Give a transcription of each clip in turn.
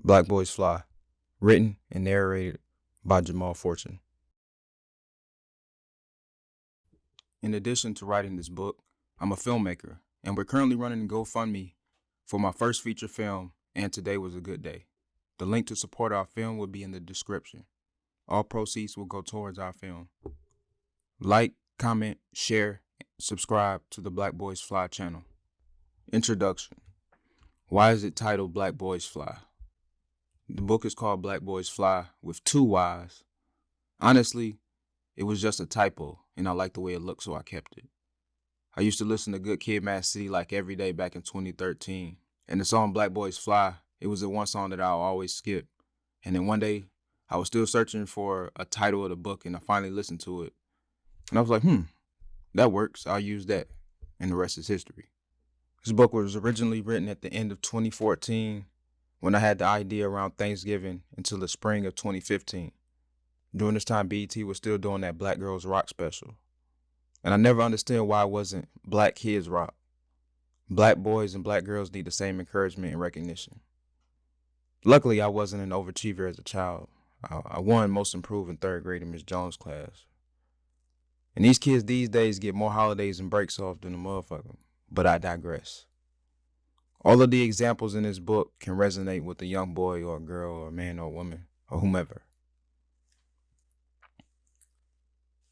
Black Boys Fly, written and narrated by Jamal Fortune. In addition to writing this book, I'm a filmmaker, and we're currently running a GoFundMe for my first feature film, And Today Was a Good Day. The link to support our film will be in the description. All proceeds will go towards our film. Like, comment, share, subscribe to the Black Boys Fly channel. Introduction. Why is it titled Black Boys Fly? The book is called Black Boys Fly with 2 Y's. Honestly, it was just a typo, and I liked the way it looked, so I kept it. I used to listen to Good Kid, Mad City like every day back in 2013. And the song Black Boys Fly, it was the one song that I'll always skip. And then one day, I was still searching for a title of the book, and I finally listened to it. And I was like, that works. I'll use that. And the rest is history. This book was originally written at the end of 2014 when I had the idea around Thanksgiving until the spring of 2015. During this time, BET was still doing that Black Girls Rock special. And I never understood why it wasn't Black Kids Rock. Black boys and black girls need the same encouragement and recognition. Luckily, I wasn't an overachiever as a child. I won Most Improved in 3rd grade in Miss Jones' class. And these kids these days get more holidays and breaks off than a motherfucker. But I digress. All of the examples in this book can resonate with a young boy or a girl or a man or a woman or whomever.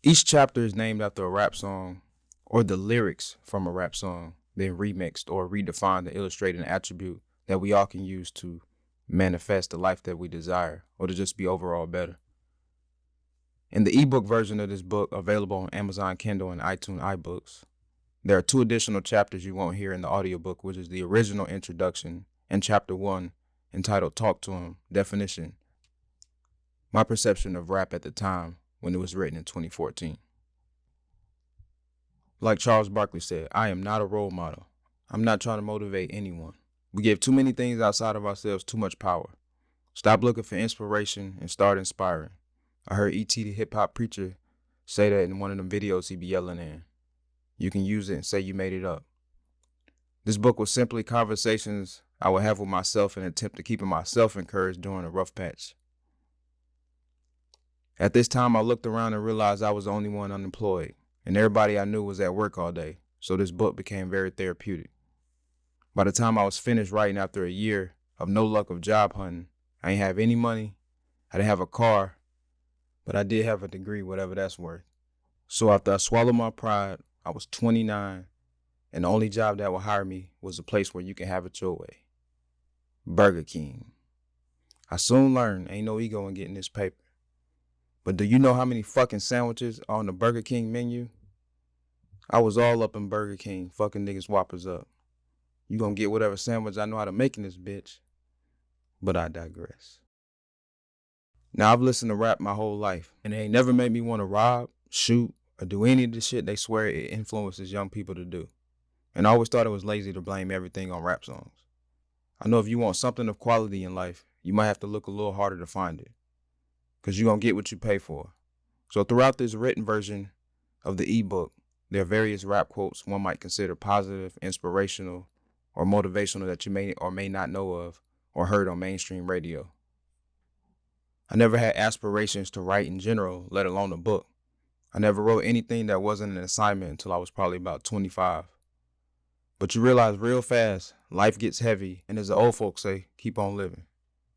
Each chapter is named after a rap song or the lyrics from a rap song, then remixed or redefined to illustrate an attribute that we all can use to manifest the life that we desire or to just be overall better. In the ebook version of this book, available on Amazon Kindle and iTunes iBooks, there are 2 additional chapters you won't hear in the audiobook, which is the original introduction and chapter 1 entitled Talk to Him, Definition, my perception of rap at the time when it was written in 2014. Like Charles Barkley said, I am not a role model. I'm not trying to motivate anyone. We give too many things outside of ourselves too much power. Stop looking for inspiration and start inspiring. I heard E.T. the hip hop preacher say that in one of them videos he be yelling in. You can use it and say you made it up. This book was simply conversations I would have with myself in an attempt to keeping myself encouraged during a rough patch. At this time, I looked around and realized I was the only one unemployed, and everybody I knew was at work all day, so this book became very therapeutic. By the time I was finished writing after a year of no luck of job hunting, I didn't have any money, I didn't have a car, but I did have a degree, whatever that's worth. So after I swallowed my pride, I was 29, and the only job that would hire me was a place where you can have it your way. Burger King. I soon learned ain't no ego in getting this paper. But do you know how many fucking sandwiches are on the Burger King menu? I was all up in Burger King, fucking niggas whoppers up. You gonna get whatever sandwich I know how to make in this bitch. But I digress. Now, I've listened to rap my whole life, and it ain't never made me want to rob, shoot, or do any of the shit they swear it influences young people to do. And I always thought it was lazy to blame everything on rap songs. I know if you want something of quality in life, you might have to look a little harder to find it. Because you're going to get what you pay for. So throughout this written version of the ebook, there are various rap quotes one might consider positive, inspirational, or motivational that you may or may not know of or heard on mainstream radio. I never had aspirations to write in general, let alone a book. I never wrote anything that wasn't an assignment until I was probably about 25. But you realize real fast, life gets heavy, and as the old folks say, keep on living.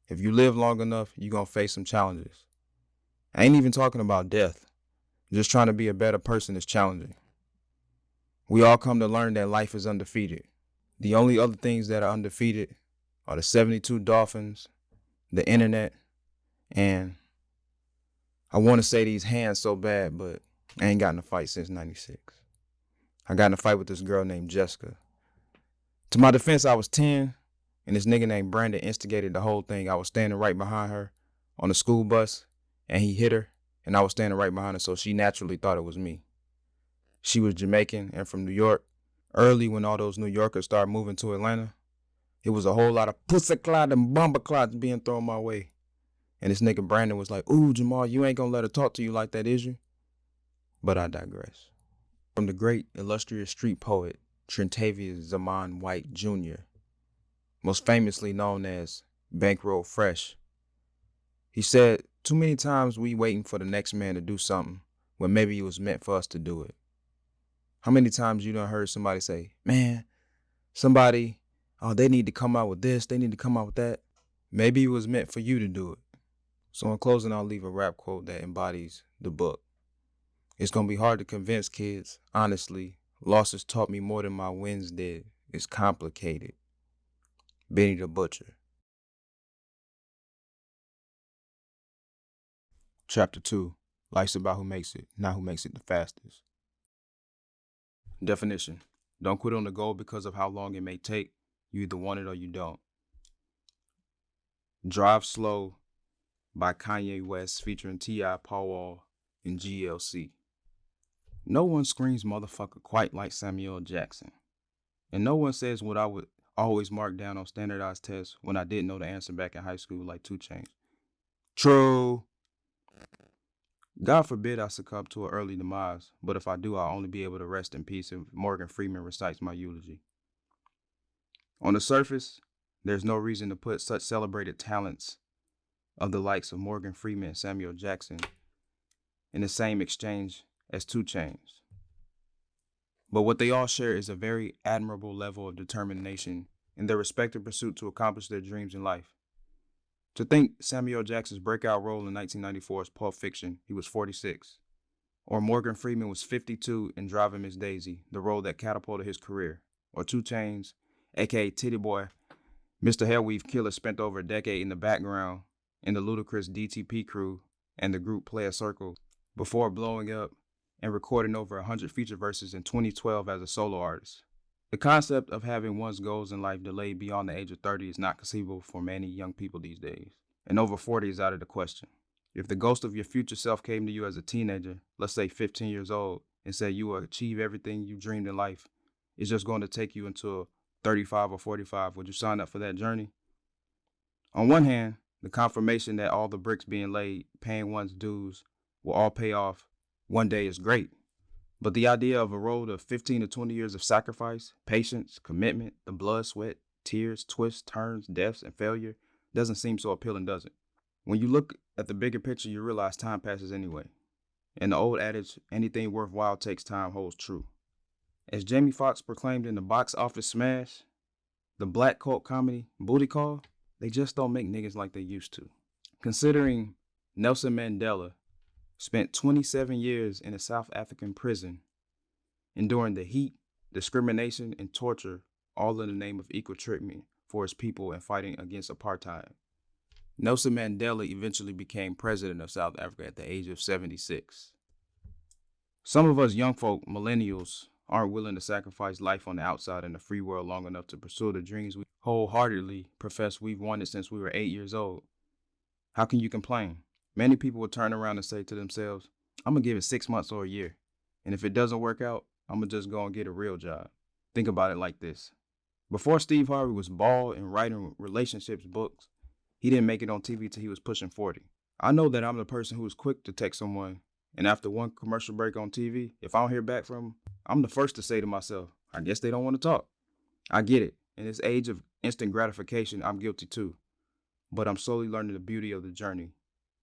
If you live long enough, you're going to face some challenges. I ain't even talking about death. Just trying to be a better person is challenging. We all come to learn that life is undefeated. The only other things that are undefeated are the 72 Dolphins, the internet, and I want to say these hands so bad, but I ain't gotten a fight since 96. I got in a fight with this girl named Jessica. To my defense, I was 10, and this nigga named Brandon instigated the whole thing. I was standing right behind her on the school bus, and he hit her, and I was standing right behind her, so she naturally thought it was me. She was Jamaican and from New York. Early when all those New Yorkers started moving to Atlanta, it was a whole lot of pussy clot and bomber clots being thrown my way. And this nigga Brandon was like, ooh, Jamal, you ain't gonna let her talk to you like that, is you? But I digress. From the great illustrious street poet, Trentavious Zaman White Jr., most famously known as bankroll fresh. He said, too many times we waiting for the next man to do something when maybe it was meant for us to do it. How many times you done heard somebody say, man, somebody, oh, they need to come out with this, they need to come out with that. Maybe it was meant for you to do it. So in closing, I'll leave a rap quote that embodies the book. It's going to be hard to convince kids. Honestly, losses taught me more than my wins did. It's complicated. Benny the Butcher. Chapter 2. Life's about who makes it, not who makes it the fastest. Definition. Don't quit on the goal because of how long it may take. You either want it or you don't. Drive Slow by Kanye West featuring T.I., Paul Wall, and GLC. No one screams motherfucker quite like Samuel Jackson. And no one says what I would always mark down on standardized tests when I didn't know the answer back in high school like 2 Chainz. True. God forbid I succumb to an early demise, but if I do, I'll only be able to rest in peace if Morgan Freeman recites my eulogy. On the surface, there's no reason to put such celebrated talents of the likes of Morgan Freeman and Samuel Jackson in the same exchange as 2 Chainz. But what they all share is a very admirable level of determination in their respective pursuit to accomplish their dreams in life. To think Samuel Jackson's breakout role in 1994's Pulp Fiction, he was 46. Or Morgan Freeman was 52 in Driving Miss Daisy, the role that catapulted his career. Or 2 Chainz, aka Titty Boy, Mr. Hellweave Killer spent over a decade in the background in the Ludacris DTP crew and the group Play a Circle before blowing up and recording over 100 feature verses in 2012 as a solo artist. The concept of having one's goals in life delayed beyond the age of 30 is not conceivable for many young people these days, and over 40 is out of the question. If the ghost of your future self came to you as a teenager, let's say 15 years old, and said you will achieve everything you dreamed in life, it's just going to take you until 35 or 45, would you sign up for that journey? On one hand, the confirmation that all the bricks being laid, paying one's dues, will all pay off one day is great. But the idea of a road of 15 to 20 years of sacrifice, patience, commitment, the blood, sweat, tears, twists, turns, deaths, and failure doesn't seem so appealing, does it? When you look at the bigger picture, you realize time passes anyway. And the old adage, anything worthwhile takes time, holds true. As Jamie Foxx proclaimed in the box office smash, the black cult comedy Booty Call, they just don't make niggas like they used to. Considering Nelson Mandela spent 27 years in a South African prison, enduring the heat, discrimination, and torture, all in the name of equal treatment for his people and fighting against apartheid. Nelson Mandela eventually became president of South Africa at the age of 76. Some of us young folk, millennials, aren't willing to sacrifice life on the outside in the free world long enough to pursue the dreams we wholeheartedly profess we've wanted since we were 8 years old. How can you complain? Many people will turn around and say to themselves, I'm going to give it 6 months or a year. And if it doesn't work out, I'm going to just go and get a real job. Think about it like this. Before Steve Harvey was bald and writing relationships books, he didn't make it on TV till he was pushing 40. I know that I'm the person who is quick to text someone, and after one commercial break on TV, if I don't hear back from them, I'm the first to say to myself, I guess they don't want to talk. I get it. In this age of instant gratification, I'm guilty too. But I'm slowly learning the beauty of the journey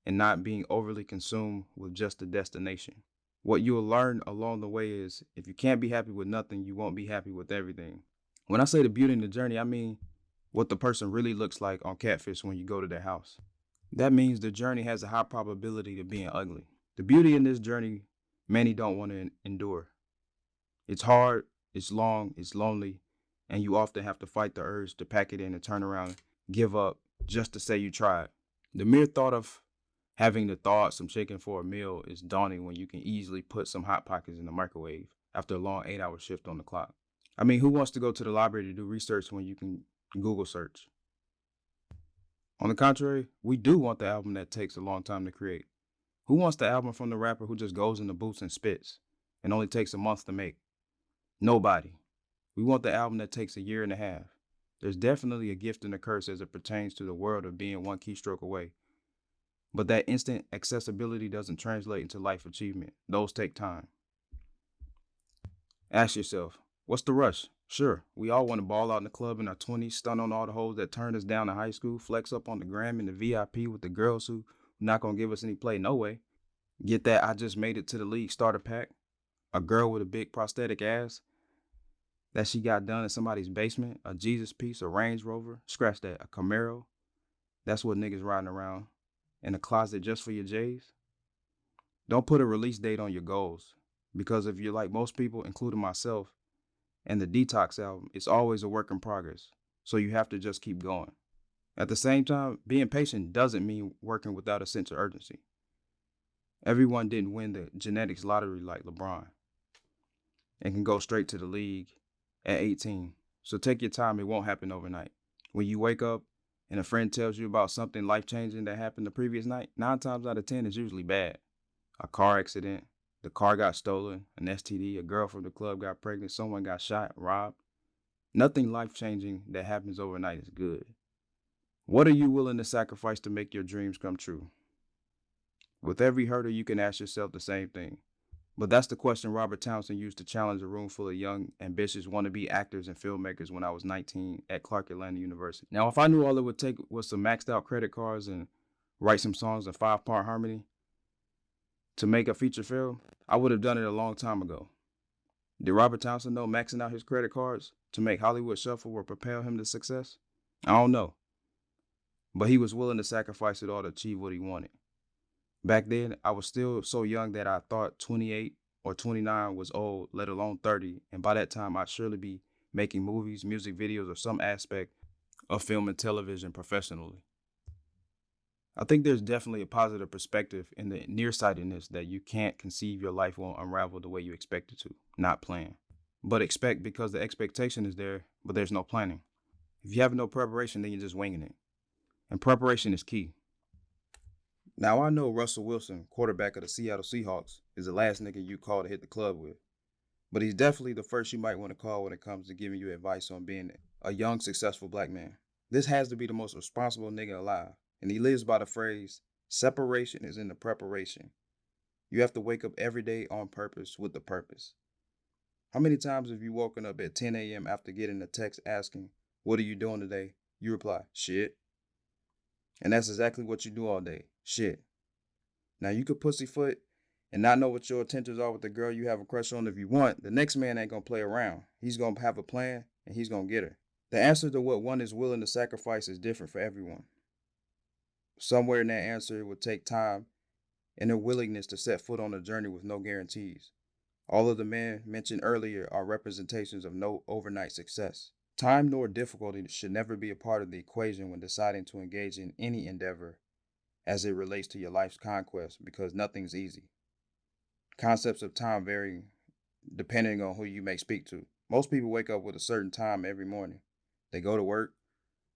and not being overly consumed with just the destination. What you will learn along the way is if you can't be happy with nothing, you won't be happy with everything. When I say the beauty in the journey, I mean what the person really looks like on Catfish when you go to their house. That means the journey has a high probability of being ugly. The beauty in this journey, many don't want to endure. It's hard, it's long, it's lonely, and you often have to fight the urge to pack it in and turn around, give up, just to say you tried. The mere thought of having to thaw out some chicken for a meal is daunting when you can easily put some Hot Pockets in the microwave after a long 8-hour shift on the clock. I mean, who wants to go to the library to do research when you can Google search? On the contrary, we do want the album that takes a long time to create. Who wants the album from the rapper who just goes in the booths and spits and only takes a month to make? Nobody. We want the album that takes a year and a half. There's definitely a gift and a curse as it pertains to the world of being one keystroke away. But that instant accessibility doesn't translate into life achievement. Those take time. Ask yourself, What's the rush? Sure, we all want to ball out in the club in our 20s, stun on all the hoes that turned us down in high school, flex up on the gram in the VIP with the girls who not gonna give us any play, no way. Get that I just made it to the league starter pack? A girl with a big prosthetic ass that she got done in somebody's basement, a Jesus piece, a Range Rover, scratch that, a Camaro. That's what niggas riding around in a closet just for your J's. Don't put a release date on your goals, because if you're like most people, including myself, and the Detox album, it's always a work in progress. So you have to just keep going. At the same time, being patient doesn't mean working without a sense of urgency. Everyone didn't win the genetics lottery like LeBron and can go straight to the league at 18. So take your time, it won't happen overnight. When you wake up and a friend tells you about something life-changing that happened the previous night, 9 times out of 10 it's usually bad. A car accident, the car got stolen, an STD, a girl from the club got pregnant, someone got shot, robbed. Nothing life-changing that happens overnight is good. What are you willing to sacrifice to make your dreams come true? With every hurdle, you can ask yourself the same thing. But that's the question Robert Townsend used to challenge a room full of young, ambitious, wannabe actors and filmmakers when I was 19 at Clark Atlanta University. Now, if I knew all it would take was some maxed out credit cards and write some songs in 5-part harmony to make a feature film, I would have done it a long time ago. Did Robert Townsend know maxing out his credit cards to make Hollywood Shuffle would propel him to success? I don't know. But he was willing to sacrifice it all to achieve what he wanted. Back then, I was still so young that I thought 28 or 29 was old, let alone 30. And by that time, I'd surely be making movies, music videos, or some aspect of film and television professionally. I think there's definitely a positive perspective in the nearsightedness that you can't conceive your life won't unravel the way you expect it to, not plan. But expect because the expectation is there, but there's no planning. If you have no preparation, then you're just winging it. And preparation is key. Now, I know Russell Wilson, quarterback of the Seattle Seahawks, is the last nigga you call to hit the club with. But he's definitely the first you might want to call when it comes to giving you advice on being a young, successful black man. This has to be the most responsible nigga alive. And he lives by the phrase, separation is in the preparation. You have to wake up every day on purpose with the purpose. How many times have you woken up at 10 a.m. after getting a text asking, what are you doing today? You reply, shit. And that's exactly what you do all day. Shit. Now you could pussyfoot and not know what your intentions are with the girl you have a crush on if you want. The next man ain't gonna play around. He's gonna have a plan and he's gonna get her. The answer to what one is willing to sacrifice is different for everyone. Somewhere in that answer it would take time and a willingness to set foot on a journey with no guarantees. All of the men mentioned earlier are representations of no overnight success. Time nor difficulty should never be a part of the equation when deciding to engage in any endeavor as it relates to your life's conquest, because nothing's easy. Concepts of time vary depending on who you may speak to. Most people wake up with a certain time every morning. They go to work,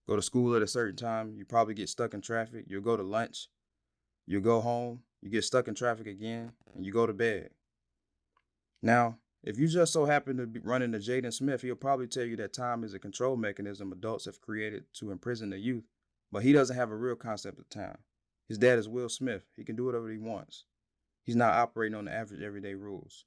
go to school at a certain time. You probably get stuck in traffic. You'll go to lunch. You'll go home. You get stuck in traffic again, and you go to bed. Now, if you just so happen to be running to Jaden Smith, he'll probably tell you that time is a control mechanism adults have created to imprison the youth, but he doesn't have a real concept of time. His dad is Will Smith. He can do whatever he wants. He's not operating on the average everyday rules.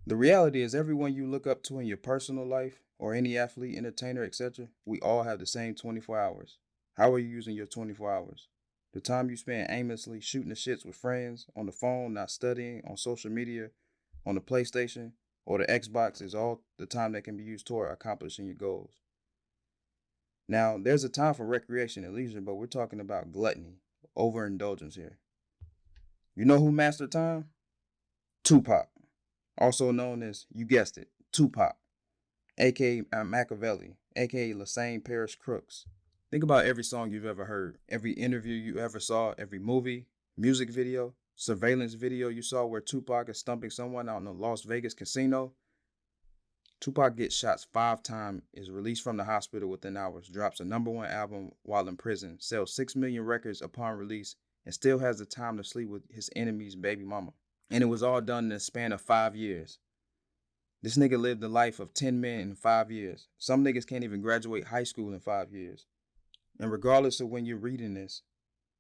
The reality is everyone you look up to in your personal life, or any athlete, entertainer, etc., we all have the same 24 hours. How are you using your 24 hours? The time you spend aimlessly shooting the shits with friends, on the phone, not studying, on social media, on the PlayStation, or the Xbox is all the time that can be used toward accomplishing your goals. Now, there's a time for recreation and leisure, but we're talking about gluttony, overindulgence here. You know who mastered time? Tupac, also known as, you guessed it, Tupac, aka Machiavelli, aka Lassane Paris Crooks. Think about every song you've ever heard, every interview you ever saw, every movie, music video, surveillance video you saw where Tupac is stumping someone out in a Las Vegas casino. Tupac gets shots 5 times, is released from the hospital within hours, drops a #1 album while in prison, sells 6 million records upon release, and still has the time to sleep with his enemy's baby mama. And it was all done in the span of 5 years. This nigga lived the life of 10 men in 5 years. Some niggas can't even graduate high school in 5 years. And regardless of when you're reading this,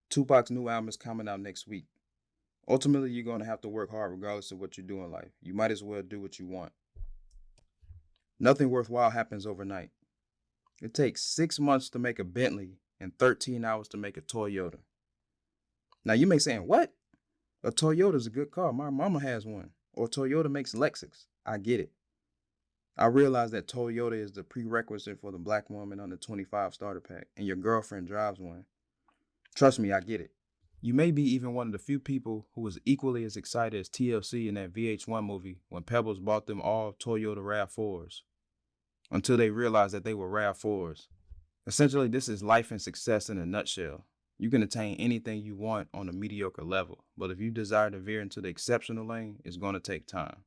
Tupac's new album is coming out next week. Ultimately, you're going to have to work hard regardless of what you do in life. You might as well do what you want. Nothing worthwhile happens overnight. It takes 6 months to make a Bentley and 13 hours to make a Toyota. Now you may say, what? A Toyota is a good car. My mama has one. Or Toyota makes Lexus. I get it. I realize that Toyota is the prerequisite for the black woman under 25 starter pack, and your girlfriend drives one. Trust me, I get it. You may be even one of the few people who was equally as excited as TLC in that VH1 movie when Pebbles bought them all Toyota RAV4s, until they realized that they were RAV4s. Essentially, this is life and success in a nutshell. You can attain anything you want on a mediocre level, but if you desire to veer into the exceptional lane, it's going to take time.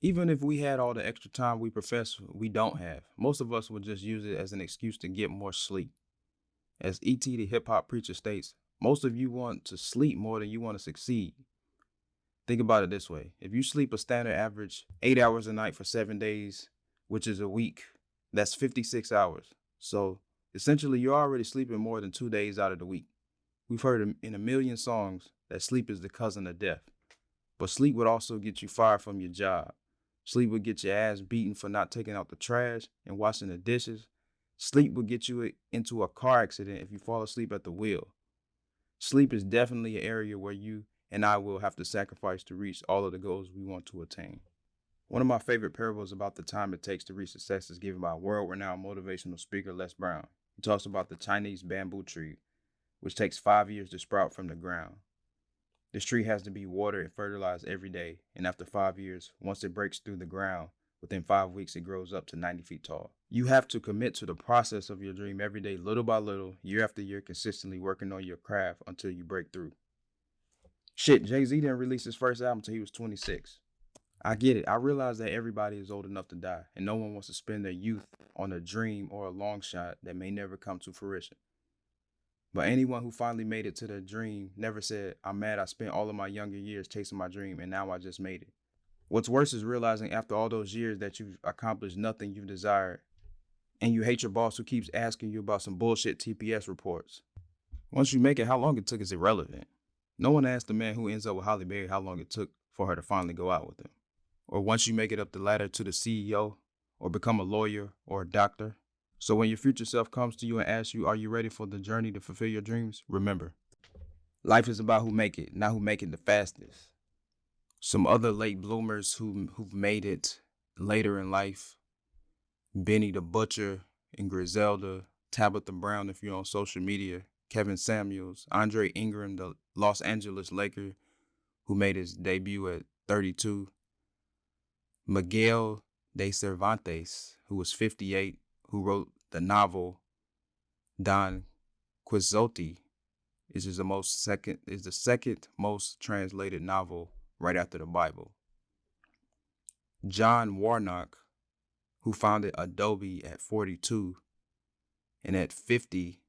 Even if we had all the extra time we profess we don't have, most of us would just use it as an excuse to get more sleep. As E.T. the hip-hop preacher states, most of you want to sleep more than you want to succeed. Think about it this way. If you sleep a standard average 8 hours a night for 7 days, which is a week, that's 56 hours. So essentially, you're already sleeping more than 2 days out of the week. We've heard in a million songs that sleep is the cousin of death. But sleep would also get you fired from your job. Sleep would get your ass beaten for not taking out the trash and washing the dishes. Sleep would get you into a car accident if you fall asleep at the wheel. Sleep is definitely an area where you and I will have to sacrifice to reach all of the goals we want to attain. One of my favorite parables about the time it takes to reach success is given by world-renowned motivational speaker Les Brown. He talks about the Chinese bamboo tree, which takes 5 years to sprout from the ground. This tree has to be watered and fertilized every day, and after 5 years, once it breaks through the ground, within 5 weeks it grows up to 90 feet tall. You have to commit to the process of your dream every day, little by little, year after year, consistently working on your craft until you break through. Shit, Jay-Z didn't release his first album until he was 26. I get it. I realize that everybody is old enough to die, and no one wants to spend their youth on a dream or a long shot that may never come to fruition. But anyone who finally made it to their dream never said, I'm mad I spent all of my younger years chasing my dream and now I just made it. What's worse is realizing after all those years that you've accomplished nothing you've desired, and you hate your boss who keeps asking you about some bullshit TPS reports. Once you make it, how long it took is irrelevant. No one asked the man who ends up with Halle Berry how long it took for her to finally go out with him. Or once you make it up the ladder to the CEO, or become a lawyer or a doctor. So when your future self comes to you and asks you, are you ready for the journey to fulfill your dreams? Remember, life is about who make it, not who make it the fastest. Some other late bloomers who've made it later in life, Benny the Butcher and Griselda, Tabitha Brown if you're on social media, Kevin Samuels, Andre Ingram, the Los Angeles Laker who made his debut at 32, Miguel de Cervantes, who was 58, who wrote the novel Don Quixote, is the second most translated novel right after the Bible. John Warnock, who founded Adobe at 42, and at 50,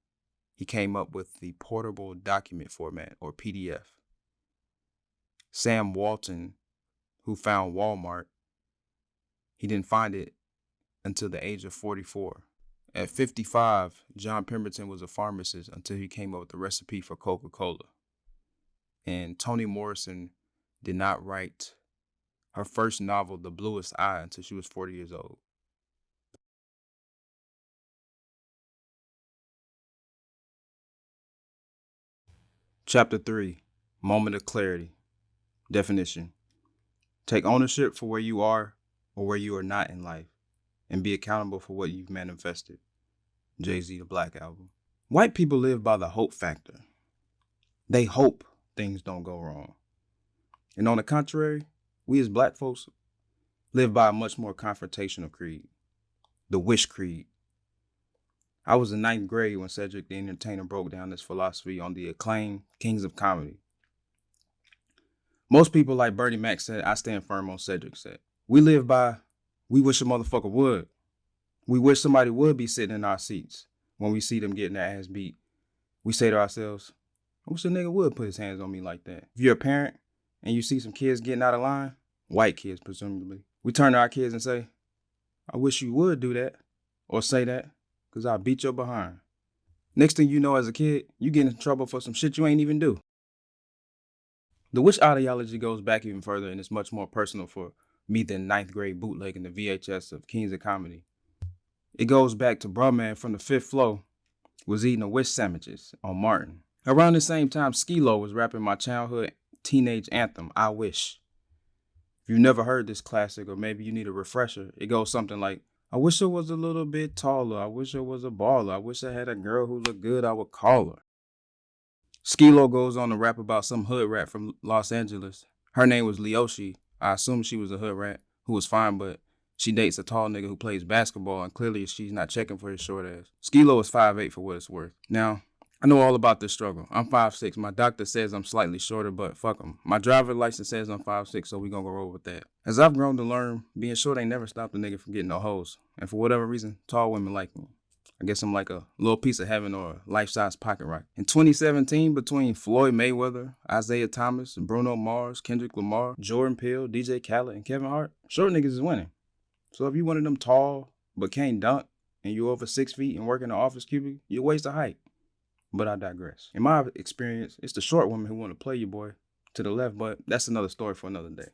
he came up with the portable document format, or PDF. Sam Walton, who found Walmart, he didn't find it until the age of 44. At 55, John Pemberton was a pharmacist until he came up with the recipe for Coca-Cola. And Toni Morrison did not write her first novel, The Bluest Eye, until she was 40 years old. Chapter 3, Moment of Clarity. Definition: take ownership for where you are or where you are not in life, and be accountable for what you've manifested. Jay-Z, The Black Album. White people live by the hope factor. They hope things don't go wrong. And on the contrary, we as black folks live by a much more confrontational creed, the wish creed. I was in 9th grade when Cedric the Entertainer broke down this philosophy on the acclaimed Kings of Comedy. Most people, like Bernie Mac said, I stand firm on Cedric said. We live by, we wish a motherfucker would. We wish somebody would be sitting in our seats when we see them getting their ass beat. We say to ourselves, I wish a nigga would put his hands on me like that. If you're a parent and you see some kids getting out of line, white kids presumably, we turn to our kids and say, I wish you would do that or say that because I'll beat your behind. Next thing you know as a kid, you get in trouble for some shit you ain't even do. The wish ideology goes back even further and is much more personal for me than 9th grade bootlegging the VHS of Kings of Comedy. It goes back to bruh man from the fifth floor was eating a wish sandwiches on Martin. Around the same time, Skilo was rapping my childhood teenage anthem, I Wish. If you've never heard this classic, or maybe you need a refresher, it goes something like, I wish I was a little bit taller. I wish I was a baller. I wish I had a girl who looked good, I would call her. Skilo goes on to rap about some hood rat from Los Angeles. Her name was Leoshi. I assume she was a hood rat who was fine, but she dates a tall nigga who plays basketball, and clearly she's not checking for his short ass. Skilo is 5'8" for what it's worth. Now, I know all about this struggle. I'm 5'6". My doctor says I'm slightly shorter, but fuck him. My driver's license says I'm 5'6", so we gonna go roll with that. As I've grown to learn, being short ain't never stopped a nigga from getting no hoes. And for whatever reason, tall women like me. I guess I'm like a little piece of heaven or a life-size pocket rocket. In 2017, between Floyd Mayweather, Isaiah Thomas, Bruno Mars, Kendrick Lamar, Jordan Peele, DJ Khaled, and Kevin Hart, short niggas is winning. So if you one of them tall but can't dunk, and you over 6 feet and work in an office cubicle, you waste of height. But I digress. In my experience, it's the short women who want to play you, boy, to the left, but that's another story for another day.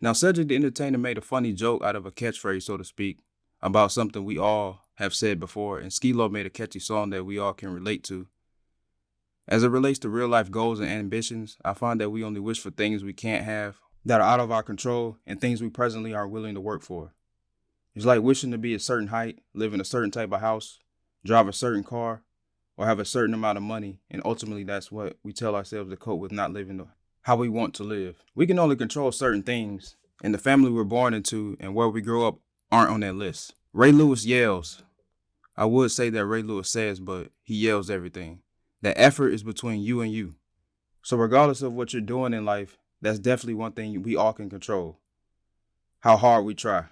Now, Cedric the Entertainer made a funny joke out of a catchphrase, so to speak, about something we all have said before, and Skilo made a catchy song that we all can relate to. As it relates to real life goals and ambitions, I find that we only wish for things we can't have, that are out of our control, and things we presently aren't willing to work for. It's like wishing to be a certain height, live in a certain type of house, drive a certain car, or have a certain amount of money, and ultimately that's what we tell ourselves to cope with not living how we want to live. We can only control certain things, and the family we're born into and where we grow up aren't on that list. Ray Lewis yells. I would say that Ray Lewis says, but he yells everything. That effort is between you and you. So regardless of what you're doing in life, that's definitely one thing we all can control. How hard we try.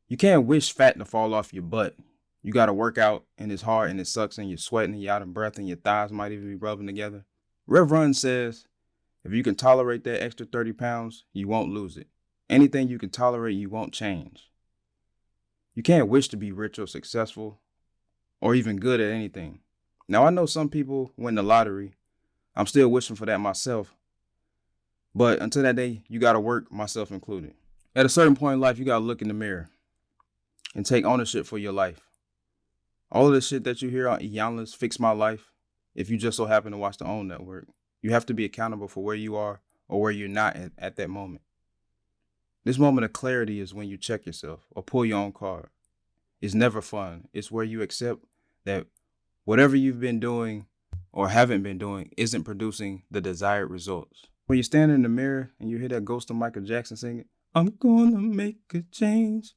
You can't wish fat to fall off your butt. You got to work out, and it's hard, and it sucks, and you're sweating, and you're out of breath, and your thighs might even be rubbing together. Rev Run says, if you can tolerate that extra 30 pounds, you won't lose it. Anything you can tolerate, you won't change. You can't wish to be rich or successful or even good at anything. Now, I know some people win the lottery. I'm still wishing for that myself. But until that day, you got to work, myself included. At a certain point in life, you got to look in the mirror and take ownership for your life. All of the shit that you hear on Iyanla's Fix My Life, if you just so happen to watch the OWN network, you have to be accountable for where you are or where you're not at that moment. This moment of clarity is when you check yourself or pull your own card. It's never fun. It's where you accept that whatever you've been doing or haven't been doing isn't producing the desired results. When you stand in the mirror and you hear that ghost of Michael Jackson singing, I'm gonna make a change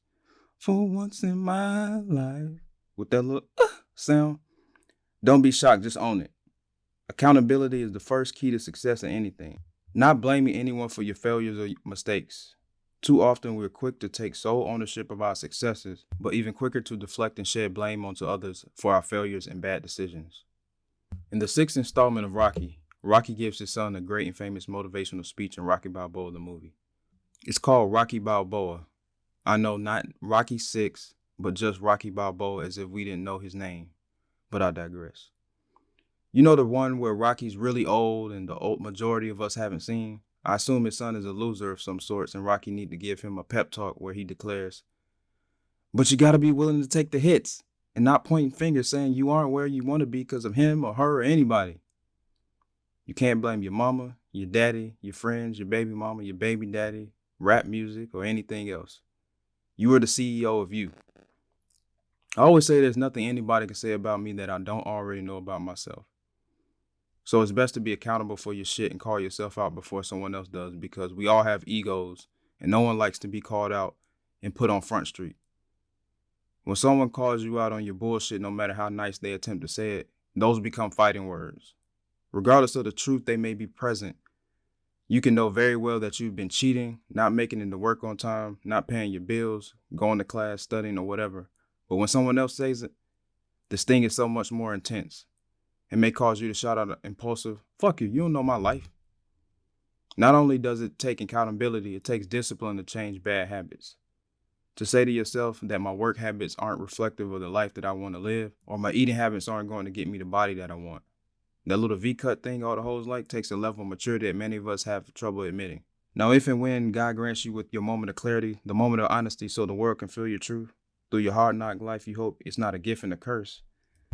for once in my life, with that little sound, don't be shocked, just own it. Accountability is the first key to success in anything. Not blaming anyone for your failures or mistakes. Too often we're quick to take sole ownership of our successes, but even quicker to deflect and shed blame onto others for our failures and bad decisions. In the 6th installment of Rocky, Rocky gives his son a great and famous motivational speech in Rocky Balboa the movie. It's called Rocky Balboa. I know, not Rocky 6, but just Rocky Balboa, as if we didn't know his name. But I digress. You know the one where Rocky's really old and the old majority of us haven't seen? I assume his son is a loser of some sorts and Rocky need to give him a pep talk where he declares, but you gotta be willing to take the hits and not pointing fingers saying you aren't where you want to be because of him or her or anybody. You can't blame your mama, your daddy, your friends, your baby mama, your baby daddy, rap music, or anything else. You are the CEO of you. I always say there's nothing anybody can say about me that I don't already know about myself. So it's best to be accountable for your shit and call yourself out before someone else does, because we all have egos and no one likes to be called out and put on Front Street. When someone calls you out on your bullshit, no matter how nice they attempt to say it, those become fighting words. Regardless of the truth they may be present, you can know very well that you've been cheating, not making it to work on time, not paying your bills, going to class, studying, or whatever. But when someone else says it, the sting is so much more intense. It may cause you to shout out an impulsive, fuck you, you don't know my life. Not only does it take accountability, it takes discipline to change bad habits. To say to yourself that my work habits aren't reflective of the life that I want to live, or my eating habits aren't going to get me the body that I want. That little V-cut thing all the hoes like takes a level of maturity that many of us have trouble admitting. Now, if and when God grants you with your moment of clarity, the moment of honesty so the world can feel your truth, through your hard knock life, you hope it's not a gift and a curse.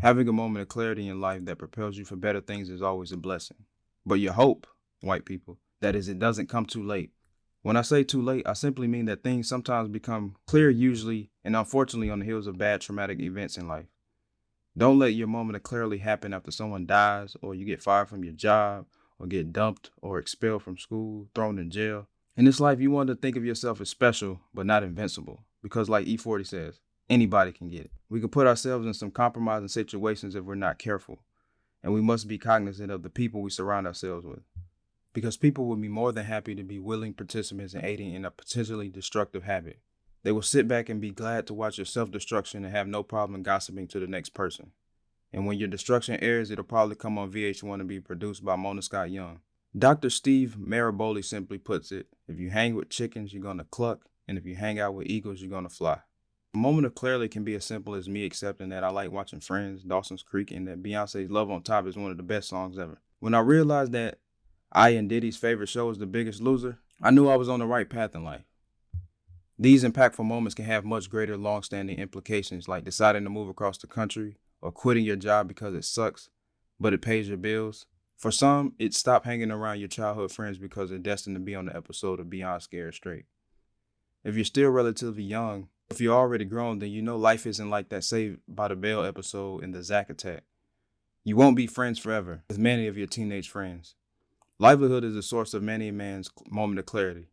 Having a moment of clarity in life that propels you for better things is always a blessing. But you hope, white people, that is, it doesn't come too late. When I say too late, I simply mean that things sometimes become clear, usually and unfortunately on the heels of bad traumatic events in life. Don't let your moment of clarity happen after someone dies, or you get fired from your job, or get dumped or expelled from school, thrown in jail. In this life, you want to think of yourself as special, but not invincible. Because like E40 says, anybody can get it. We can put ourselves in some compromising situations if we're not careful. And we must be cognizant of the people we surround ourselves with. Because people will be more than happy to be willing participants in aiding in a potentially destructive habit. They will sit back and be glad to watch your self-destruction and have no problem gossiping to the next person. And when your destruction airs, it'll probably come on VH1 and be produced by Mona Scott Young. Dr. Steve Maraboli simply puts it, if you hang with chickens, you're going to cluck, and if you hang out with eagles, you're going to fly. A moment of clarity can be as simple as me accepting that I like watching Friends, Dawson's Creek, and that Beyonce's Love on Top is one of the best songs ever. When I realized that I and Diddy's favorite show is The Biggest Loser, I knew I was on the right path in life. These impactful moments can have much greater long-standing implications, like deciding to move across the country or quitting your job because it sucks, but it pays your bills. For some, it's stop hanging around your childhood friends because they're destined to be on the episode of Beyond Scared Straight. If you're still relatively young, if you're already grown, then you know life isn't like that Saved by the Bell episode in the Zack Attack. You won't be friends forever with many of your teenage friends. Livelihood is the source of many a man's moment of clarity.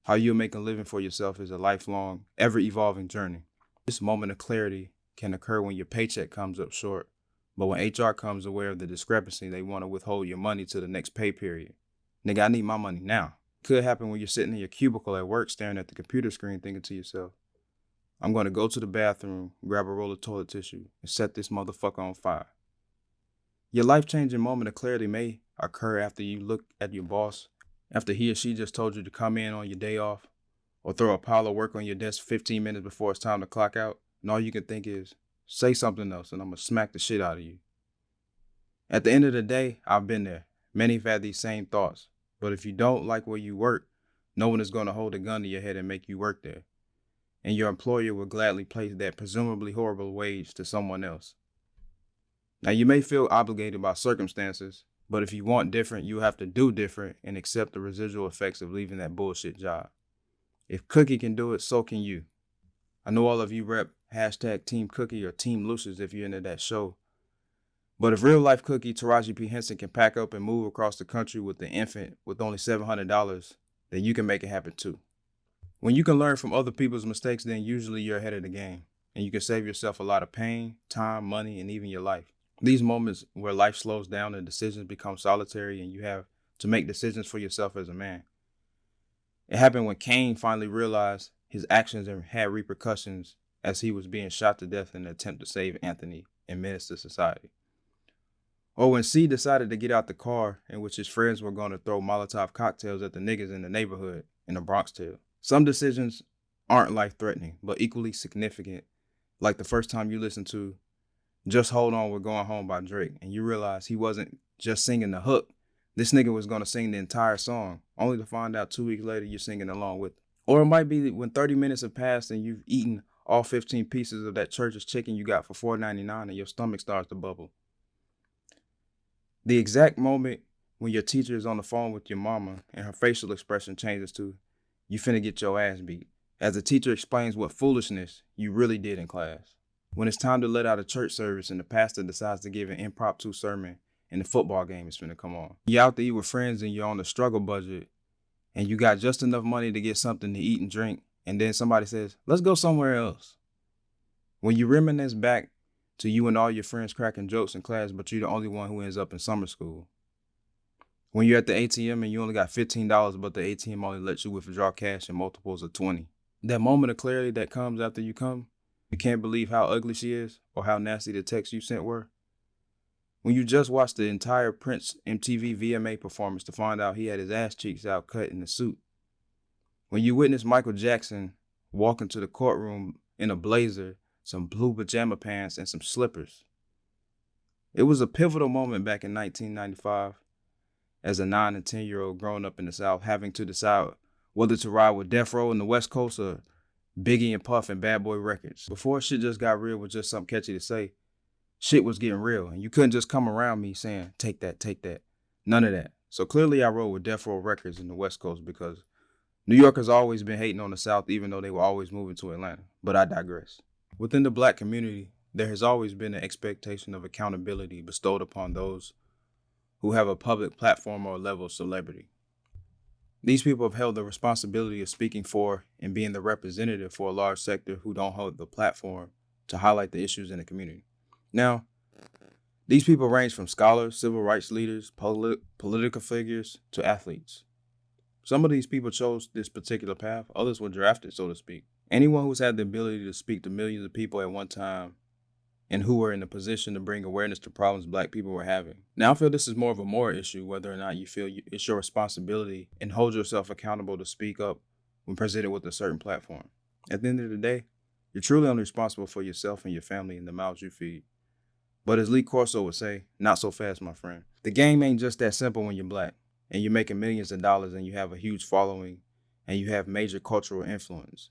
How you'll make a living for yourself is a lifelong, ever-evolving journey. This moment of clarity can occur when your paycheck comes up short, but when HR comes aware of the discrepancy, they want to withhold your money to the next pay period. Nigga, I need my money now. It could happen when you're sitting in your cubicle at work staring at the computer screen thinking to yourself, I'm going to go to the bathroom, grab a roll of toilet tissue, and set this motherfucker on fire. Your life-changing moment of clarity may occur after you look at your boss, after he or she just told you to come in on your day off, or throw a pile of work on your desk 15 minutes before it's time to clock out, and all you can think is, say something else and I'm going to smack the shit out of you. At the end of the day, I've been there. Many have had these same thoughts. But if you don't like where you work, no one is going to hold a gun to your head and make you work there. And your employer will gladly pay that presumably horrible wage to someone else. Now, you may feel obligated by circumstances, but if you want different, you have to do different and accept the residual effects of leaving that bullshit job. If Cookie can do it, so can you. I know all of you rep hashtag Team Cookie or Team Lucius if you're into that show. But if real life Cookie Taraji P. Henson can pack up and move across the country with the infant with only $700, then you can make it happen too. When you can learn from other people's mistakes, then usually you're ahead of the game. And you can save yourself a lot of pain, time, money, and even your life. These moments where life slows down and decisions become solitary and you have to make decisions for yourself as a man. It happened when Cain finally realized his actions had repercussions as he was being shot to death in an attempt to save Anthony and menace to society. Or when C decided to get out the car in which his friends were going to throw Molotov cocktails at the niggas in the neighborhood in the Bronx tale. Some decisions aren't life-threatening, but equally significant, like the first time you listen to Just Hold On, We're Going Home by Drake, and you realize he wasn't just singing the hook. This nigga was going to sing the entire song, only to find out 2 weeks later you're singing along with it. Or it might be when 30 minutes have passed and you've eaten all 15 pieces of that Church's chicken you got for $4.99 and your stomach starts to bubble. The exact moment when your teacher is on the phone with your mama and her facial expression changes to, you finna get your ass beat, as the teacher explains what foolishness you really did in class. When it's time to let out a church service and the pastor decides to give an impromptu sermon and the football game is finna come on. You're out to eat with friends and you're on a struggle budget and you got just enough money to get something to eat and drink, and then somebody says, let's go somewhere else. When you reminisce back to you and all your friends cracking jokes in class, but you're the only one who ends up in summer school. When you're at the ATM and you only got $15, but the ATM only lets you withdraw cash in multiples of 20. That moment of clarity that comes after you come, you can't believe how ugly she is or how nasty the texts you sent were. When you just watched the entire Prince MTV VMA performance to find out he had his ass cheeks out cut in the suit. When you witness Michael Jackson walk into the courtroom in a blazer, some blue pajama pants, and some slippers. It was a pivotal moment back in 1995 as a 9 and 10-year-old growing up in the South having to decide whether to ride with Death Row in the West Coast or Biggie and Puff and Bad Boy Records. Before shit just got real with just something catchy to say, shit was getting real, and you couldn't just come around me saying, take that, take that. None of that. So clearly I rode with Death Row Records in the West Coast because New Yorkers always been hating on the South, even though they were always moving to Atlanta. But I digress. Within the Black community, there has always been an expectation of accountability bestowed upon those who have a public platform or a level of celebrity. These people have held the responsibility of speaking for and being the representative for a large sector who don't hold the platform to highlight the issues in the community. Now, these people range from scholars, civil rights leaders, political figures, to athletes. Some of these people chose this particular path, others were drafted, so to speak. Anyone who's had the ability to speak to millions of people at one time and who were in a position to bring awareness to problems Black people were having. Now, I feel this is more of a moral issue, whether or not you feel it's your responsibility and hold yourself accountable to speak up when presented with a certain platform. At the end of the day, you're truly only responsible for yourself and your family and the mouths you feed. But as Lee Corso would say, not so fast, my friend. The game ain't just that simple when you're Black and you're making millions of dollars and you have a huge following and you have major cultural influence.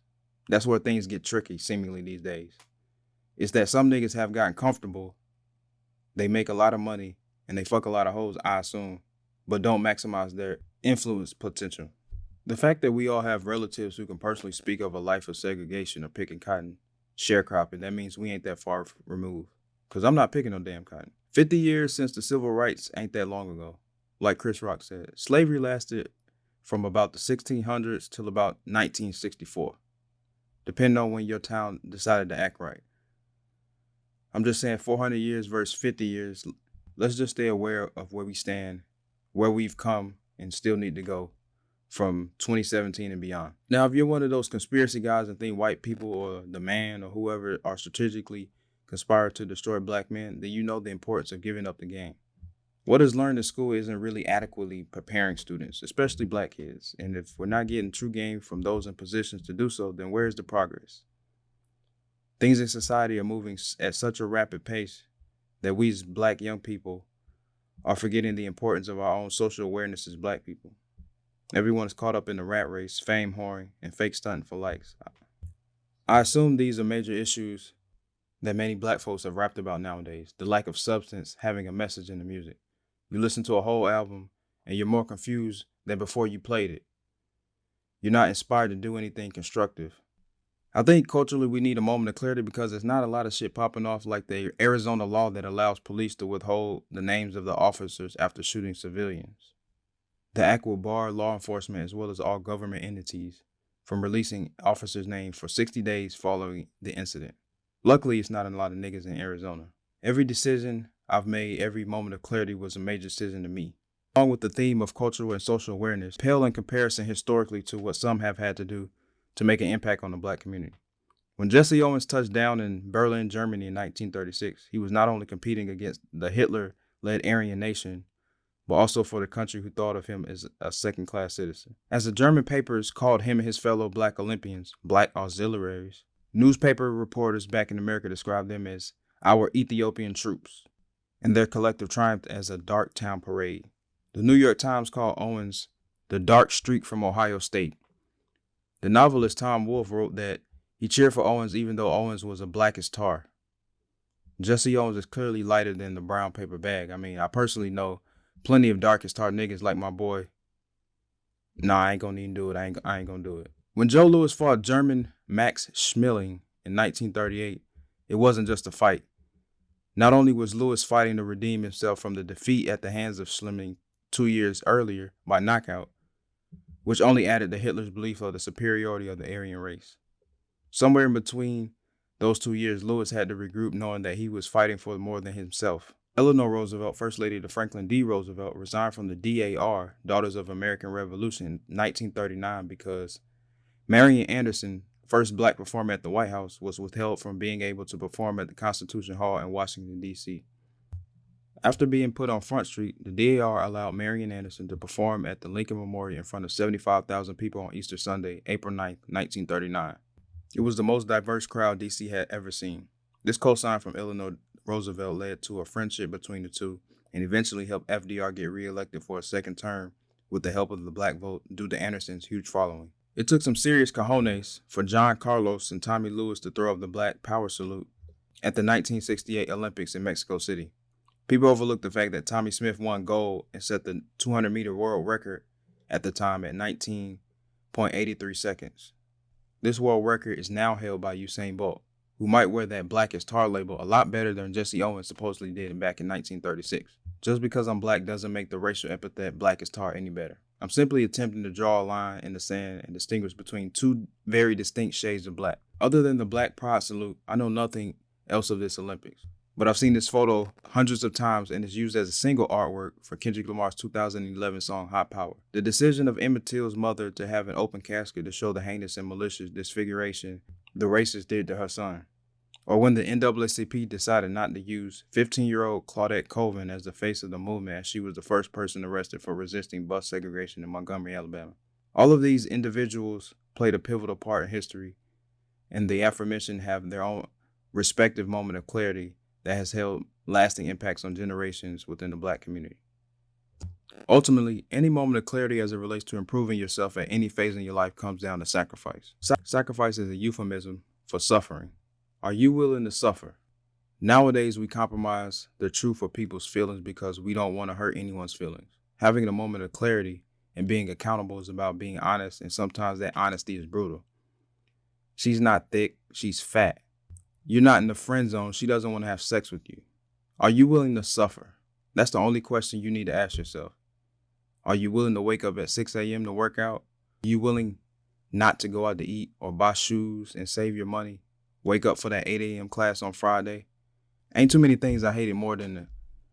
That's where things get tricky, seemingly, these days. It's that some niggas have gotten comfortable, they make a lot of money, and they fuck a lot of hoes, I assume, but don't maximize their influence potential. The fact that we all have relatives who can personally speak of a life of segregation or picking cotton, sharecropping, that means we ain't that far removed. Because I'm not picking no damn cotton. 50 years since the civil rights ain't that long ago. Like Chris Rock said, slavery lasted from about the 1600s till about 1964, depending on when your town decided to act right. I'm just saying 400 years versus 50 years. Let's just stay aware of where we stand, where we've come, and still need to go from 2017 and beyond. Now, if you're one of those conspiracy guys and think white people or the man or whoever are strategically conspired to destroy Black men, then you know the importance of giving up the game. What is learned in school isn't really adequately preparing students, especially Black kids. And if we're not getting true game from those in positions to do so, then where's the progress? Things in society are moving at such a rapid pace that we as Black young people are forgetting the importance of our own social awareness as Black people. Everyone is caught up in the rat race, fame whoring, and fake stunting for likes. I assume these are major issues that many Black folks have rapped about nowadays. The lack of substance, having a message in the music. You listen to a whole album and you're more confused than before you played it. You're not inspired to do anything constructive. I think culturally we need a moment of clarity because there's not a lot of shit popping off like the Arizona law that allows police to withhold the names of the officers after shooting civilians. The act will bar law enforcement as well as all government entities from releasing officers' names for 60 days following the incident. Luckily, it's not a lot of niggas in Arizona. Every decision I've made, every moment of clarity was a major decision to me. Along with the theme of cultural and social awareness, pale in comparison historically to what some have had to do to make an impact on the Black community. When Jesse Owens touched down in Berlin, Germany in 1936, he was not only competing against the Hitler-led Aryan nation, but also for the country who thought of him as a second-class citizen. As the German papers called him and his fellow Black Olympians Black auxiliaries, newspaper reporters back in America described them as our Ethiopian troops, and their collective triumph as a dark town parade. The New York Times called Owens the dark streak from Ohio State. The novelist Tom Wolfe wrote that he cheered for Owens even though Owens was a black as tar. Jesse Owens is clearly lighter than the brown paper bag. I mean, I personally know plenty of dark as tar niggas like my boy. Nah, I ain't gonna even do it. I ain't gonna do it. When Joe Louis fought German Max Schmeling in 1938, it wasn't just a fight. Not only was Louis fighting to redeem himself from the defeat at the hands of Schmeling 2 years earlier by knockout, which only added to Hitler's belief of the superiority of the Aryan race. Somewhere in between those 2 years, Louis had to regroup knowing that he was fighting for more than himself. Eleanor Roosevelt, First Lady to Franklin D. Roosevelt, resigned from the DAR, Daughters of American Revolution, in 1939 because Marian Anderson, first Black performer at the White House, was withheld from being able to perform at the Constitution Hall in Washington, D.C. After being put on Front Street, the DAR allowed Marian Anderson to perform at the Lincoln Memorial in front of 75,000 people on Easter Sunday, April 9, 1939. It was the most diverse crowd D.C. had ever seen. This cosign from Eleanor Roosevelt led to a friendship between the two and eventually helped FDR get reelected for a second term with the help of the Black vote due to Anderson's huge following. It took some serious cojones for John Carlos and Tommy Lewis to throw up the Black Power salute at the 1968 Olympics in Mexico City. People overlook the fact that Tommy Smith won gold and set the 200-meter world record at the time at 19.83 seconds. This world record is now held by Usain Bolt, who might wear that black as tar label a lot better than Jesse Owens supposedly did back in 1936. Just because I'm black doesn't make the racial epithet black as tar any better. I'm simply attempting to draw a line in the sand and distinguish between two very distinct shades of black. Other than the Black Pride salute, I know nothing else of this Olympics. But I've seen this photo hundreds of times and it's used as a single artwork for Kendrick Lamar's 2011 song Hot Power. The decision of Emmett Till's mother to have an open casket to show the heinous and malicious disfiguration the racists did to her son. Or when the NAACP decided not to use 15-year-old Claudette Colvin as the face of the movement as she was the first person arrested for resisting bus segregation in Montgomery, Alabama. All of these individuals played a pivotal part in history, and the aforementioned have their own respective moment of clarity that has held lasting impacts on generations within the black community. Ultimately, any moment of clarity as it relates to improving yourself at any phase in your life comes down to sacrifice. Sacrifice is a euphemism for suffering. Are you willing to suffer? Nowadays, we compromise the truth for people's feelings because we don't want to hurt anyone's feelings. Having a moment of clarity and being accountable is about being honest, and sometimes that honesty is brutal. She's not thick, she's fat. You're not in the friend zone, she doesn't want to have sex with you. Are you willing to suffer? That's the only question you need to ask yourself. Are you willing to wake up at 6 a.m. to work out? Are you willing not to go out to eat or buy shoes and save your money? Wake up for that 8 a.m. class on Friday? Ain't too many things I hated more than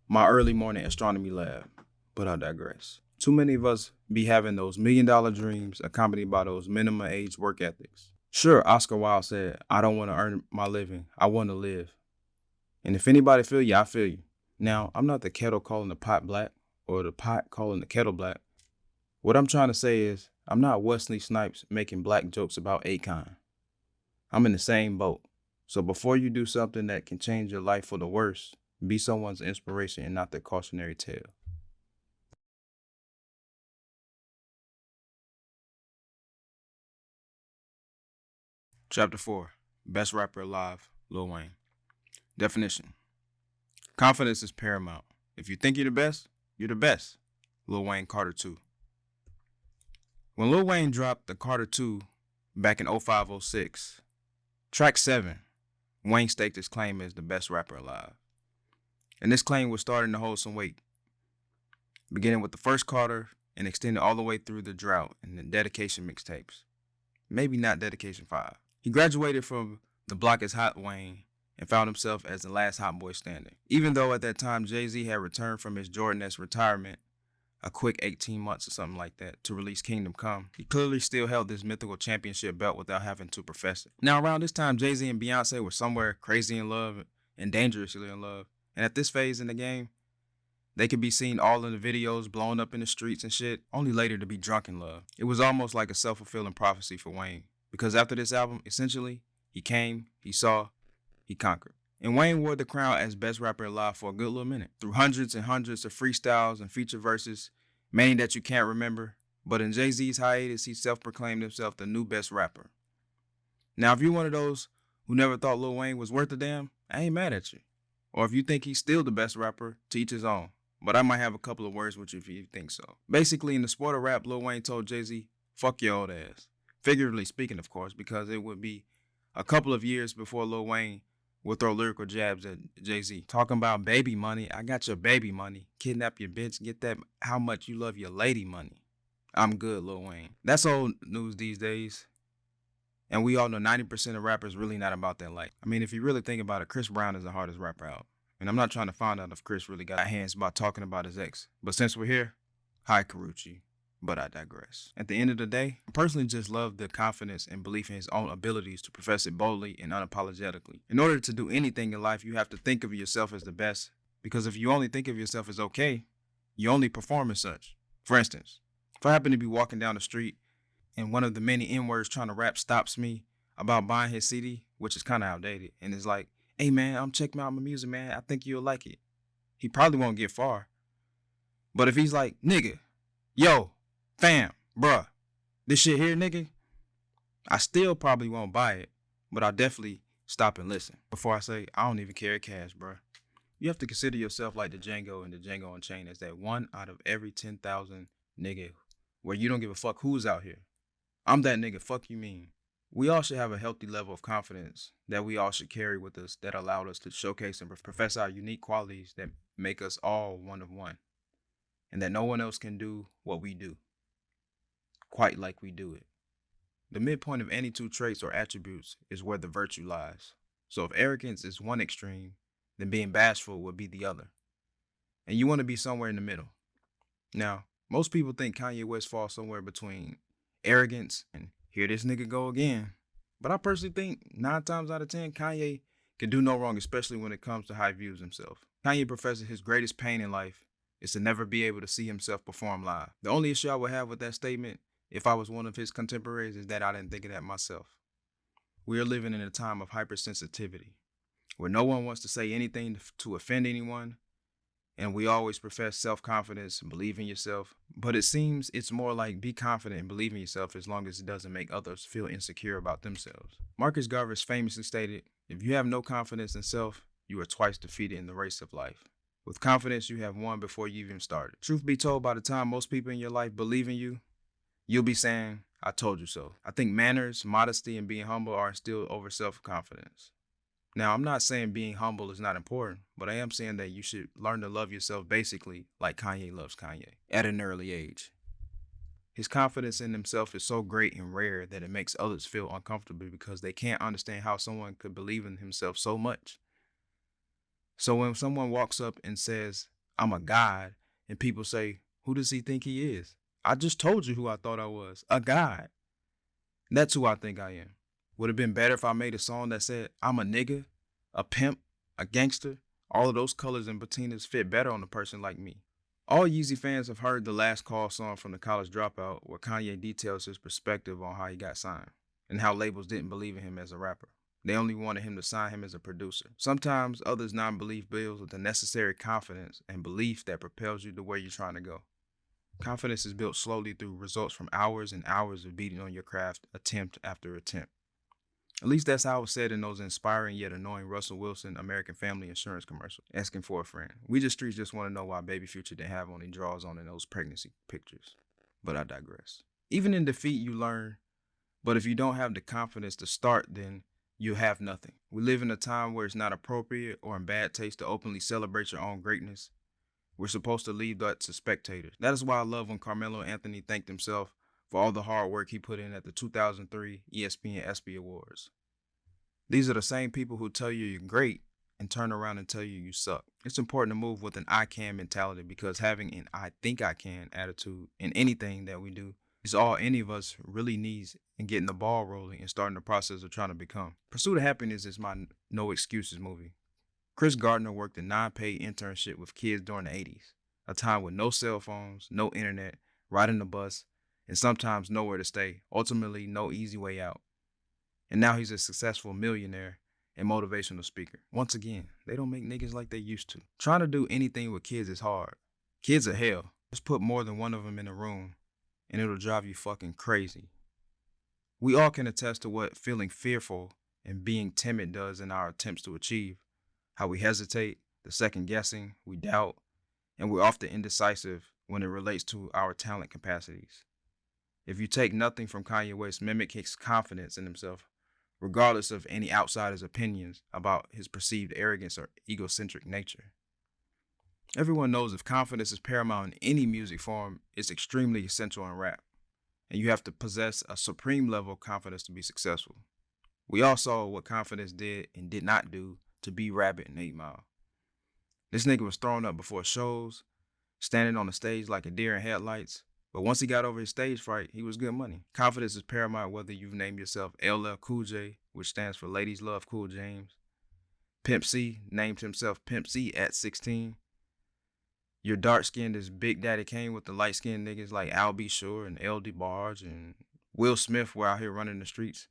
my early morning astronomy lab, but I digress. Too many of us be having those $1 million dreams accompanied by those minimum age work ethics. Sure, Oscar Wilde said, I don't want to earn my living, I want to live. And if anybody feel you, I feel you. Now, I'm not the kettle calling the pot black or the pot calling the kettle black. What I'm trying to say is, I'm not Wesley Snipes making black jokes about Akon. I'm in the same boat. So before you do something that can change your life for the worse, be someone's inspiration and not their cautionary tale. Chapter 4. Best Rapper Alive, Lil Wayne. Definition. Confidence is paramount. If you think you're the best, you're the best. Lil Wayne, Carter 2. When Lil Wayne dropped the Carter 2 back in 05-06, track 7, Wayne staked his claim as the best rapper alive. And this claim was starting to hold some weight, beginning with the first Carter and extending all the way through the Drought and the Dedication mixtapes. Maybe not Dedication 5. He graduated from the Block is Hot Wayne and found himself as the last hot boy standing. Even though at that time Jay-Z had returned from his Jordan-esque retirement, a quick 18 months or something like that, to release Kingdom Come, he clearly still held this mythical championship belt without having to profess it. Now around this time, Jay-Z and Beyonce were somewhere crazy in love and dangerously in love. And at this phase in the game, they could be seen all in the videos, blown up in the streets and shit, only later to be drunk in love. It was almost like a self-fulfilling prophecy for Wayne. Because after this album, essentially, he came, he saw, he conquered. And Wayne wore the crown as best rapper alive for a good little minute, through hundreds and hundreds of freestyles and feature verses, many that you can't remember. But in Jay-Z's hiatus, he self-proclaimed himself the new best rapper. Now, if you're one of those who never thought Lil Wayne was worth a damn, I ain't mad at you. Or if you think he's still the best rapper, to each his own. But I might have a couple of words with you if you think so. Basically, in the sport of rap, Lil Wayne told Jay-Z, fuck your old ass. Figuratively speaking, of course, because it would be a couple of years before Lil Wayne would throw lyrical jabs at Jay-Z. Talking about baby money, I got your baby money. Kidnap your bitch, get that how much you love your lady money. I'm good, Lil Wayne. That's old news these days. And we all know 90% of rappers really not about that life. I mean, if you really think about it, Chris Brown is the hardest rapper out. And I'm not trying to find out if Chris really got hands about talking about his ex. But since we're here, hi Karuchi. But I digress. At the end of the day, I personally just love the confidence and belief in his own abilities to profess it boldly and unapologetically. In order to do anything in life, you have to think of yourself as the best. Because if you only think of yourself as okay, you only perform as such. For instance, if I happen to be walking down the street and one of the many N-words trying to rap stops me about buying his CD, which is kind of outdated, and is like, hey man, I'm checking out my music, man. I think you'll like it. He probably won't get far. But if he's like, nigga, yo, fam, bruh, this shit here, nigga, I still probably won't buy it, but I'll definitely stop and listen before I say, I don't even carry cash, bro. You have to consider yourself like the Django and the Django Unchained as that one out of every 10,000 nigga where you don't give a fuck who's out here. I'm that nigga, fuck you mean. We all should have a healthy level of confidence that we all should carry with us that allowed us to showcase and profess our unique qualities that make us all one of one, and that no one else can do what we do, quite like we do it. The midpoint of any two traits or attributes is where the virtue lies. So if arrogance is one extreme, then being bashful would be the other. And you want to be somewhere in the middle. Now, most people think Kanye West falls somewhere between arrogance and here this nigga go again. But I personally think 9 times out of 10, Kanye can do no wrong, especially when it comes to how he views himself. Kanye professes his greatest pain in life is to never be able to see himself perform live. The only issue I would have with that statement, if I was one of his contemporaries, is that I didn't think of that myself. We are living in a time of hypersensitivity, where no one wants to say anything to offend anyone, and we always profess self-confidence and believe in yourself. But it seems it's more like be confident and believe in yourself as long as it doesn't make others feel insecure about themselves. Marcus Garvey famously stated, if you have no confidence in self, you are twice defeated in the race of life. With confidence, you have won before you even started. Truth be told, by the time most people in your life believe in you, you'll be saying, I told you so. I think manners, modesty, and being humble are instilled over self-confidence. Now, I'm not saying being humble is not important, but I am saying that you should learn to love yourself basically like Kanye loves Kanye at an early age. His confidence in himself is so great and rare that it makes others feel uncomfortable because they can't understand how someone could believe in himself so much. So when someone walks up and says, I'm a god, and people say, who does he think he is? I just told you who I thought I was, a god. That's who I think I am. Would it have been better if I made a song that said, I'm a nigga, a pimp, a gangster? All of those colors and patinas fit better on a person like me. All Yeezy fans have heard the Last Call song from the College Dropout, where Kanye details his perspective on how he got signed and how labels didn't believe in him as a rapper. They only wanted him to sign him as a producer. Sometimes others non-belief builds with the necessary confidence and belief that propels you to where you're trying to go. Confidence is built slowly through results from hours and hours of beating on your craft, attempt after attempt. At least that's how it was said in those inspiring yet annoying Russell Wilson American Family Insurance commercials, asking for a friend. We just streets just want to know why Baby Future didn't have any draws on in those pregnancy pictures. But I digress. Even in defeat, you learn. But if you don't have the confidence to start, then you have nothing. We live in a time where it's not appropriate or in bad taste to openly celebrate your own greatness. We're supposed to leave that to spectators. That is why I love when Carmelo Anthony thanked himself for all the hard work he put in at the 2003 ESPN ESPY Awards. These are the same people who tell you you're great and turn around and tell you you suck. It's important to move with an I can mentality because having an I think I can attitude in anything that we do is all any of us really needs in getting the ball rolling and starting the process of trying to become. Pursuit of Happiness is my no excuses movie. Chris Gardner worked a non-paid internship with kids during the 80s, a time with no cell phones, no internet, riding the bus, and sometimes nowhere to stay, ultimately no easy way out. And now he's a successful millionaire and motivational speaker. Once again, they don't make niggas like they used to. Trying to do anything with kids is hard. Kids are hell. Just put more than one of them in a room and it'll drive you fucking crazy. We all can attest to what feeling fearful and being timid does in our attempts to achieve. How we hesitate, the second guessing, we doubt, and we're often indecisive when it relates to our talent capacities. If you take nothing from Kanye West, mimic his confidence in himself, regardless of any outsider's opinions about his perceived arrogance or egocentric nature. Everyone knows if confidence is paramount in any music form, it's extremely essential in rap, and you have to possess a supreme level of confidence to be successful. We all saw what confidence did and did not do to B-Rabbit and 8 Mile. This nigga was thrown up before shows, standing on the stage like a deer in headlights, but once he got over his stage fright, he was good money. Confidence is paramount whether you've named yourself LL Cool J, which stands for Ladies Love Cool James. Pimp C named himself Pimp C at 16. You're dark-skinned as Big Daddy Kane with the light-skinned niggas like Al B. Sure and LD Barge and Will Smith were out here running the streets.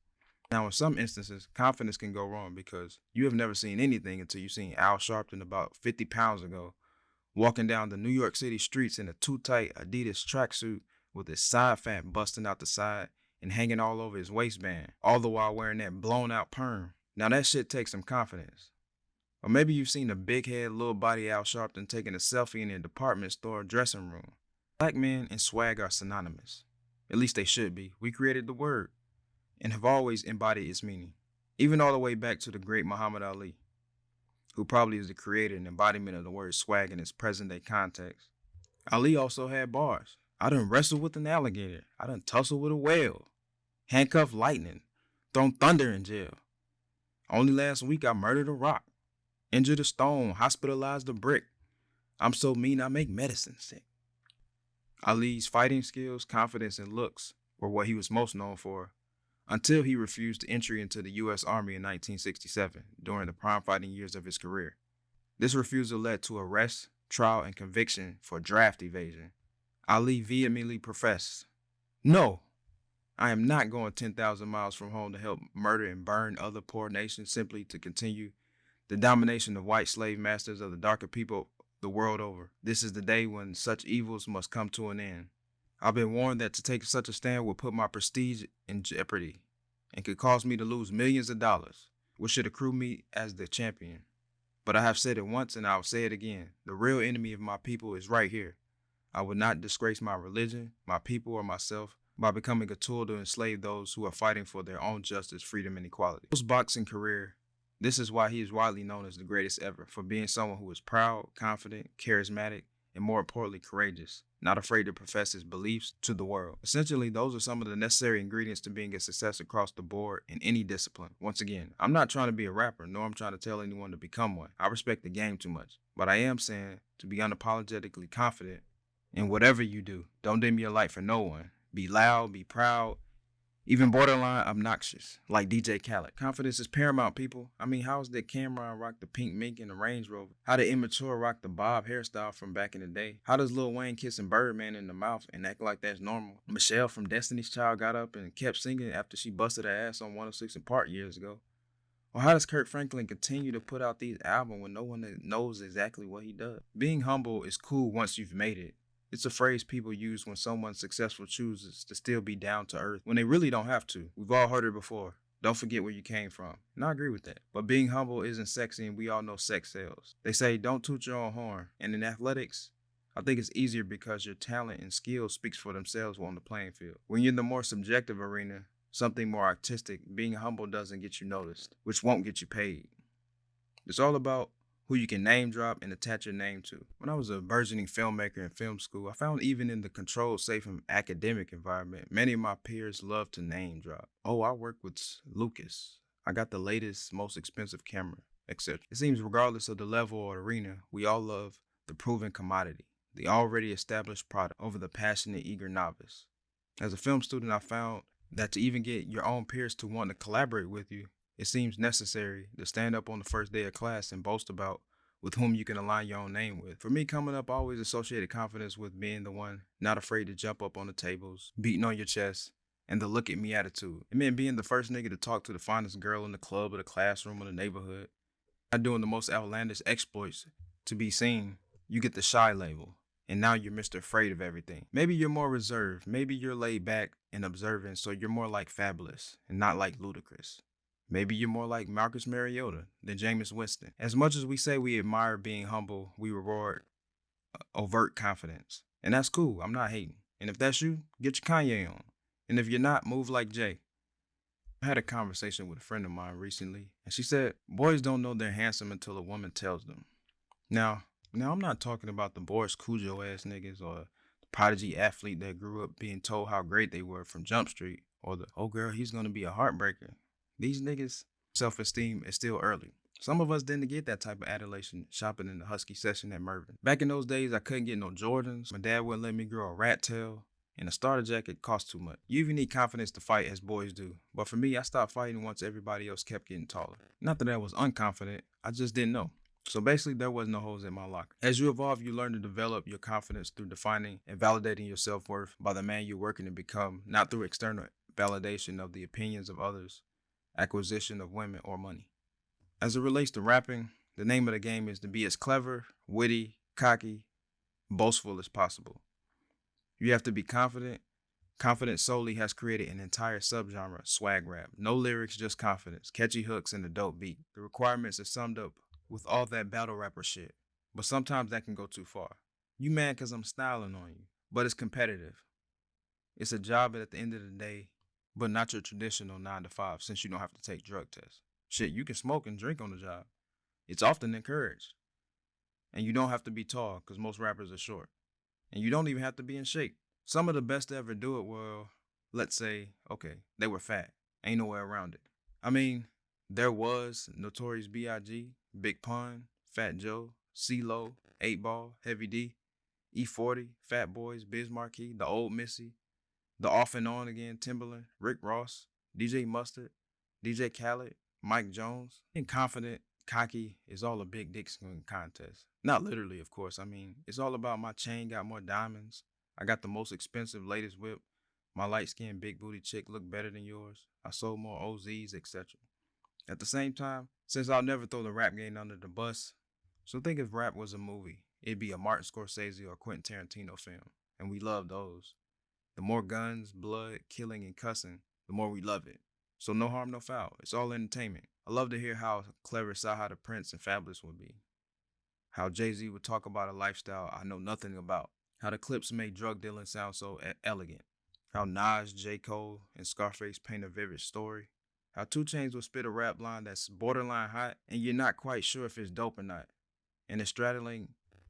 Now, in some instances, confidence can go wrong because you have never seen anything until you've seen Al Sharpton about 50 pounds ago walking down the New York City streets in a too-tight Adidas tracksuit with his side fat busting out the side and hanging all over his waistband, all the while wearing that blown out perm. Now that shit takes some confidence. Or maybe you've seen a big head, little body Al Sharpton taking a selfie in a department store dressing room. Black men and swag are synonymous. At least they should be. We created the word and have always embodied its meaning. Even all the way back to the great Muhammad Ali, who probably is the creator and embodiment of the word swag in its present day context. Ali also had bars. I done wrestled with an alligator. I done tussled with a whale. Handcuffed lightning. Thrown thunder in jail. Only last week I murdered a rock. Injured a stone. Hospitalized a brick. I'm so mean I make medicine sick. Ali's fighting skills, confidence, and looks were what he was most known for, until he refused entry into the U.S. Army in 1967 during the prime fighting years of his career. This refusal led to arrest, trial, and conviction for draft evasion. Ali vehemently professed, "No, I am not going 10,000 miles from home to help murder and burn other poor nations simply to continue the domination of white slave masters of the darker people the world over. This is the day when such evils must come to an end. I've been warned that to take such a stand would put my prestige in jeopardy and could cause me to lose millions of dollars, which should accrue me as the champion. But I have said it once and I'll say it again. The real enemy of my people is right here. I would not disgrace my religion, my people, or myself by becoming a tool to enslave those who are fighting for their own justice, freedom, and equality." His boxing career, this is why he is widely known as the greatest ever, for being someone who is proud, confident, charismatic, and more importantly, courageous, not afraid to profess his beliefs to the world. Essentially, those are some of the necessary ingredients to being a success across the board in any discipline. Once again, I'm not trying to be a rapper, nor I'm trying to tell anyone to become one. I respect the game too much, but I am saying to be unapologetically confident in whatever you do. Don't dim your light for no one. Be loud, be proud, even borderline obnoxious, like DJ Khaled. Confidence is paramount, people. I mean, how's that Cameron rock the pink mink in the Range Rover? How did Immature rock the bob hairstyle from back in the day? How does Lil Wayne kissing Birdman in the mouth and act like that's normal? Michelle from Destiny's Child got up and kept singing after she busted her ass on 106 & Park years ago. Or how does Kirk Franklin continue to put out these albums when no one knows exactly what he does? Being humble is cool once you've made it. It's a phrase people use when someone successful chooses to still be down to earth when they really don't have to. We've all heard it before. Don't forget where you came from. And I agree with that. But being humble isn't sexy, and we all know sex sells. They say don't toot your own horn. And in athletics, I think it's easier because your talent and skill speaks for themselves on the playing field. When you're in the more subjective arena, something more artistic, being humble doesn't get you noticed, which won't get you paid. It's all about who you can name drop and attach your name to. When I was a burgeoning filmmaker in film school, I found even in the controlled, safe, and academic environment, many of my peers love to name drop. Oh, I work with Lucas. I got the latest, most expensive camera, etc. It seems regardless of the level or arena, we all love the proven commodity, the already established product, over the passionate, eager novice. As a film student, I found that to even get your own peers to want to collaborate with you, it seems necessary to stand up on the first day of class and boast about with whom you can align your own name with. For me, coming up, I always associated confidence with being the one not afraid to jump up on the tables, beating on your chest, and the look at me attitude. It meant being the first nigga to talk to the finest girl in the club or the classroom or the neighborhood. Not doing the most outlandish exploits to be seen. You get the shy label, and now you're Mr. Afraid of everything. Maybe you're more reserved. Maybe you're laid back and observant, so you're more like Fabulous and not like Ludacris. Maybe you're more like Marcus Mariota than Jameis Winston. As much as we say we admire being humble, we reward overt confidence. And that's cool. I'm not hating. And if that's you, get your Kanye on. And if you're not, move like Jay. I had a conversation with a friend of mine recently, and she said, boys don't know they're handsome until a woman tells them. Now I'm not talking about the Boris Cujo ass niggas or the prodigy athlete that grew up being told how great they were from Jump Street, or the, oh girl, he's gonna be a heartbreaker. These niggas' self-esteem is still early. Some of us didn't get that type of adulation shopping in the Husky section at Mervyn. Back in those days, I couldn't get no Jordans. My dad wouldn't let me grow a rat tail. And a starter jacket cost too much. You even need confidence to fight as boys do. But for me, I stopped fighting once everybody else kept getting taller. Not that I was unconfident, I just didn't know. So basically, there was no holes in my locker. As you evolve, you learn to develop your confidence through defining and validating your self-worth by the man you're working to become, not through external validation of the opinions of others, acquisition of women, or money. As it relates to rapping, the name of the game is to be as clever, witty, cocky, boastful as possible. You have to be confident, Confidence solely has created an entire subgenre, swag rap. No lyrics, just confidence, catchy hooks, and a dope beat. The requirements are summed up with all that battle rapper shit. But sometimes that can go too far. You mad cause I'm styling on you, but it's competitive. It's a job at the end of the day, but not your traditional 9 to 5 since you don't have to take drug tests. Shit, you can smoke and drink on the job. It's often encouraged. And you don't have to be tall cause most rappers are short. And you don't even have to be in shape. Some of the best to ever do it were, let's say, okay, they were fat. Ain't no way around it. I mean, there was Notorious B.I.G., Big Pun, Fat Joe, CeeLo, 8 Ball, Heavy D, E40, Fat Boys, Biz Markie, The Old Missy, The Off and On Again, Timbaland, Rick Ross, DJ Mustard, DJ Khaled, Mike Jones. Being confident, cocky is all a big dick swinging contest. Not literally, of course. I mean, it's all about my chain got more diamonds. I got the most expensive, latest whip. My light-skinned, big booty chick look better than yours. I sold more OZs, etc. At the same time, since I'll never throw the rap game under the bus, so think if rap was a movie, it'd be a Martin Scorsese or Quentin Tarantino film, and we love those. The more guns, blood, killing, and cussing, the more we love it. So no harm, no foul. It's all entertainment. I love to hear how clever Saha the Prince and Fabulous would be. How Jay-Z would talk about a lifestyle I know nothing about. How the Clips made drug dealing sound so elegant. How Nas, J. Cole, and Scarface paint a vivid story. How 2 Chainz will spit a rap line that's borderline hot and you're not quite sure if it's dope or not. And it's straddling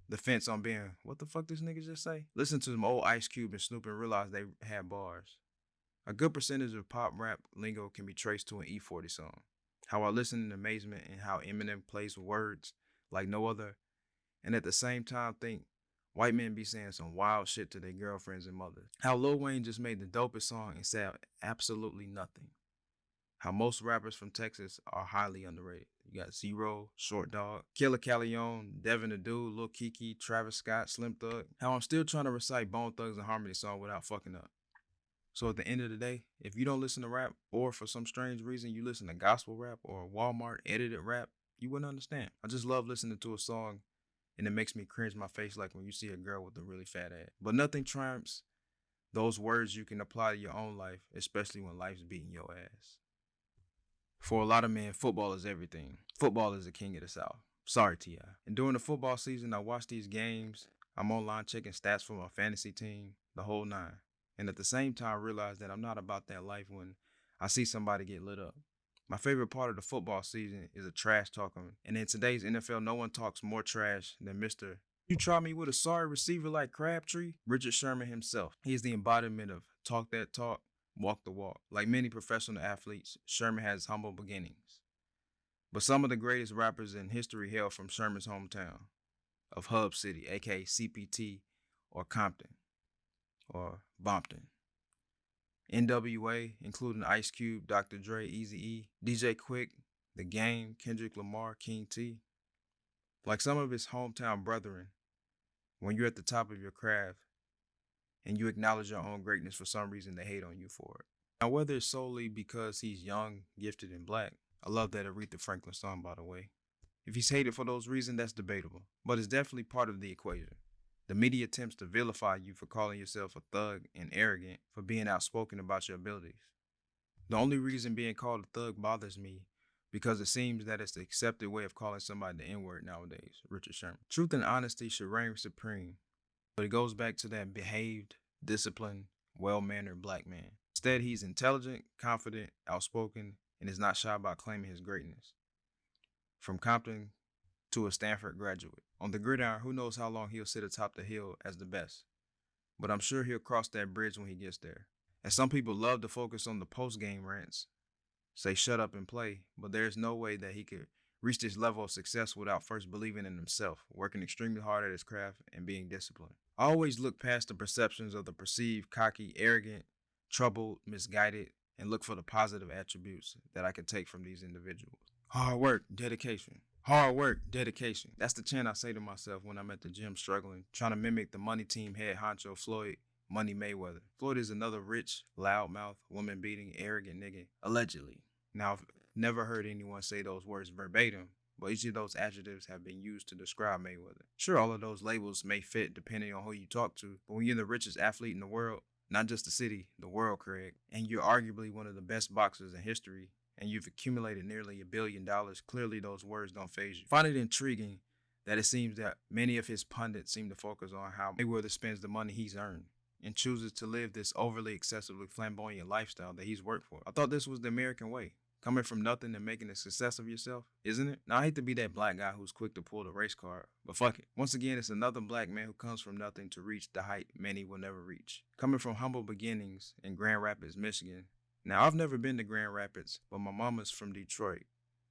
the fence on being, what the fuck this nigga just say? Listen to some old Ice Cube and Snoop and realize they had bars. A good percentage of pop rap lingo can be traced to an E40 song. How I listen in amazement and how Eminem plays words like no other, and at the same time think white men be saying some wild shit to their girlfriends and mothers. How Lil Wayne just made the dopest song and said absolutely nothing. How most rappers from Texas are highly underrated. You got Zero, Short Dog, Killer Calleon, Devin the Dude, Lil Keke, Travis Scott, Slim Thug. How I'm still trying to recite Bone Thugs and Harmony song without fucking up. So at the end of the day, if you don't listen to rap, or for some strange reason you listen to gospel rap or Walmart edited rap, you wouldn't understand. I just love listening to a song and it makes me cringe my face like when you see a girl with a really fat ass. But nothing triumphs those words you can apply to your own life, especially when life's beating your ass. For a lot of men, football is everything. Football is the king of the South. Sorry, T.I. And during the football season, I watch these games. I'm online checking stats for my fantasy team, the whole nine. And at the same time, I realize that I'm not about that life when I see somebody get lit up. My favorite part of the football season is a trash talking. And in today's NFL, no one talks more trash than Mr. You try me with a sorry receiver like Crabtree? Richard Sherman himself. He is the embodiment of talk that talk, walk the walk. Like many professional athletes, Sherman has humble beginnings. But some of the greatest rappers in history hail from Sherman's hometown of Hub City, aka CPT or Compton or Bompton. NWA, including Ice Cube, Dr. Dre, Eazy-E, DJ Quick, The Game, Kendrick Lamar, King T. Like some of his hometown brethren, when you're at the top of your craft and you acknowledge your own greatness, for some reason they hate on you for it. Now, whether it's solely because he's young, gifted, and black, I love that Aretha Franklin song, by the way. If he's hated for those reasons, that's debatable, but it's definitely part of the equation. The media attempts to vilify you for calling yourself a thug and arrogant for being outspoken about your abilities. The only reason being called a thug bothers me because it seems that it's the accepted way of calling somebody the N-word nowadays, Richard Sherman. Truth and honesty should reign supreme, but it goes back to that behaved, disciplined, well-mannered black man. Instead, he's intelligent, confident, outspoken, and is not shy about claiming his greatness. From Compton to a Stanford graduate. On the gridiron, who knows how long he'll sit atop the hill as the best. But I'm sure he'll cross that bridge when he gets there. And some people love to focus on the post-game rants, say shut up and play, but there's no way that he could reach this level of success without first believing in himself, working extremely hard at his craft, and being disciplined. I always look past the perceptions of the perceived cocky, arrogant, troubled, misguided, and look for the positive attributes that I can take from these individuals. Hard work, dedication. Hard work, dedication. That's the chant I say to myself when I'm at the gym struggling, trying to mimic the money team head honcho Floyd Money Mayweather. Floyd is another rich, loudmouth, woman-beating, arrogant nigga, allegedly. Now, I've never heard anyone say those words verbatim, but each of those adjectives have been used to describe Mayweather. Sure, all of those labels may fit depending on who you talk to, but when you're the richest athlete in the world, not just the city, the world, Craig. And you're arguably one of the best boxers in history, and you've accumulated nearly $1 billion. Clearly, those words don't faze you. I find it intriguing that it seems that many of his pundits seem to focus on how Mayweather spends the money he's earned and chooses to live this overly excessively flamboyant lifestyle that he's worked for. I thought this was the American way. Coming from nothing and making a success of yourself, isn't it? Now, I hate to be that black guy who's quick to pull the race card, but fuck it. Once again, it's another black man who comes from nothing to reach the height many will never reach. Coming from humble beginnings in Grand Rapids, Michigan. Now, I've never been to Grand Rapids, but my mama's from Detroit.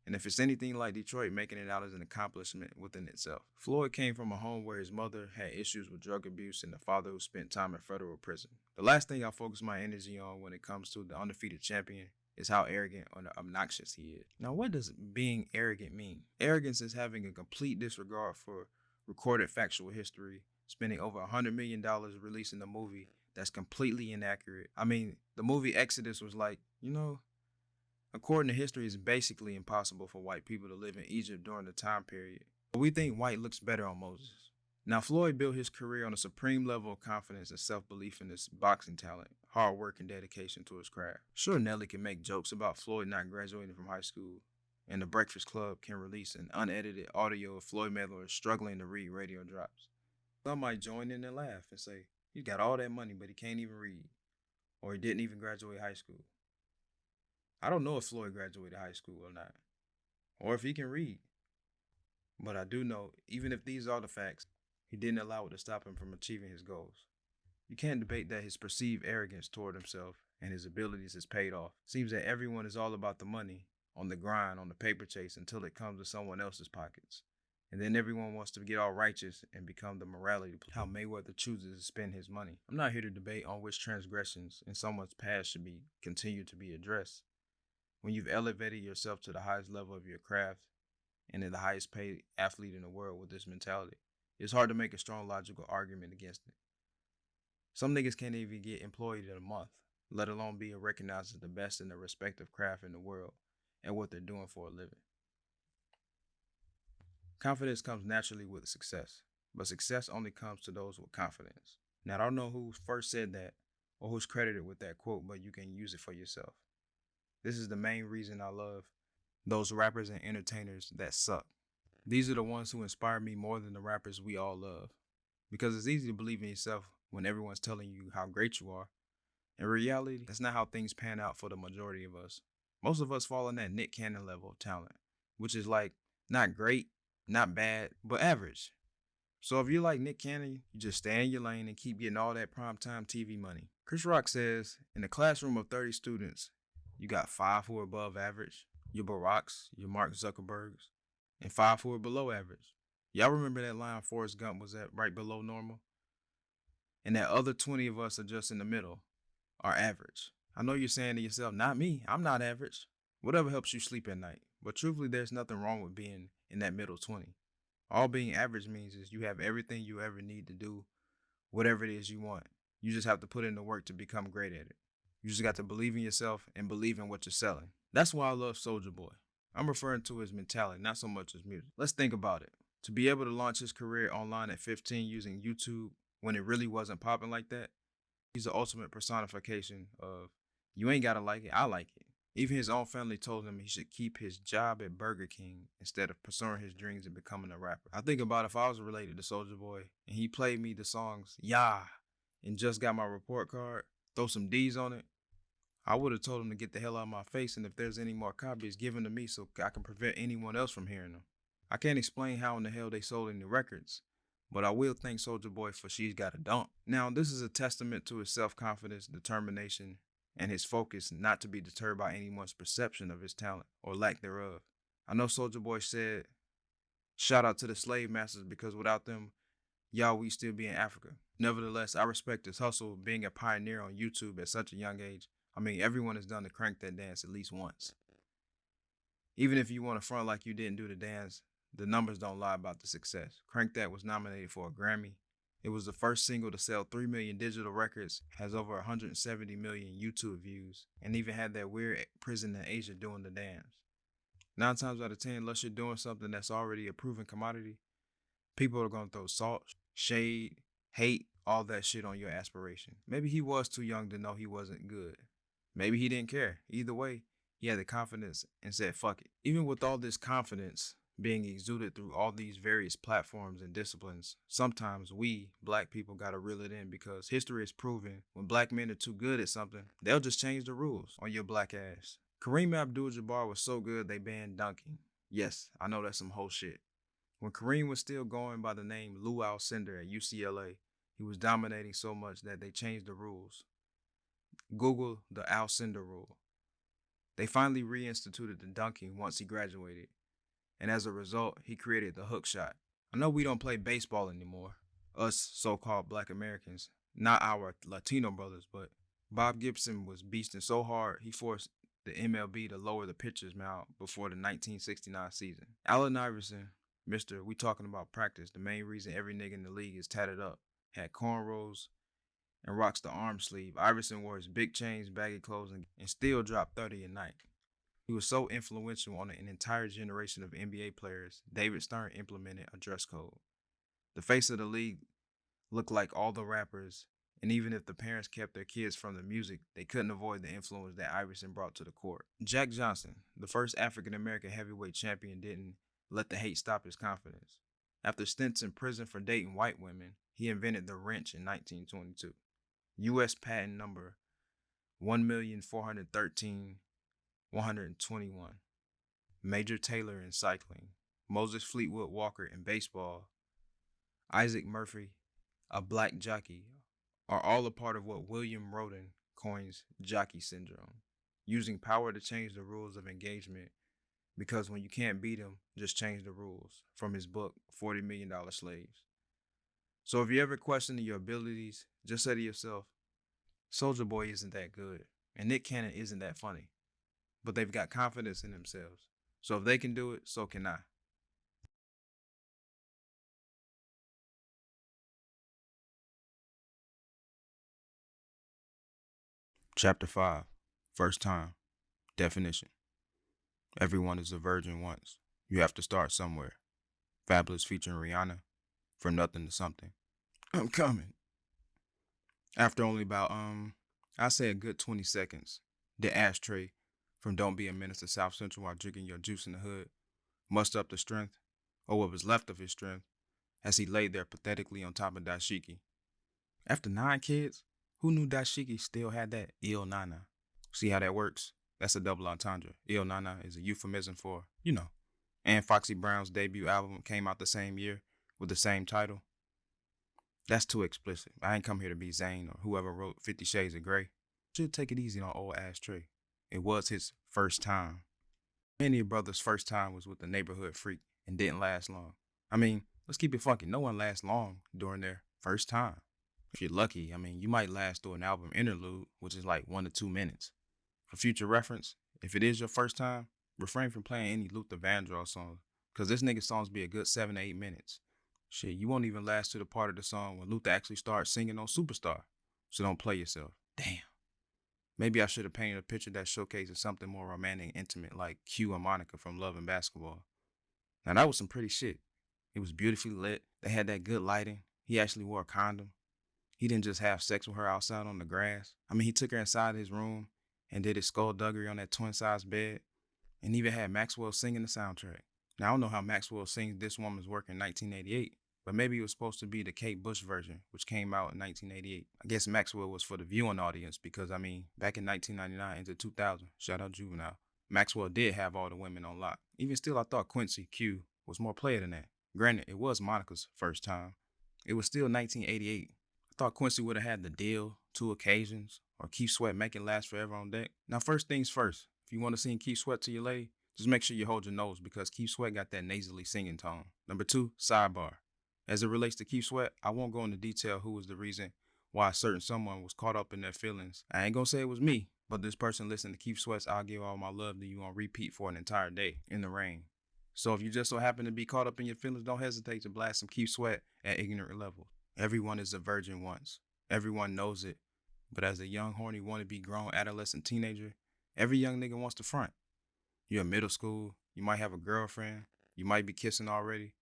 And if it's anything like Detroit, making it out is an accomplishment within itself. Floyd came from a home where his mother had issues with drug abuse and a father who spent time in federal prison. The last thing I focus my energy on when it comes to the undefeated champion is how arrogant or obnoxious he is. Now, what does being arrogant mean? Arrogance is having a complete disregard for recorded factual history, spending over $100 million releasing a movie that's completely inaccurate. I mean, the movie Exodus was like, according to history, it's basically impossible for white people to live in Egypt during the time period. But we think white looks better on Moses. Now, Floyd built his career on a supreme level of confidence and self-belief in his boxing talent, hard work, and dedication to his craft. Sure, Nelly can make jokes about Floyd not graduating from high school, and The Breakfast Club can release an unedited audio of Floyd Mayweather struggling to read radio drops. Some might join in and laugh and say, he's got all that money, but he can't even read, or he didn't even graduate high school. I don't know if Floyd graduated high school or not, or if he can read. But I do know, even if these are the facts, he didn't allow it to stop him from achieving his goals. You can't debate that his perceived arrogance toward himself and his abilities has paid off. Seems that everyone is all about the money, on the grind, on the paper chase until it comes to someone else's pockets. And then everyone wants to get all righteous and become the morality police. How Mayweather chooses to spend his money. I'm not here to debate on which transgressions in someone's past should be continued to be addressed. When you've elevated yourself to the highest level of your craft and in the highest paid athlete in the world with this mentality, it's hard to make a strong logical argument against it. Some niggas can't even get employed in a month, let alone be recognized as the best in their respective craft in the world and what they're doing for a living. Confidence comes naturally with success, but success only comes to those with confidence. Now, I don't know who first said that or who's credited with that quote, but you can use it for yourself. This is the main reason I love those rappers and entertainers that suck. These are the ones who inspire me more than the rappers we all love. Because it's easy to believe in yourself when everyone's telling you how great you are. In reality, that's not how things pan out for the majority of us. Most of us fall in that Nick Cannon level of talent, which is like not great, not bad, but average. So if you're like Nick Cannon, you just stay in your lane and keep getting all that primetime TV money. Chris Rock says, in a classroom of 30 students, you got 5 who are above average, your Baracks, your Mark Zuckerbergs, and 5 who are below average. Y'all remember that line Forrest Gump was at right below normal? And that other 20 of us are just in the middle, are average. I know you're saying to yourself, not me, I'm not average. Whatever helps you sleep at night. But truthfully, there's nothing wrong with being in that middle 20. All being average means is you have everything you ever need to do whatever it is you want. You just have to put in the work to become great at it. You just got to believe in yourself and believe in what you're selling. That's why I love Soulja Boy. I'm referring to his mentality, not so much his music. Let's think about it. To be able to launch his career online at 15 using YouTube when it really wasn't popping like that, he's the ultimate personification of, you ain't gotta like it, I like it. Even his own family told him he should keep his job at Burger King instead of pursuing his dreams of becoming a rapper. I think about if I was related to Soulja Boy and he played me the songs, Yeah, and Just Got My Report Card, throw some D's on it, I would have told him to get the hell out of my face, and if there's any more copies, give them to me so I can prevent anyone else from hearing them. I can't explain how in the hell they sold any records, but I will thank Soulja Boy for She's Got a Dump. Now, this is a testament to his self-confidence, determination, and his focus not to be deterred by anyone's perception of his talent or lack thereof. I know Soulja Boy said, shout out to the slave masters because without them, y'all, we still be in Africa. Nevertheless, I respect his hustle, being a pioneer on YouTube at such a young age. I mean, everyone has done the Crank That dance at least once. Even if you want to front like you didn't do the dance, the numbers don't lie about the success. Crank That was nominated for a Grammy. It was the first single to sell 3 million digital records, has over 170 million YouTube views, and even had that weird prison in Asia doing the dance. 9 times out of 10, unless you're doing something that's already a proven commodity, people are going to throw salt, shade, hate, all that shit on your aspiration. Maybe he was too young to know he wasn't good. Maybe he didn't care. Either way, he had the confidence and said, fuck it. Even with all this confidence being exuded through all these various platforms and disciplines, sometimes we, black people, gotta reel it in because history has proven when black men are too good at something, they'll just change the rules on your black ass. Kareem Abdul-Jabbar was so good they banned dunking. Yes, I know that's some whole shit. When Kareem was still going by the name Lou Alcindor at UCLA, he was dominating so much that they changed the rules. Google the Alcindor rule. They finally reinstituted the dunking once he graduated, and as a result, he created the hook shot. I know we don't play baseball anymore, us so-called black Americans, not our Latino brothers, but Bob Gibson was beasting so hard he forced the MLB to lower the pitcher's mound before the 1969 season. Allen Iverson, Mr. We talking about practice, the main reason every nigga in the league is tatted up, had cornrows and rocks the arm sleeve. Iverson wore his big chains, baggy clothes, and still dropped 30 a night. He was so influential on an entire generation of NBA players, David Stern implemented a dress code. The face of the league looked like all the rappers, and even if the parents kept their kids from the music, they couldn't avoid the influence that Iverson brought to the court. Jack Johnson, the first African-American heavyweight champion, didn't let the hate stop his confidence. After stints in prison for dating white women, he invented the wrench in 1922. U.S. patent number 1,413,121. Major Taylor in cycling, Moses Fleetwood Walker in baseball, Isaac Murphy, a black jockey, are all a part of what William Roden coins jockey syndrome, using power to change the rules of engagement because when you can't beat them, just change the rules, from his book, $40 Million Slaves. So if you ever question your abilities, just say to yourself, Soulja Boy isn't that good, and Nick Cannon isn't that funny, but they've got confidence in themselves. So if they can do it, so can I. Chapter 5, First Time, Definition. Everyone is a virgin once. You have to start somewhere. Fabulous featuring Rihanna, From Nothing to Something. I'm coming. After only about, I say a good 20 seconds, the ashtray from Don't Be a Menace to South Central while drinking your juice in the hood mustered up the strength, or what was left of his strength, as he laid there pathetically on top of Dashiki. After 9 kids, who knew Dashiki still had that ill nana? See how that works? That's a double entendre. Ill nana is a euphemism for, and Foxy Brown's debut album came out the same year with the same title. That's too explicit. I ain't come here to be Zayn or whoever wrote 50 Shades of Grey. Should take it easy on old ashtray. It was his first time. Many brothers' first time was with the neighborhood freak and didn't last long. I mean, let's keep it funky. No one lasts long during their first time. If you're lucky, you might last through an album interlude, which is like 1 to 2 minutes. For future reference, if it is your first time, refrain from playing any Luther Vandross songs, because this nigga's songs be a good 7 to 8 minutes. Shit, you won't even last to the part of the song when Luther actually starts singing on Superstar. So don't play yourself. Damn. Maybe I should have painted a picture that showcases something more romantic and intimate like Q and Monica from Love and Basketball. Now that was some pretty shit. It was beautifully lit. They had that good lighting. He actually wore a condom. He didn't just have sex with her outside on the grass. He took her inside his room and did his skullduggery on that twin-sized bed, and even had Maxwell singing the soundtrack. Now, I don't know how Maxwell sings This Woman's Work in 1988, but maybe it was supposed to be the Kate Bush version, which came out in 1988. I guess Maxwell was for the viewing audience because, back in 1999 into 2000, shout out Juvenile, Maxwell did have all the women on lock. Even still, I thought Quincy Q was more player than that. Granted, it was Monica's first time. It was still 1988. I thought Quincy would have had the deal, 2 occasions, or Keith Sweat make it last forever on deck. Now, first things first, if you want to sing Keith Sweat to your lady, just make sure you hold your nose because Keith Sweat got that nasally singing tone. Number 2, sidebar. As it relates to Keith Sweat, I won't go into detail who was the reason why a certain someone was caught up in their feelings. I ain't gonna say it was me, but this person listened to Keith Sweat's I'll Give All My Love to You on repeat for an entire day in the rain. So if you just so happen to be caught up in your feelings, don't hesitate to blast some Keith Sweat at ignorant levels. Everyone is a virgin once. Everyone knows it. But as a young, horny, wannabe grown adolescent teenager, every young nigga wants to front. You're in middle school, you might have a girlfriend, you might be kissing already,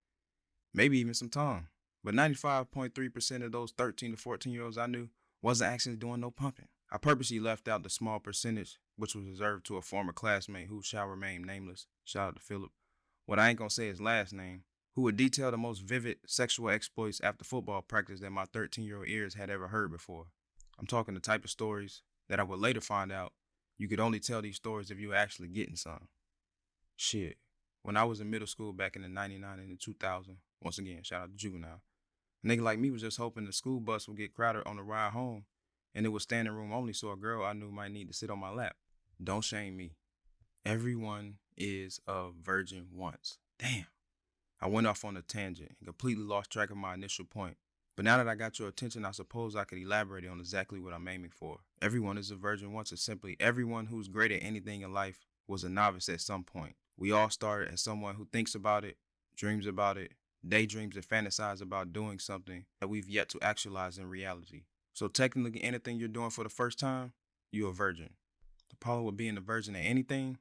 maybe even some tongue. But 95.3% of those 13 to 14-year-olds I knew wasn't actually doing no pumping. I purposely left out the small percentage, which was reserved to a former classmate who shall remain nameless. Shout out to Philip. What I ain't gonna say his last name, who would detail the most vivid sexual exploits after football practice that my 13-year-old ears had ever heard before. I'm talking the type of stories that I would later find out you could only tell these stories if you were actually getting some. Shit. When I was in middle school back in the 99 and the 2000, once again, shout out to Juvenile, a nigga like me was just hoping the school bus would get crowded on the ride home and it was standing room only so a girl I knew might need to sit on my lap. Don't shame me. Everyone is a virgin once. Damn. I went off on a tangent and completely lost track of my initial point. But now that I got your attention, I suppose I could elaborate on exactly what I'm aiming for. Everyone is a virgin once is simply everyone who's great at anything in life was a novice at some point. We all started as someone who thinks about it, dreams about it, daydreams and fantasize about doing something that we've yet to actualize in reality. So technically anything you're doing for the first time, you're a virgin. The problem with being a virgin at anything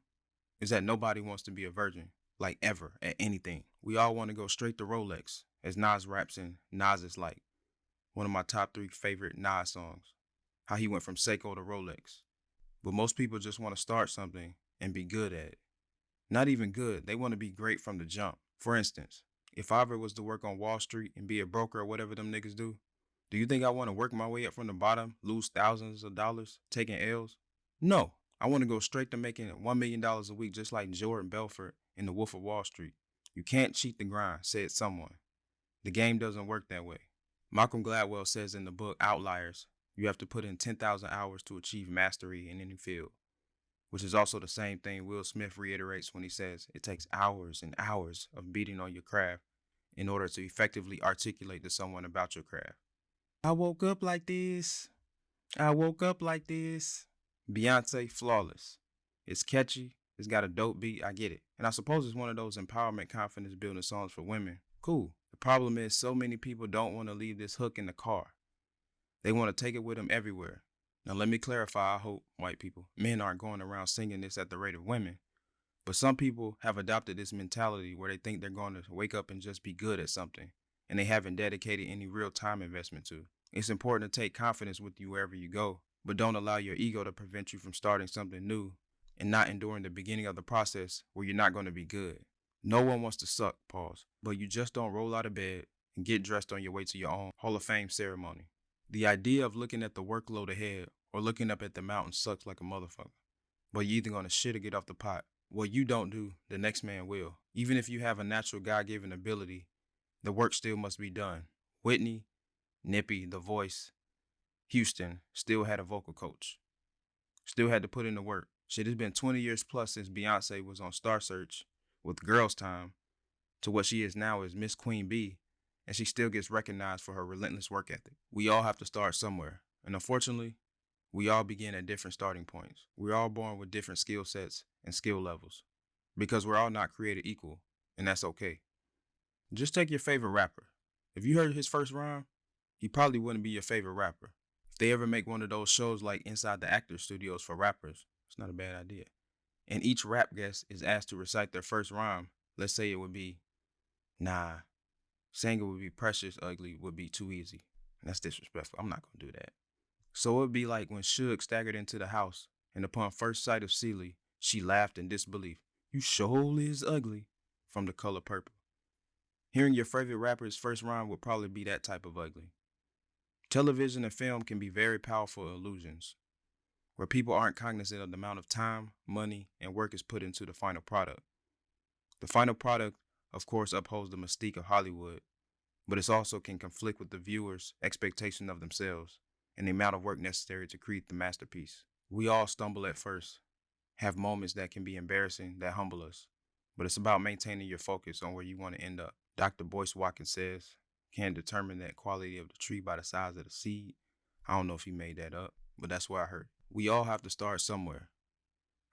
is that nobody wants to be a virgin, like ever, at anything. We all want to go straight to Rolex, as Nas raps in Nas is Like, one of my top 3 favorite Nas songs, how he went from Seiko to Rolex. But most people just want to start something and be good at it. Not even good, they want to be great from the jump. For instance, if I ever was to work on Wall Street and be a broker or whatever them niggas do you think I want to work my way up from the bottom, lose thousands of dollars, taking L's? No. I want to go straight to making $1 million a week just like Jordan Belfort in The Wolf of Wall Street. You can't cheat the grind, said someone. The game doesn't work that way. Malcolm Gladwell says in the book Outliers, you have to put in 10,000 hours to achieve mastery in any field, which is also the same thing Will Smith reiterates when he says it takes hours and hours of beating on your craft in order to effectively articulate to someone about your craft. I woke up like this. I woke up like this. Beyonce, flawless. It's catchy. It's got a dope beat. I get it. And I suppose it's one of those empowerment, confidence building songs for women. Cool. The problem is so many people don't want to leave this hook in the car. They want to take it with them everywhere. Now let me clarify, I hope, white people, men aren't going around singing this at the rate of women. But some people have adopted this mentality where they think they're going to wake up and just be good at something, and they haven't dedicated any real time investment to. It's important to take confidence with you wherever you go, but don't allow your ego to prevent you from starting something new and not enduring the beginning of the process where you're not going to be good. No one wants to suck, pause, but you just don't roll out of bed and get dressed on your way to your own Hall of Fame ceremony. The idea of looking at the workload ahead or looking up at the mountain sucks like a motherfucker, but you're either going to shit or get off the pot. What you don't do, the next man will. Even if you have a natural God-given ability, the work still must be done. Whitney, Nippy, The Voice, Houston still had a vocal coach. Still had to put in the work. Shit, it's been 20 years plus since Beyonce was on Star Search with Girls Time to what she is now as Miss Queen Bee, and she still gets recognized for her relentless work ethic. We all have to start somewhere, and unfortunately, we all begin at different starting points. We're all born with different skill sets and skill levels because we're all not created equal, and that's okay. Just take your favorite rapper. If you heard his first rhyme, he probably wouldn't be your favorite rapper. If they ever make one of those shows like Inside the Actors Studios for rappers, it's not a bad idea. And each rap guest is asked to recite their first rhyme. Let's say it would be, nah, saying it would be precious ugly would be too easy. That's disrespectful. I'm not going to do that. So it would be like when Suge staggered into the house and upon first sight of Celie, she laughed in disbelief. You surely is ugly, from The Color Purple. Hearing your favorite rapper's first rhyme would probably be that type of ugly. Television and film can be very powerful illusions, where people aren't cognizant of the amount of time, money, and work is put into the final product. The final product, of course, upholds the mystique of Hollywood, but it also can conflict with the viewer's expectation of themselves and the amount of work necessary to create the masterpiece. We all stumble at first, have moments that can be embarrassing, that humble us, but it's about maintaining your focus on where you want to end up. Dr. Boyce Watkins says, can't determine that quality of the tree by the size of the seed. I don't know if he made that up, but that's what I heard. We all have to start somewhere.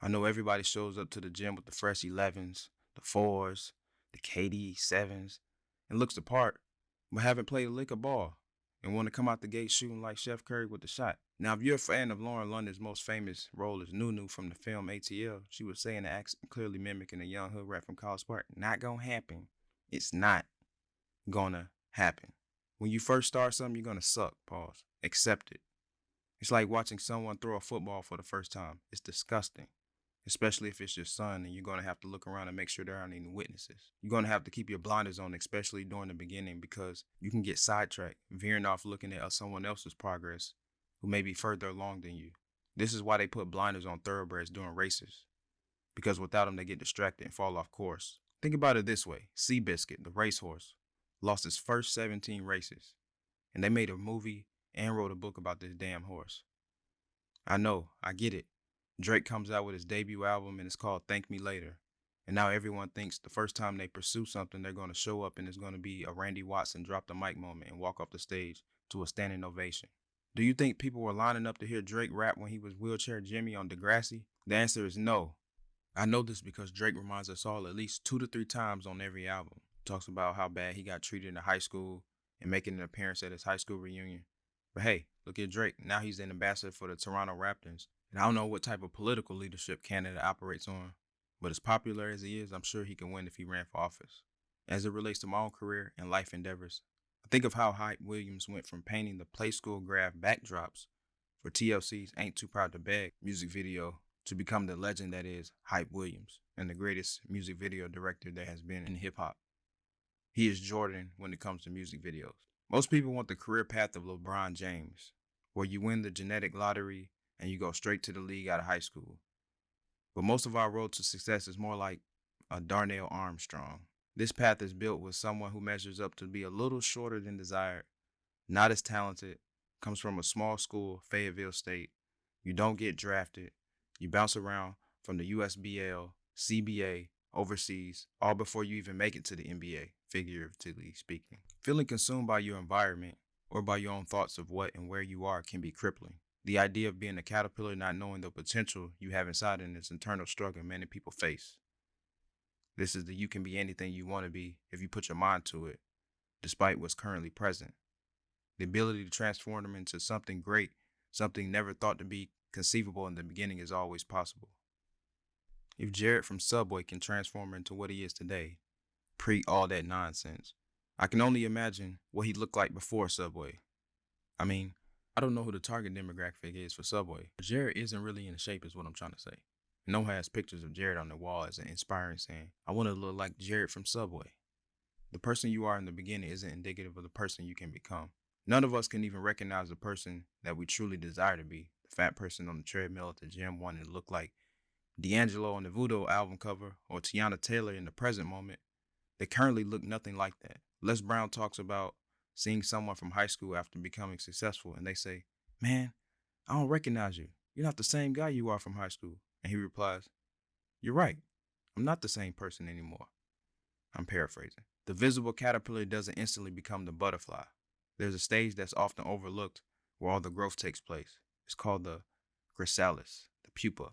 I know everybody shows up to the gym with the fresh 11s, the 4s, the KD 7s, and looks the part, but haven't played a lick of ball and want to come out the gate shooting like Chef Curry with the shot. Now, if you're a fan of Lauren London's most famous role as Nunu from the film ATL, she would say in the accent clearly mimicking a young hood rat from College Park, not gonna happen. It's not gonna happen. When you first start something, you're going to suck. Pause. Accept it. It's like watching someone throw a football for the first time. It's disgusting, especially if it's your son and you're going to have to look around and make sure there aren't any witnesses. You're going to have to keep your blinders on, especially during the beginning, because you can get sidetracked, veering off looking at someone else's progress who may be further along than you. This is why they put blinders on thoroughbreds during races, because without them, they get distracted and fall off course. Think about it this way. Seabiscuit, the racehorse, lost his first 17 races, and they made a movie and wrote a book about this damn horse. I know, I get it. Drake comes out with his debut album and it's called Thank Me Later. And now everyone thinks the first time they pursue something, they're going to show up and it's going to be a Randy Watson drop the mic moment and walk off the stage to a standing ovation. Do you think people were lining up to hear Drake rap when he was Wheelchair Jimmy on Degrassi? The answer is no. I know this because Drake reminds us all at least 2 to 3 times on every album. Talks about how bad he got treated in high school and making an appearance at his high school reunion. But hey, look at Drake. Now he's an ambassador for the Toronto Raptors. And I don't know what type of political leadership Canada operates on, but as popular as he is, I'm sure he can win if he ran for office. As it relates to my own career and life endeavors, I think of how Hype Williams went from painting the Play School graph backdrops for TLC's Ain't Too Proud to Beg music video to become the legend that is Hype Williams and the greatest music video director there has been in hip-hop. He is Jordan when it comes to music videos. Most people want the career path of LeBron James, where you win the genetic lottery and you go straight to the league out of high school. But most of our road to success is more like a Darnell Armstrong. This path is built with someone who measures up to be a little shorter than desired, not as talented, comes from a small school, Fayetteville State. You don't get drafted. You bounce around from the USBL, CBA, overseas, all before you even make it to the NBA, figuratively speaking. Feeling consumed by your environment or by your own thoughts of what and where you are can be crippling. The idea of being a caterpillar not knowing the potential you have inside in this internal struggle many people face. This is the you can be anything you want to be if you put your mind to it, despite what's currently present. The ability to transform them into something great, something never thought to be conceivable in the beginning is always possible. If Jared from Subway can transform into what he is today, pre all that nonsense, I can only imagine what he looked like before Subway. I mean, I don't know who the target demographic is for Subway, but Jared isn't really in shape is what I'm trying to say. No one has pictures of Jared on the wall as an inspiring saying, I want to look like Jared from Subway. The person you are in the beginning isn't indicative of the person you can become. None of us can even recognize the person that we truly desire to be. The fat person on the treadmill at the gym wanting to look like D'Angelo on the Voodoo album cover or Tiana Taylor in the present moment. They currently look nothing like that. Les Brown talks about seeing someone from high school after becoming successful and they say, man, I don't recognize you. You're not the same guy you are from high school. And he replies, you're right. I'm not the same person anymore. I'm paraphrasing. The visible caterpillar doesn't instantly become the butterfly. There's a stage that's often overlooked where all the growth takes place. It's called the chrysalis, the pupa.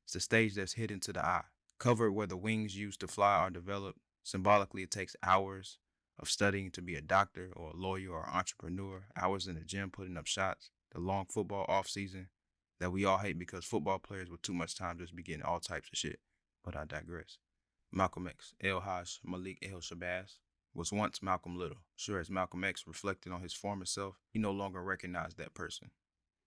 It's the stage that's hidden to the eye. Covered where the wings used to fly are developed. Symbolically, it takes hours of studying to be a doctor or a lawyer or entrepreneur, hours in the gym putting up shots, the long football off season that we all hate because football players with too much time just be getting all types of shit. But I digress. Malcolm X, El-Haj Malik El-Shabazz, was once Malcolm Little. Sure, as Malcolm X reflected on his former self, he no longer recognized that person.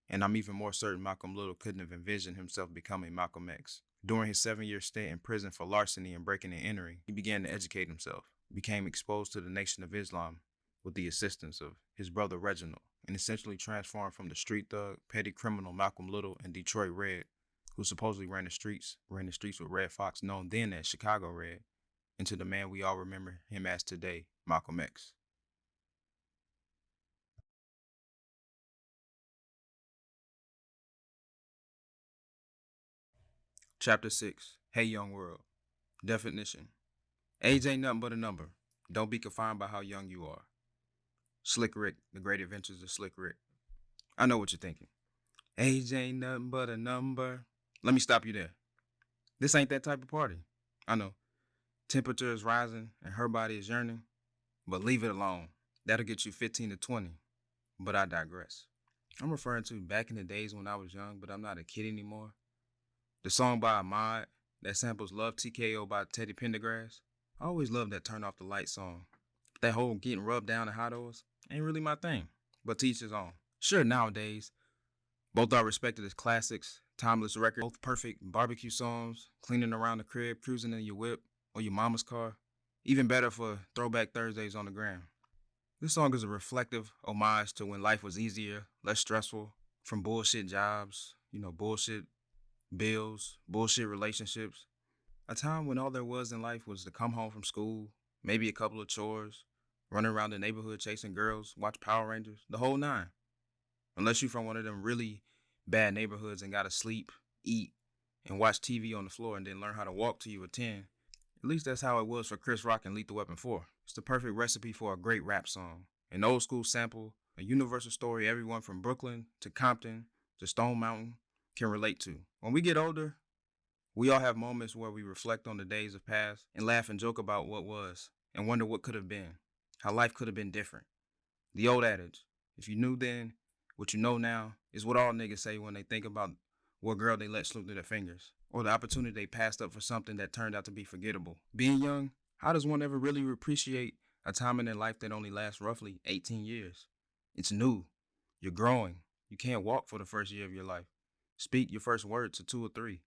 And I'm even more certain Malcolm Little couldn't have envisioned himself becoming Malcolm X. During his 7-year stay in prison for larceny and breaking and entering, he began to educate himself, became exposed to the Nation of Islam with the assistance of his brother Reginald, and essentially transformed from the street thug, petty criminal Malcolm Little and Detroit Red, who supposedly ran the streets with Red Fox, known then as Chicago Red, into the man we all remember him as today, Malcolm X. Chapter 6, Hey Young World. Definition. Age ain't nothing but a number. Don't be confined by how young you are. Slick Rick, The Great Adventures of Slick Rick. I know what you're thinking. Age ain't nothing but a number. Let me stop you there. This ain't that type of party. I know. Temperature is rising and her body is yearning, but leave it alone. That'll get you 15 to 20. But I digress. I'm referring to back in the days when I was young, but I'm not a kid anymore. The song by Ahmad that samples Love TKO by Teddy Pendergrass. I always loved that Turn Off the Light song. That whole getting rubbed down in hot oils. Ain't really my thing, but to each his own. Sure, nowadays, both are respected as classics, timeless records, both perfect barbecue songs, cleaning around the crib, cruising in your whip or your mama's car. Even better for throwback Thursdays on the gram. This song is a reflective homage to when life was easier, less stressful, from bullshit jobs, bullshit bills, bullshit relationships. A time when all there was in life was to come home from school, maybe a couple of chores, running around the neighborhood chasing girls, watch Power Rangers, the whole nine. Unless you're from one of them really bad neighborhoods and gotta sleep, eat, and watch TV on the floor and then learn how to walk till you were 10. At least that's how it was for Chris Rock and Lethal Weapon 4. It's the perfect recipe for a great rap song. An old school sample, a universal story everyone from Brooklyn to Compton to Stone Mountain can relate to. When we get older, we all have moments where we reflect on the days of past and laugh and joke about what was and wonder what could have been, how life could have been different. The old adage, if you knew then, what you know now, is what all niggas say when they think about what girl they let slip through their fingers, or the opportunity they passed up for something that turned out to be forgettable. Being young, how does one ever really appreciate a time in their life that only lasts roughly 18 years? It's new. You're growing. You can't walk for the first year of your life. Speak your first words to 2 or 3.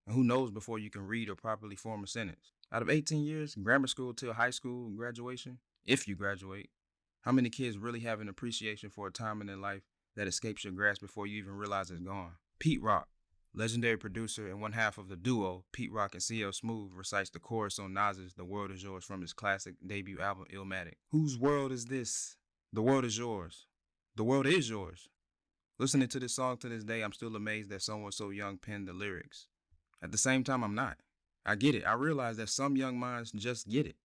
And who knows before you can read or properly form a sentence. Out of 18 years, grammar school till high school graduation, if you graduate, how many kids really have an appreciation for a time in their life that escapes your grasp before you even realize it's gone? Pete Rock, legendary producer and one half of the duo, Pete Rock and CL Smooth, recites the chorus on Nas's The World Is Yours from his classic debut album, Illmatic. Whose world is this? The world is yours. The world is yours. Listening to this song to this day, I'm still amazed that someone so young penned the lyrics. At the same time, I'm not. I get it. I realize that some young minds just get it.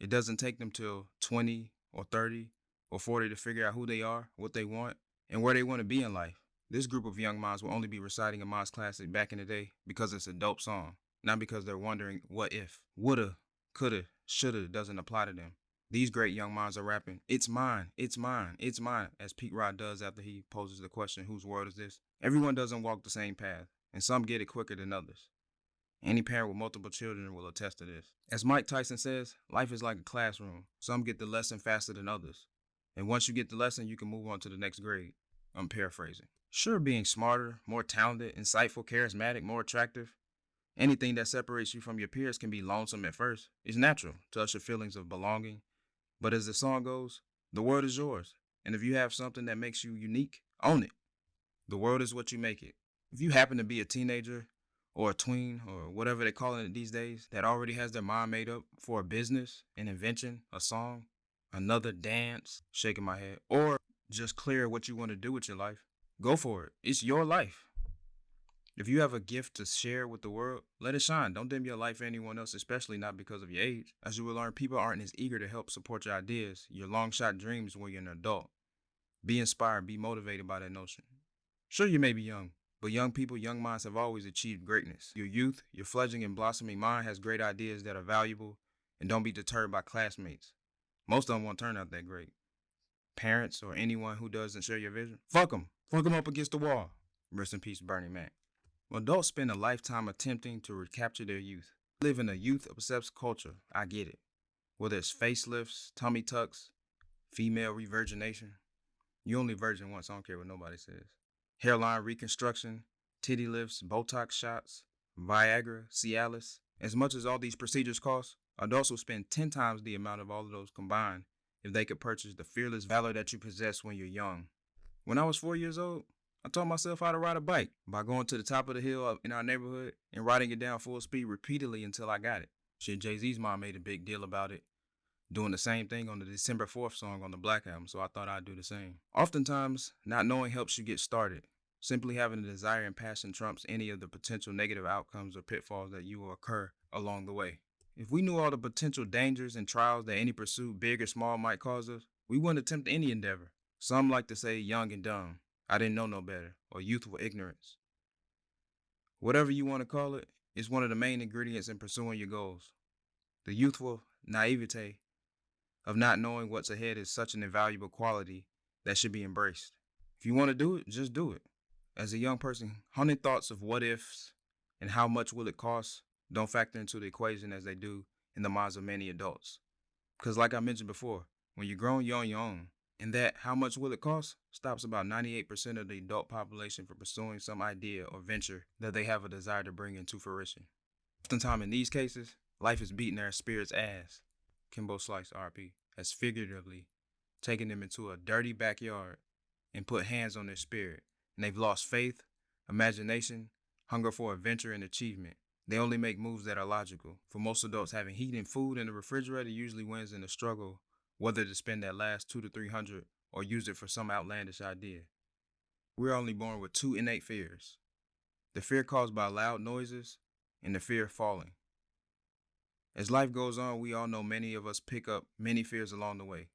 It doesn't take them till 20 or 30 or 40 to figure out who they are, what they want, and where they want to be in life. This group of young minds will only be reciting a Moz classic back in the day because it's a dope song, not because they're wondering what if. Woulda, coulda, shoulda doesn't apply to them. These great young minds are rapping, it's mine, it's mine, it's mine, as Pete Rock does after he poses the question, whose world is this? Everyone doesn't walk the same path, and some get it quicker than others. Any parent with multiple children will attest to this. As Mike Tyson says, life is like a classroom. Some get the lesson faster than others. And once you get the lesson, you can move on to the next grade. I'm paraphrasing. Sure, being smarter, more talented, insightful, charismatic, more attractive, anything that separates you from your peers can be lonesome at first. It's natural to usher feelings of belonging. But as the song goes, the world is yours. And if you have something that makes you unique, own it. The world is what you make it. If you happen to be a teenager or a tween or whatever they're calling it these days that already has their mind made up for a business, an invention, a song, another dance, shaking my head, or just clear what you want to do with your life, go for it. It's your life. If you have a gift to share with the world, let it shine. Don't dim your life for anyone else, especially not because of your age. As you will learn, people aren't as eager to help support your ideas, your long shot dreams when you're an adult. Be inspired, be motivated by that notion. Sure, you may be young, but young people, young minds have always achieved greatness. Your youth, your fledgling and blossoming mind has great ideas that are valuable, and don't be deterred by classmates. Most of them won't turn out that great. Parents or anyone who doesn't share your vision, fuck them. Fuck them up against the wall. Rest in peace, Bernie Mac. Adults spend a lifetime attempting to recapture their youth. We live in a youth-obsessed culture. I get it. Whether it's facelifts, tummy tucks, female revirgination. You only virgin once, I don't care what nobody says. Hairline reconstruction, titty lifts, Botox shots, Viagra, Cialis. As much as all these procedures cost, adults will spend 10 times the amount of all of those combined if they could purchase the fearless valor that you possess when you're young. When I was 4 years old, I taught myself how to ride a bike by going to the top of the hill in our neighborhood and riding it down full speed repeatedly until I got it. Shit, Jay-Z's mom made a big deal about it, doing the same thing on the December 4th song on the Black Album, so I thought I'd do the same. Oftentimes, not knowing helps you get started. Simply having a desire and passion trumps any of the potential negative outcomes or pitfalls that you will occur along the way. If we knew all the potential dangers and trials that any pursuit, big or small, might cause us, we wouldn't attempt any endeavor. Some like to say young and dumb, I didn't know no better, or youthful ignorance. Whatever you want to call it, it's one of the main ingredients in pursuing your goals. The youthful naivete of not knowing what's ahead is such an invaluable quality that should be embraced. If you want to do it, just do it. As a young person, haunted thoughts of what ifs and how much will it cost don't factor into the equation as they do in the minds of many adults. Because like I mentioned before, when you're grown, you're on your own. And that how much will it cost stops about 98% of the adult population from pursuing some idea or venture that they have a desire to bring into fruition. Oftentimes in these cases, life is beating their spirit's ass. Kimbo Slice RP has figuratively taken them into a dirty backyard and put hands on their spirit, and they've lost faith, imagination, hunger for adventure and achievement. They only make moves that are logical. For most adults, having heat and food in the refrigerator usually wins in the struggle whether to spend that last 200 to 300 or use it for some outlandish idea. We're only born with two innate fears: the fear caused by loud noises and the fear of falling. As life goes on, we all know many of us pick up many fears along the way,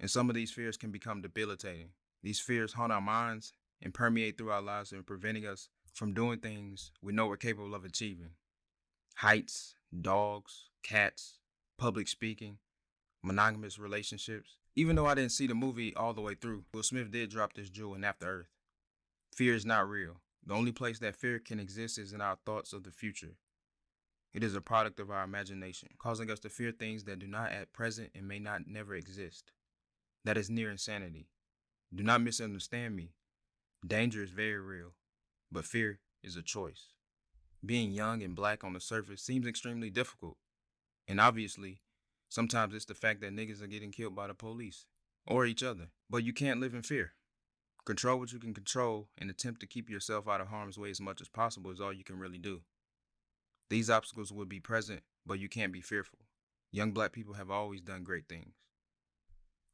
and some of these fears can become debilitating. These fears haunt our minds and permeate through our lives and preventing us from doing things we know we're capable of achieving. Heights, dogs, cats, public speaking, monogamous relationships. Even though I didn't see the movie all the way through, Will Smith did drop this jewel in After Earth. Fear is not real. The only place that fear can exist is in our thoughts of the future. It is a product of our imagination, causing us to fear things that do not at present and may not never exist. That is near insanity. Do not misunderstand me. Danger is very real, but fear is a choice. Being young and black on the surface seems extremely difficult, and obviously, sometimes it's the fact that niggas are getting killed by the police or each other. But you can't live in fear. Control what you can control and attempt to keep yourself out of harm's way as much as possible is all you can really do. These obstacles will be present, but you can't be fearful. Young black people have always done great things.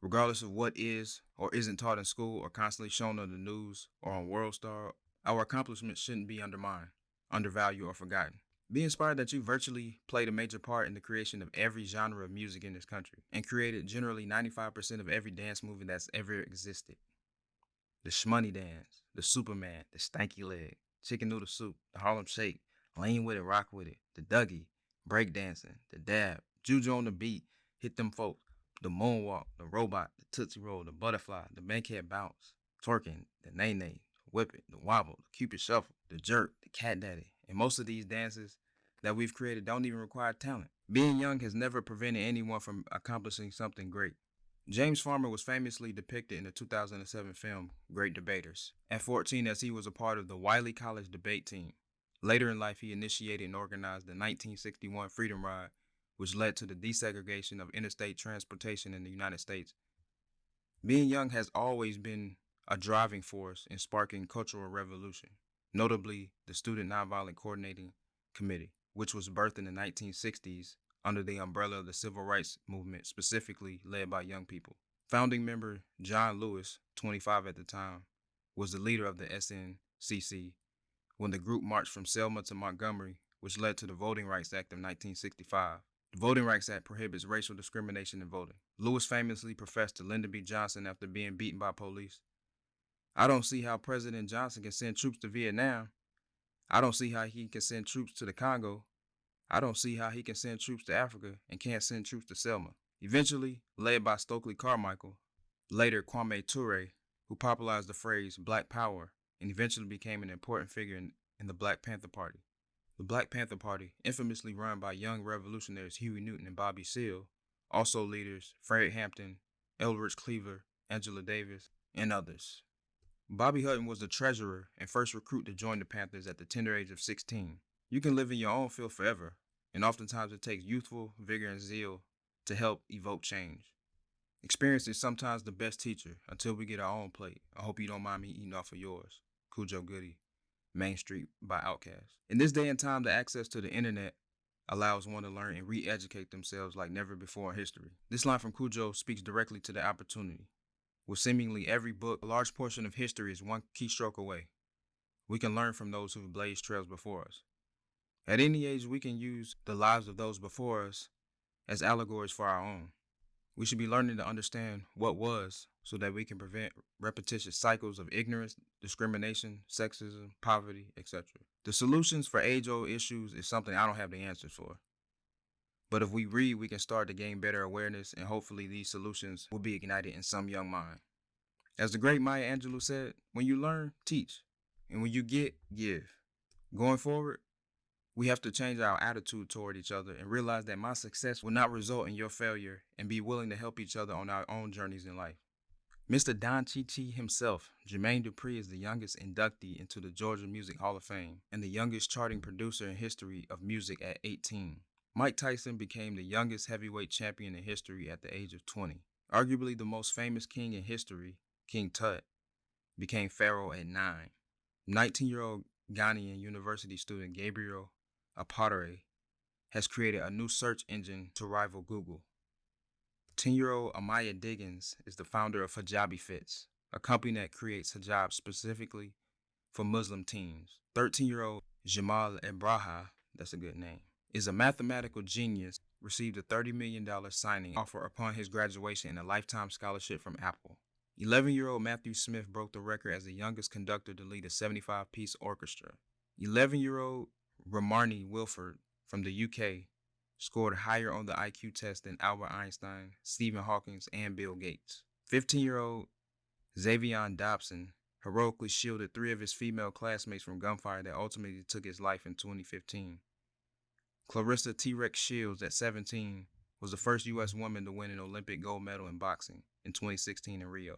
Regardless of what is or isn't taught in school or constantly shown on the news or on World Star, our accomplishments shouldn't be undermined, undervalued, or forgotten. Be inspired that you virtually played a major part in the creation of every genre of music in this country and created generally 95% of every dance movie that's ever existed. The Shmoney Dance, the Superman, the Stanky Leg, Chicken Noodle Soup, the Harlem Shake, Lean With It, Rock With It, the Dougie, Breakdancing, the Dab, Juju on the Beat, Hit Them Folks, the Moonwalk, the Robot, the Tootsie Roll, the Butterfly, the Bankhead Bounce, Twerking, the Nay Nay, Whip It, the Wobble, the Cupid Shuffle, the Jerk, the Cat Daddy. And most of these dances that we've created don't even require talent. Being young has never prevented anyone from accomplishing something great. James Farmer was famously depicted in the 2007 film Great Debaters at 14 as he was a part of the Wiley College debate team. Later in life, he initiated and organized the 1961 Freedom Ride, which led to the desegregation of interstate transportation in the United States. Being young has always been a driving force in sparking cultural revolution, notably the Student Nonviolent Coordinating Committee, which was birthed in the 1960s under the umbrella of the Civil Rights Movement, specifically led by young people. Founding member John Lewis, 25 at the time, was the leader of the SNCC when the group marched from Selma to Montgomery, which led to the Voting Rights Act of 1965. The Voting Rights Act prohibits racial discrimination in voting. Lewis famously professed to Lyndon B. Johnson after being beaten by police, "I don't see how President Johnson can send troops to Vietnam. I don't see how he can send troops to the Congo. I don't see how he can send troops to Africa and can't send troops to Selma." Eventually, led by Stokely Carmichael, later Kwame Ture, who popularized the phrase Black Power and eventually became an important figure in the Black Panther Party. The Black Panther Party, infamously run by young revolutionaries Huey Newton and Bobby Seale, also leaders Fred Hampton, Elbridge Cleaver, Angela Davis, and others. Bobby Hutton was the treasurer and first recruit to join the Panthers at the tender age of 16. You can live in your own field forever, and oftentimes it takes youthful vigor and zeal to help evoke change. Experience is sometimes the best teacher until we get our own plate. I hope you don't mind me eating off of yours. Cujo Goody, Main Street by Outkast. In this day and time, the access to the internet allows one to learn and re-educate themselves like never before in history. This line from Cujo speaks directly to the opportunity. With seemingly every book, a large portion of history is one keystroke away. We can learn from those who've blazed trails before us. At any age, we can use the lives of those before us as allegories for our own. We should be learning to understand what was so that we can prevent repetitious cycles of ignorance, discrimination, sexism, poverty, etc. The solutions for age-old issues is something I don't have the answers for. But if we read, we can start to gain better awareness, and hopefully these solutions will be ignited in some young mind. As the great Maya Angelou said, when you learn, teach. And when you get, give. Going forward, we have to change our attitude toward each other and realize that my success will not result in your failure, and be willing to help each other on our own journeys in life. Mr. Don Chi himself, Jermaine Dupri, is the youngest inductee into the Georgia Music Hall of Fame and the youngest charting producer in history of music at 18. Mike Tyson became the youngest heavyweight champion in history at the age of 20. Arguably the most famous king in history, King Tut, became pharaoh at 9. 19-year-old Ghanaian university student Gabriel Apotore has created a new search engine to rival Google. 10-year-old Amaya Diggins is the founder of Hijabi Fits, a company that creates hijabs specifically for Muslim teens. 13-year-old Jamal Ebraha, that's a good name, is a mathematical genius, received a $30 million signing offer upon his graduation and a lifetime scholarship from Apple. 11-year-old Matthew Smith broke the record as the youngest conductor to lead a 75-piece orchestra. 11-year-old Ramarni Wilford from the UK scored higher on the IQ test than Albert Einstein, Stephen Hawking, and Bill Gates. 15-year-old Xavion Dobson heroically shielded 3 of his female classmates from gunfire that ultimately took his life in 2015. Clarissa T-Rex Shields, at 17, was the first U.S. woman to win an Olympic gold medal in boxing in 2016 in Rio.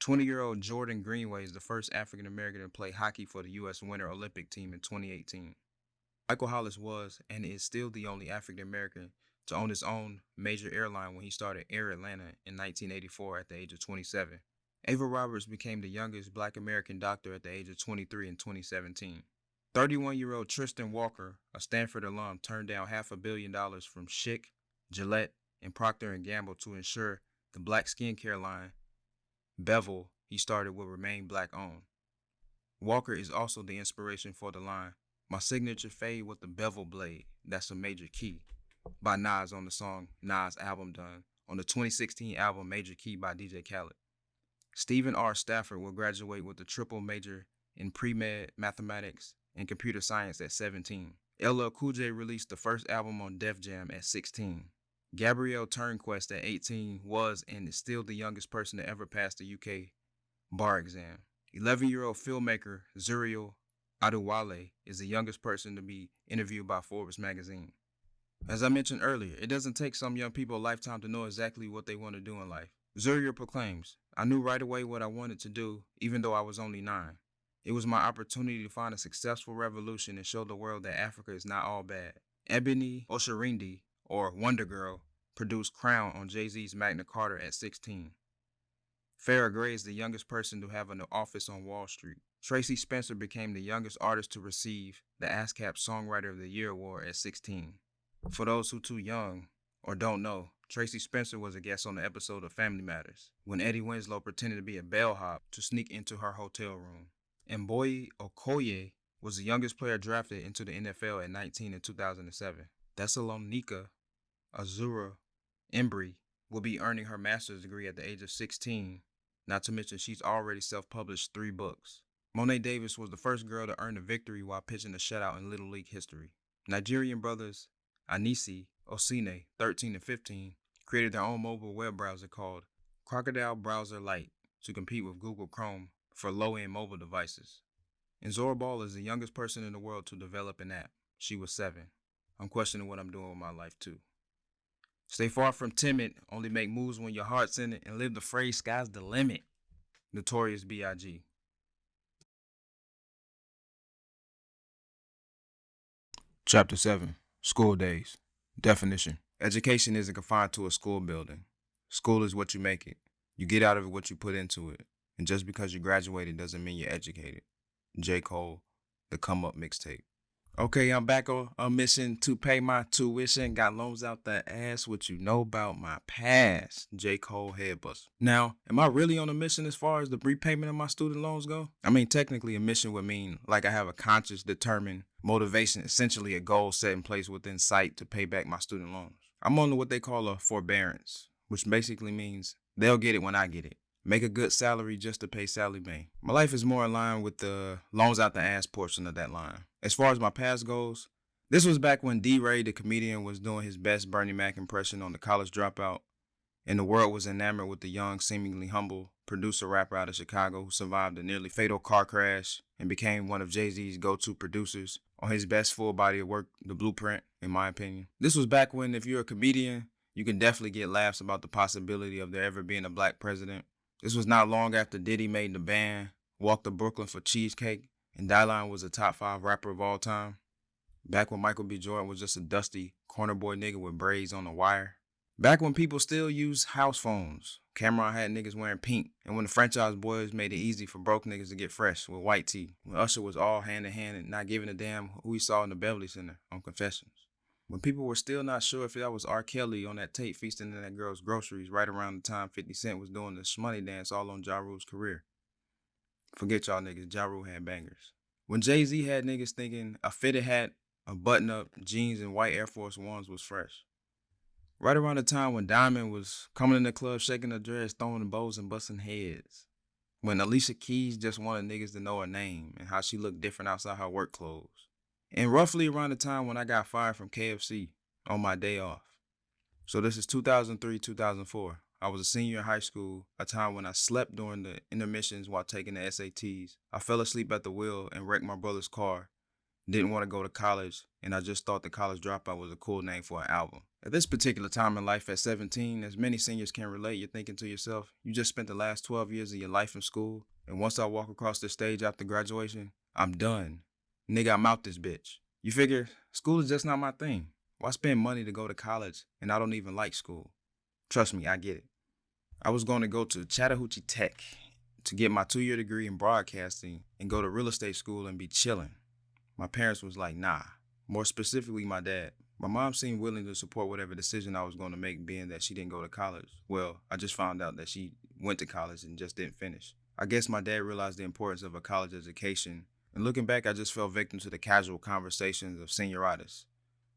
20-year-old Jordan Greenway is the first African-American to play hockey for the U.S. Winter Olympic team in 2018. Michael Hollis was and is still the only African-American to own his own major airline when he started Air Atlanta in 1984 at the age of 27. Ava Roberts became the youngest Black American doctor at the age of 23 in 2017. 31-year-old Tristan Walker, a Stanford alum, turned down $500 million from Schick, Gillette, and Procter & Gamble to ensure the Black skincare line, Bevel, he started will remain Black-owned. Walker is also the inspiration for the line, "My signature fade with the bevel blade, that's a major key," by Nas on the song Nas Album Done on the 2016 album Major Key by DJ Khaled. Stephen R. Stafford will graduate with a triple major in pre-med mathematics and computer science at 17. LL Cool J released the first album on Def Jam at 16. Gabrielle Turnquest at 18 was and is still the youngest person to ever pass the UK bar exam. 11-year-old filmmaker Zuriel Adewale is the youngest person to be interviewed by Forbes magazine. As I mentioned earlier, it doesn't take some young people a lifetime to know exactly what they want to do in life. Zuriel proclaims, "I knew right away what I wanted to do, even though I was only 9. It was my opportunity to find a successful revolution and show the world that Africa is not all bad." Ebony Oshirindi, or Wonder Girl, produced Crown on Jay-Z's Magna Carta at 16. Farrah Gray is the youngest person to have an office on Wall Street. Tracy Spencer became the youngest artist to receive the ASCAP Songwriter of the Year award at 16. For those who too young or don't know, Tracy Spencer was a guest on the episode of Family Matters when Eddie Winslow pretended to be a bellhop to sneak into her hotel room. And Boye Okoye was the youngest player drafted into the NFL at 19 in 2007. Thessalonica Azura Embry will be earning her master's degree at the age of 16, not to mention she's already self-published 3 books. Monet Davis was the first girl to earn a victory while pitching a shutout in Little League history. Nigerian brothers Anisi Osine, 13 and 15, created their own mobile web browser called Crocodile Browser Lite to compete with Google Chrome for low-end mobile devices. And Zora Ball is the youngest person in the world to develop an app. She was 7. I'm questioning what I'm doing with my life too. Stay far from timid, only make moves when your heart's in it, and live the phrase, "sky's the limit." Notorious B.I.G. Chapter 7. School Days. Definition. Education isn't confined to a school building. School is what you make it. You get out of it what you put into it. And just because you graduated doesn't mean you're educated. J. Cole, The Come Up Mixtape. Okay, I'm back on a mission to pay my tuition. Got loans out the ass. What you know about my past? J. Cole Headbuster. Now, am I really on a mission as far as the repayment of my student loans go? I mean, technically a mission would mean like I have a conscious, determined motivation, essentially a goal set in place within sight to pay back my student loans. I'm on what they call a forbearance, which basically means they'll get it when I get it. Make a good salary just to pay Sally Mae. My life is more in line with the loans out the ass portion of that line. As far as my past goes, this was back when D-Ray, the comedian, was doing his best Bernie Mac impression on The College Dropout, and the world was enamored with the young, seemingly humble producer rapper out of Chicago who survived a nearly fatal car crash and became one of Jay-Z's go-to producers on his best full body of work, The Blueprint, in my opinion. This was back when if you're a comedian, you can definitely get laughs about the possibility of there ever being a black president. This was not long after Diddy made the band, Walk to Brooklyn for Cheesecake, and Dylan was a top 5 rapper of all time. Back when Michael B. Jordan was just a dusty corner boy nigga with braids on the wire. Back when people still used house phones. Cameron had niggas wearing pink, and when the franchise boys made it easy for broke niggas to get fresh with white tea. When Usher was all hand in hand and not giving a damn who he saw in the Beverly Center on Confessions. When people were still not sure if that was R. Kelly on that tape feasting in that girl's groceries right around the time 50 Cent was doing the shmoney dance all on Ja Rule's career. Forget y'all niggas, Ja Rule had bangers. When Jay-Z had niggas thinking a fitted hat, a button-up, jeans, and white Air Force Ones was fresh. Right around the time when Diamond was coming in the club, shaking her dress, throwing bows and busting heads. When Alicia Keys just wanted niggas to know her name and how she looked different outside her work clothes. And roughly around the time when I got fired from KFC on my day off. So this is 2003, 2004. I was a senior in high school, a time when I slept during the intermissions while taking the SATs. I fell asleep at the wheel and wrecked my brother's car. Didn't want to go to college, and I just thought the College Dropout was a cool name for an album. At this particular time in life at 17, as many seniors can relate, you're thinking to yourself, you just spent the last 12 years of your life in school, and once I walk across the stage after graduation, I'm done. Nigga, I'm out this bitch. You figure, school is just not my thing. Why spend money to go to college, and I don't even like school? Trust me, I get it. I was going to go to Chattahoochee Tech to get my 2-year degree in broadcasting and go to real estate school and be chilling. My parents was like, nah. More specifically, my dad. My mom seemed willing to support whatever decision I was going to make, being that she didn't go to college. Well, I just found out that she went to college and just didn't finish. I guess my dad realized the importance of a college education, and looking back, I just fell victim to the casual conversations of senioritis,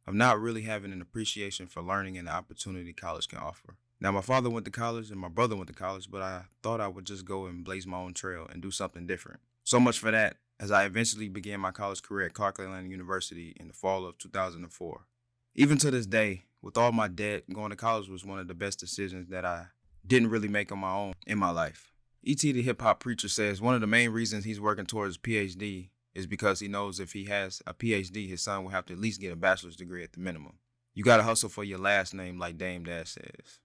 of not really having an appreciation for learning and the opportunity college can offer. Now, my father went to college and my brother went to college, but I thought I would just go and blaze my own trail and do something different. So much for that, as I eventually began my college career at Clark Atlanta University in the fall of 2004. Even to this day, with all my debt, going to college was one of the best decisions that I didn't really make on my own in my life. E.T. the hip-hop preacher says one of the main reasons he's working towards a PhD is because he knows if he has a PhD, his son will have to at least get a bachelor's degree at the minimum. You gotta hustle for your last name, like Dame Dash says.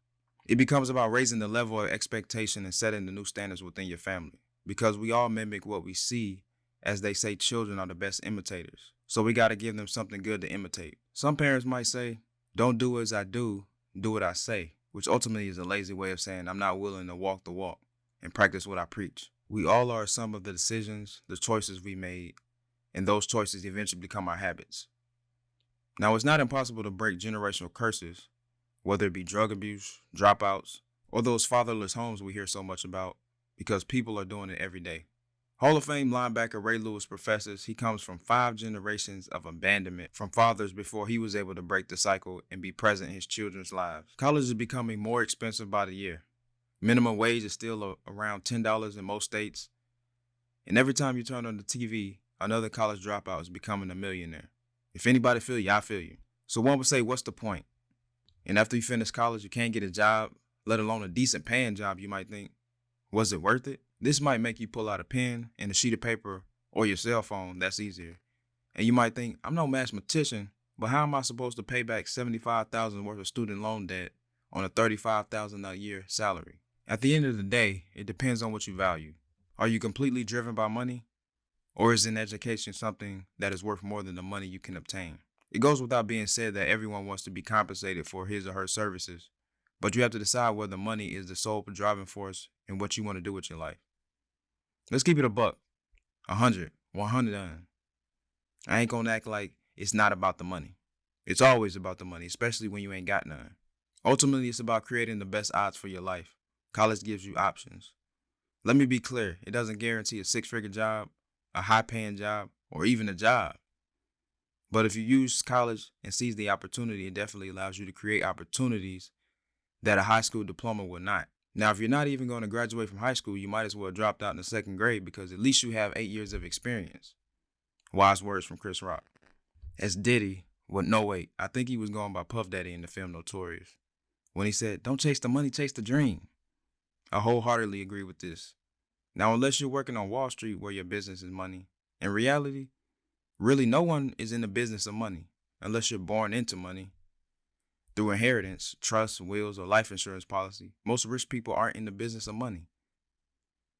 It becomes about raising the level of expectation and setting the new standards within your family, because we all mimic what we see. As they say, children are the best imitators. So we got to give them something good to imitate. Some parents might say, don't do as I do what I say, which ultimately is a lazy way of saying I'm not willing to walk the walk and practice what I preach. We all are some of the decisions, the choices we made, and those choices eventually become our habits. Now, it's not impossible to break generational curses, whether it be drug abuse, dropouts, or those fatherless homes we hear so much about, because people are doing it every day. Hall of Fame linebacker Ray Lewis professes he comes from 5 generations of abandonment from fathers before he was able to break the cycle and be present in his children's lives. College is becoming more expensive by the year. Minimum wage is still around $10 in most states. And every time you turn on the TV, another college dropout is becoming a millionaire. If anybody feel you, I feel you. So one would say, what's the point? And after you finish college, you can't get a job, let alone a decent paying job, you might think, was it worth it? This might make you pull out a pen and a sheet of paper or your cell phone. That's easier. And you might think, I'm no mathematician, but how am I supposed to pay back $75,000 worth of student loan debt on a $35,000 a year salary? At the end of the day, it depends on what you value. Are you completely driven by money? Or is an education something that is worth more than the money you can obtain? It goes without being said that everyone wants to be compensated for his or her services, but you have to decide whether money is the sole driving force in what you want to do with your life. Let's keep it a buck. 100, 100. I ain't gonna act like it's not about the money. It's always about the money, especially when you ain't got none. Ultimately, it's about creating the best odds for your life. College gives you options. Let me be clear, it doesn't guarantee a 6-figure job, a high-paying job, or even a job. But if you use college and seize the opportunity, it definitely allows you to create opportunities that a high school diploma will not. Now, if you're not even going to graduate from high school, you might as well have dropped out in the 2nd grade because at least you have 8 years of experience. Wise words from Chris Rock. As Diddy, I think he was going by Puff Daddy in the film Notorious, when he said, don't chase the money, chase the dream. I wholeheartedly agree with this. Now, unless you're working on Wall Street where your business is money, in reality, really no one is in the business of money unless you're born into money. Through inheritance, trust, wills, or life insurance policy, most rich people aren't in the business of money.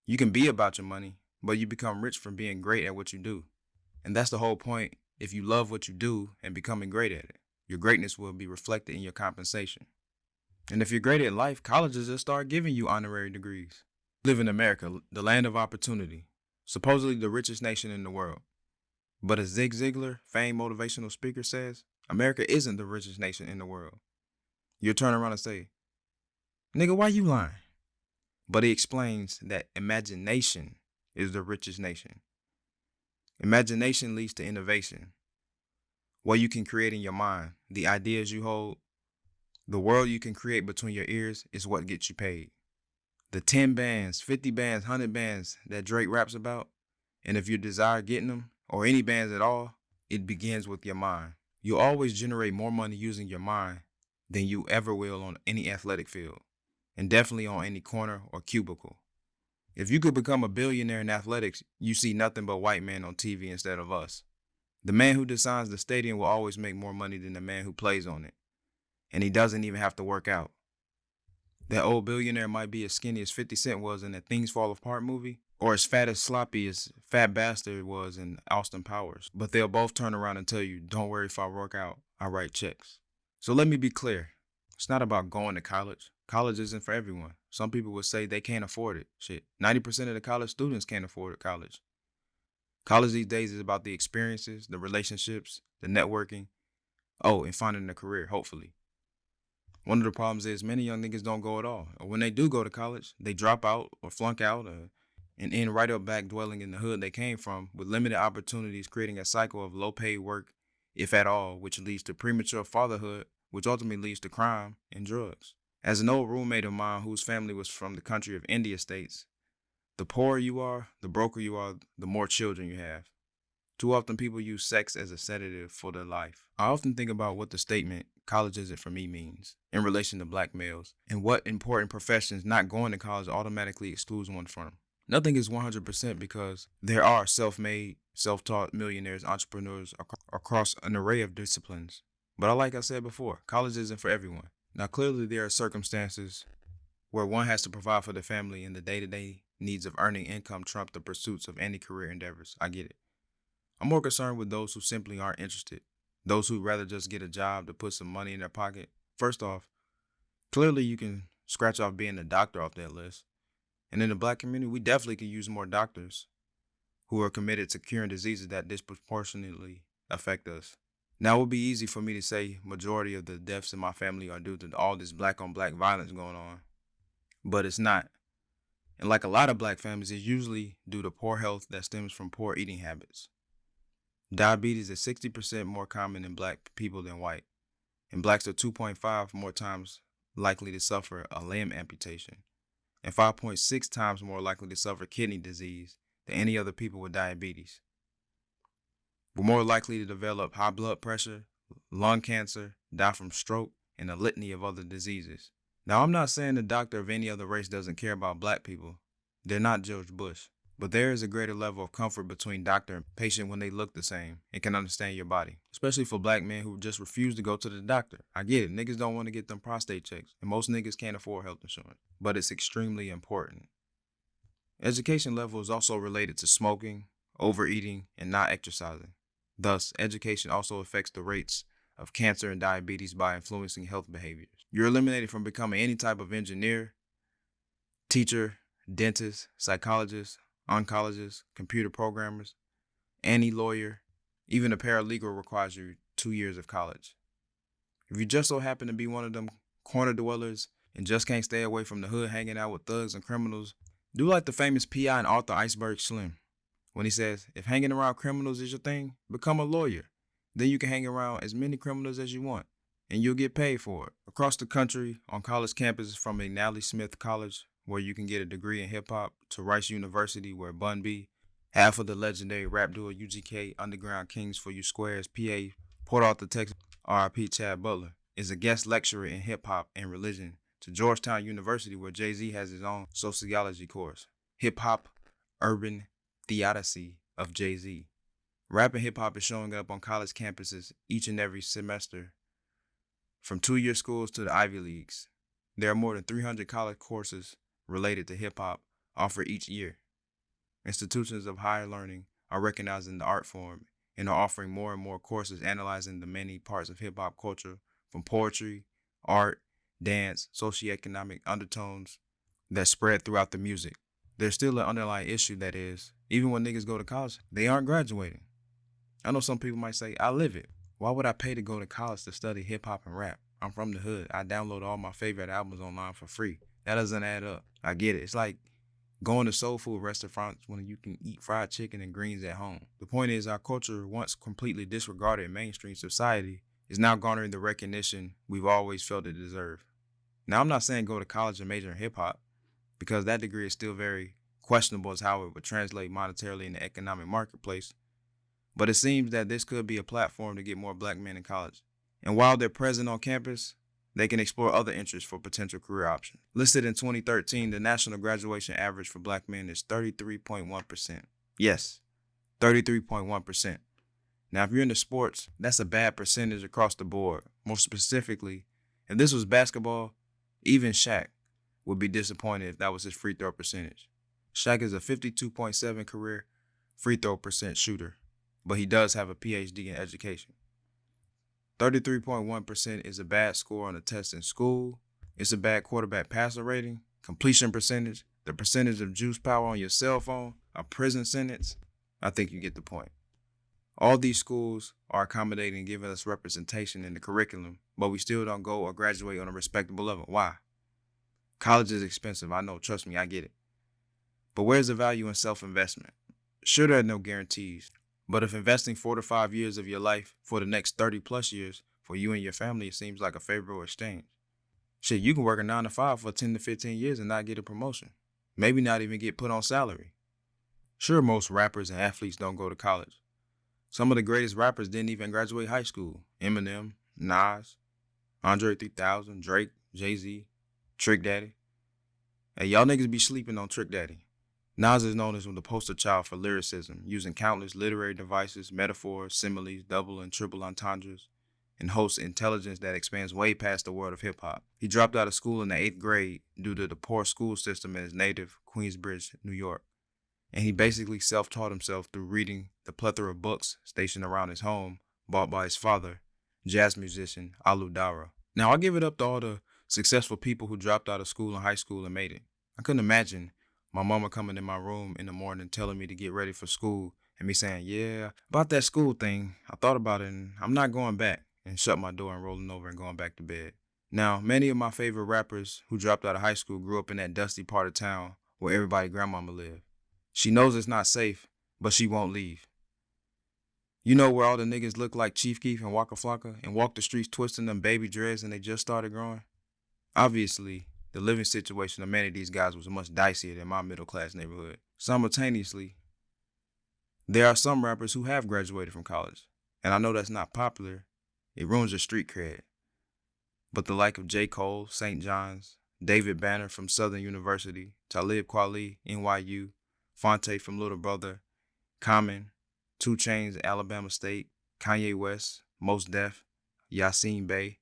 You can be about your money, but you become rich from being great at what you do. And that's the whole point. If you love what you do and becoming great at it, your greatness will be reflected in your compensation. And if you're great at life, colleges will start giving you honorary degrees. We live in America, the land of opportunity, supposedly the richest nation in the world. But as Zig Ziglar, famed motivational speaker, says, America isn't the richest nation in the world. You'll turn around and say, nigga, why you lying? But he explains that imagination is the richest nation. Imagination leads to innovation. What you can create in your mind, the ideas you hold, the world you can create between your ears is what gets you paid. The 10 bands, 50 bands, 100 bands that Drake raps about, and if you desire getting them, or any bands at all, it begins with your mind. You'll always generate more money using your mind than you ever will on any athletic field, and definitely on any corner or cubicle. If you could become a billionaire in athletics, you see nothing but white men on TV instead of us. The man who designs the stadium will always make more money than the man who plays on it. And he doesn't even have to work out. That old billionaire might be as skinny as 50 Cent was in that Things Fall Apart movie, or as fat as Sloppy as Fat Bastard was in Austin Powers. But they'll both turn around and tell you, don't worry, if I work out, I write checks. So let me be clear. It's not about going to college. College isn't for everyone. Some people would say they can't afford it. Shit, 90% of the college students can't afford college. College these days is about the experiences, the relationships, the networking. Oh, and finding a career, hopefully. One of the problems is many young niggas don't go at all. Or when they do go to college, they drop out or flunk out and end right up back dwelling in the hood they came from with limited opportunities, creating a cycle of low paid work, if at all, which leads to premature fatherhood, which ultimately leads to crime and drugs. As an old roommate of mine whose family was from the country of India states, the poorer you are, the broker you are, the more children you have. Too often people use sex as a sedative for their life. I often think about what the statement, college isn't for me, means in relation to black males, and what important professions not going to college automatically excludes one from. Nothing is 100% because there are self-made, self-taught millionaires, entrepreneurs across an array of disciplines. But like I said before, college isn't for everyone. Now clearly there are circumstances where one has to provide for the family and the day-to-day needs of earning income trump the pursuits of any career endeavors. I get it. I'm more concerned with those who simply aren't interested, those who'd rather just get a job to put some money in their pocket. First off, clearly you can scratch off being a doctor off that list. And in the black community, we definitely could use more doctors who are committed to curing diseases that disproportionately affect us. Now, it would be easy for me to say majority of the deaths in my family are due to all this black on black violence going on, but it's not. And like a lot of black families, it's usually due to poor health that stems from poor eating habits. Diabetes is 60% more common in black people than white, and blacks are 2.5 more times likely to suffer a limb amputation, and 5.6 times more likely to suffer kidney disease than any other people with diabetes. We're more likely to develop high blood pressure, lung cancer, die from stroke, and a litany of other diseases. Now, I'm not saying the doctor of any other race doesn't care about black people. They're not George Bush. But there is a greater level of comfort between doctor and patient when they look the same and can understand your body. Especially for black men who just refuse to go to the doctor. I get it. Niggas don't want to get them prostate checks. And most niggas can't afford health insurance. But it's extremely important. Education level is also related to smoking, overeating, and not exercising. Thus, education also affects the rates of cancer and diabetes by influencing health behaviors. You're eliminated from becoming any type of engineer, teacher, dentist, psychologist, oncologists, computer programmers, any lawyer, even a paralegal requires you 2 years of college. If you just so happen to be one of them corner dwellers and just can't stay away from the hood hanging out with thugs and criminals, do like the famous PI and author Iceberg Slim when he says, if hanging around criminals is your thing, become a lawyer. Then you can hang around as many criminals as you want, and you'll get paid for it. Across the country, on college campuses from McNally Smith College, where you can get a degree in hip-hop, to Rice University, where Bun B, half of the legendary rap duo UGK Underground Kings for You Squares, PA, Port Arthur, Texas, RIP Chad Butler, is a guest lecturer in hip-hop and religion, to Georgetown University, where Jay-Z has his own sociology course, Hip-Hop Urban Theodicy of Jay-Z. Rap and hip-hop is showing up on college campuses each and every semester, from 2-year schools to the Ivy Leagues. There are more than 300 college courses related to hip-hop offered each year. Institutions of higher learning are recognizing the art form and are offering more and more courses analyzing the many parts of hip hop culture, from poetry, art, dance, socioeconomic undertones that spread throughout the music. There's still an underlying issue that is, even when niggas go to college, they aren't graduating. I know some people might say, I live it. Why would I pay to go to college to study hip hop and rap? I'm from the hood. I download all my favorite albums online for free. That doesn't add up. I get it. It's like going to soul food restaurants when you can eat fried chicken and greens at home. The point is, our culture, once completely disregarded in mainstream society, is now garnering the recognition we've always felt it deserved. Now, I'm not saying go to college and major in hip hop, because that degree is still very questionable as how it would translate monetarily in the economic marketplace. But it seems that this could be a platform to get more black men in college. And while they're present on campus, they can explore other interests for potential career options. Listed in 2013, the national graduation average for black men is 33.1%. Yes, 33.1%. Now, if you're into sports, that's a bad percentage across the board. More specifically, if this was basketball, even Shaq would be disappointed if that was his free throw percentage. Shaq is a 52.7 career free throw percent shooter, but he does have a PhD in education. 33.1% is a bad score on a test in school. It's a bad quarterback passer rating, completion percentage, the percentage of juice power on your cell phone, a prison sentence. I think you get the point. All these schools are accommodating and giving us representation in the curriculum, but we still don't go or graduate on a respectable level. Why? College is expensive. I know. Trust me, I get it. But where's the value in self-investment? Sure, there are no guarantees. But if investing 4 to 5 years of your life for the next 30 plus years for you and your family, it seems like a favorable exchange. Shit, you can work a 9 to 5 for 10 to 15 years and not get a promotion. Maybe not even get put on salary. Sure, most rappers and athletes don't go to college. Some of the greatest rappers didn't even graduate high school. Eminem, Nas, Andre 3000, Drake, Jay-Z, Trick Daddy. Hey, y'all niggas be sleeping on Trick Daddy. Nas is known as the poster child for lyricism, using countless literary devices, metaphors, similes, double and triple entendres, and hosts intelligence that expands way past the world of hip-hop. He dropped out of school in the 8th grade due to the poor school system in his native Queensbridge, New York. And he basically self-taught himself through reading the plethora of books stationed around his home, bought by his father, jazz musician Alu Dara. Now, I give it up to all the successful people who dropped out of school and high school and made it. I couldn't imagine my mama coming in my room in the morning telling me to get ready for school and me saying, yeah, about that school thing, I thought about it and I'm not going back, and shut my door and rolling over and going back to bed. Now, many of my favorite rappers who dropped out of high school grew up in that dusty part of town where everybody's grandmama lived. She knows it's not safe, but she won't leave. You know where all the niggas look like Chief Keef and Waka Flocka and walk the streets twisting them baby dreads and they just started growing? Obviously, the living situation of many of these guys was much dicier than my middle-class neighborhood. Simultaneously, there are some rappers who have graduated from college, and I know that's not popular. It ruins your street cred. But the like of J. Cole, St. John's, David Banner from Southern University, Talib Kweli, NYU, Fonte from Little Brother, Common, 2 Chainz, Alabama State, Kanye West, Mos Def, Yasin Bey,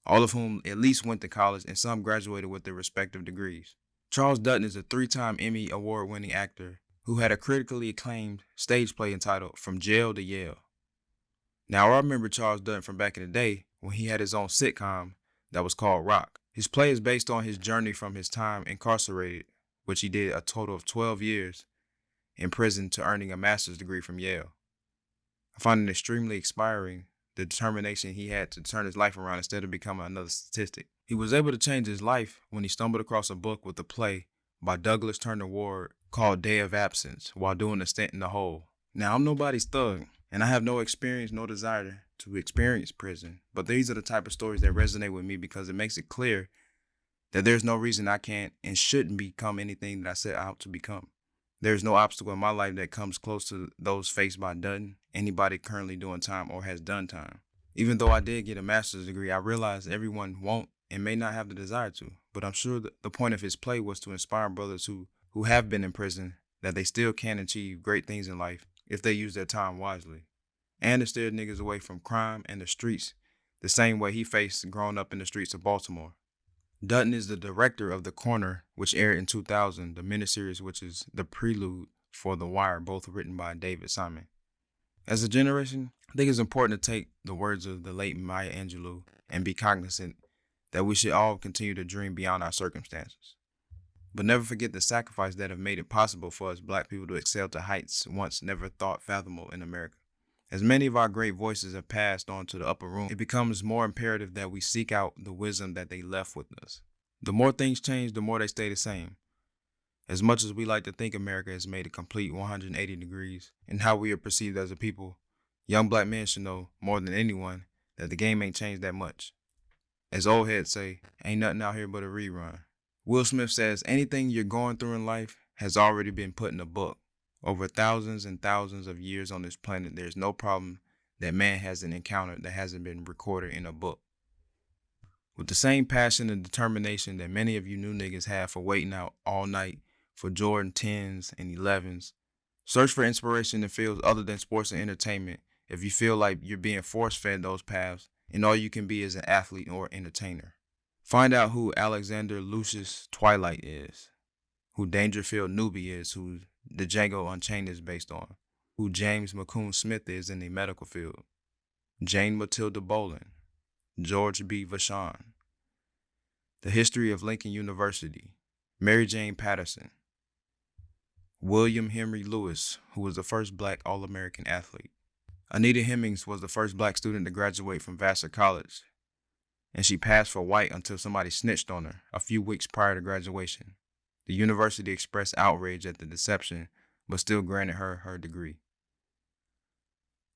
all of whom at least went to college and some graduated with their respective degrees. Charles Dutton is a 3-time Emmy award-winning actor who had a critically acclaimed stage play entitled From Jail to Yale. Now, I remember Charles Dutton from back in the day when he had his own sitcom that was called Rock. His play is based on his journey from his time incarcerated, which he did a total of 12 years in prison, to earning a master's degree from Yale. I find it extremely inspiring, the determination he had to turn his life around instead of becoming another statistic. He was able to change his life when he stumbled across a book with a play by Douglas Turner Ward called Day of Absence while doing a stint in the hole. Now, I'm nobody's thug, and I have no experience, no desire to experience prison, but these are the type of stories that resonate with me because it makes it clear that there's no reason I can't and shouldn't become anything that I set out to become. There's no obstacle in my life that comes close to those faced by Dutton, anybody currently doing time or has done time. Even though I did get a master's degree, I realize everyone won't and may not have the desire to, but I'm sure that the point of his play was to inspire brothers who have been in prison that they still can achieve great things in life if they use their time wisely, and to steer niggas away from crime and the streets the same way he faced growing up in the streets of Baltimore. Dutton is the director of The Corner, which aired in 2000, the miniseries which is the prelude for The Wire, both written by David Simon. As a generation, I think it's important to take the words of the late Maya Angelou and be cognizant that we should all continue to dream beyond our circumstances. But never forget the sacrifice that have made it possible for us Black people to excel to heights once never thought fathomable in America. As many of our great voices have passed on to the upper room, it becomes more imperative that we seek out the wisdom that they left with us. The more things change, the more they stay the same. As much as we like to think America has made a complete 180 degrees in how we are perceived as a people, young Black men should know more than anyone that the game ain't changed that much. As old heads say, ain't nothing out here but a rerun. Will Smith says anything you're going through in life has already been put in a book. Over thousands and thousands of years on this planet, there's no problem that man hasn't encountered that hasn't been recorded in a book. With the same passion and determination that many of you new niggas have for waiting out all night for Jordan 10s and 11s, search for inspiration in fields other than sports and entertainment if you feel like you're being force-fed those paths and all you can be is an athlete or entertainer. Find out who Alexander Lucius Twilight is, who Dangerfield Newby is, who the Django Unchained is based on, who James McCoon Smith is in the medical field, Jane Matilda Bolin, George B. Vachon, the history of Lincoln University, Mary Jane Patterson, William Henry Lewis, who was the first Black All-American athlete. Anita Hemmings was the first Black student to graduate from Vassar College, and she passed for white until somebody snitched on her a few weeks prior to graduation. The university expressed outrage at the deception, but still granted her her degree.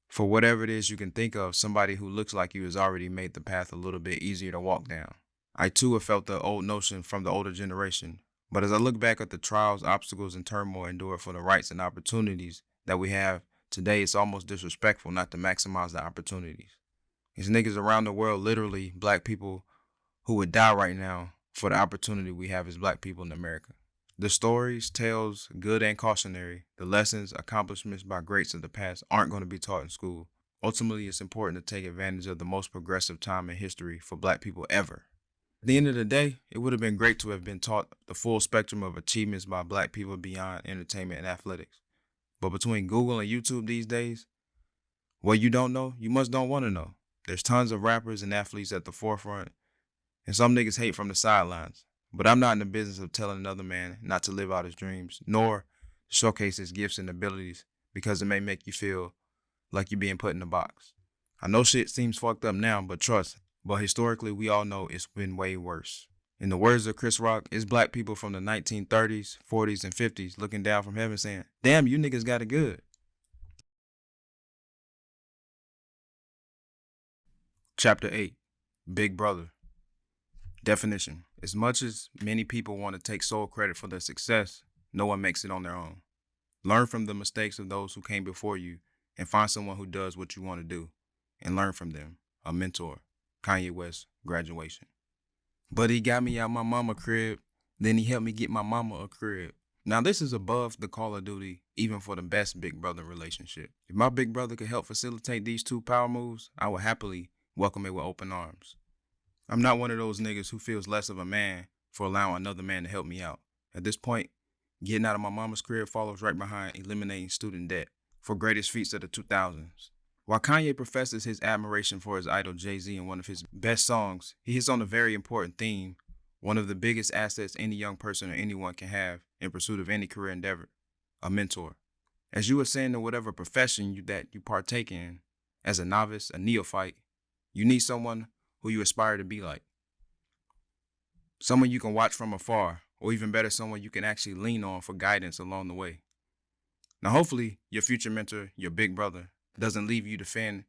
For whatever it is you can think of, somebody who looks like you has already made the path a little bit easier to walk down. I too have felt the old notion from the older generation, but as I look back at the trials, obstacles, and turmoil endured for the rights and opportunities that we have today, it's almost disrespectful not to maximize the opportunities. There's niggas around the world, literally Black people, who would die right now for the opportunity we have as Black people in America. The stories, tales, good and cautionary, the lessons, accomplishments by greats of the past aren't going to be taught in school. Ultimately, it's important to take advantage of the most progressive time in history for Black people ever. At the end of the day, it would have been great to have been taught the full spectrum of achievements by Black people beyond entertainment and athletics. But between Google and YouTube these days, what you don't know, you must don't want to know. There's tons of rappers and athletes at the forefront, and some niggas hate from the sidelines. But I'm not in the business of telling another man not to live out his dreams, nor showcase his gifts and abilities, because it may make you feel like you're being put in a box. I know shit seems fucked up now, but trust, historically we all know it's been way worse. In the words of Chris Rock, it's Black people from the 1930s, 40s, and 50s looking down from heaven saying, damn, you niggas got it good. Chapter 8, Big Brother. Definition. As much as many people want to take sole credit for their success, no one makes it on their own. Learn from the mistakes of those who came before you and find someone who does what you want to do and learn from them. A mentor. Kanye West, Graduation. But he got me out my mama crib, then he helped me get my mama a crib. Now this is above the call of duty, even for the best big brother relationship. If my big brother could help facilitate these two power moves, I would happily welcome it with open arms. I'm not one of those niggas who feels less of a man for allowing another man to help me out. At this point, getting out of my mama's crib follows right behind eliminating student debt for greatest feats of the 2000s. While Kanye professes his admiration for his idol Jay-Z in one of his best songs, he hits on a very important theme, one of the biggest assets any young person or anyone can have in pursuit of any career endeavor, a mentor. As you ascend in whatever profession that you partake in, as a novice, a neophyte, you need someone who you aspire to be like. Someone you can watch from afar, or even better, someone you can actually lean on for guidance along the way. Now, hopefully, your future mentor, your big brother, doesn't leave you to fend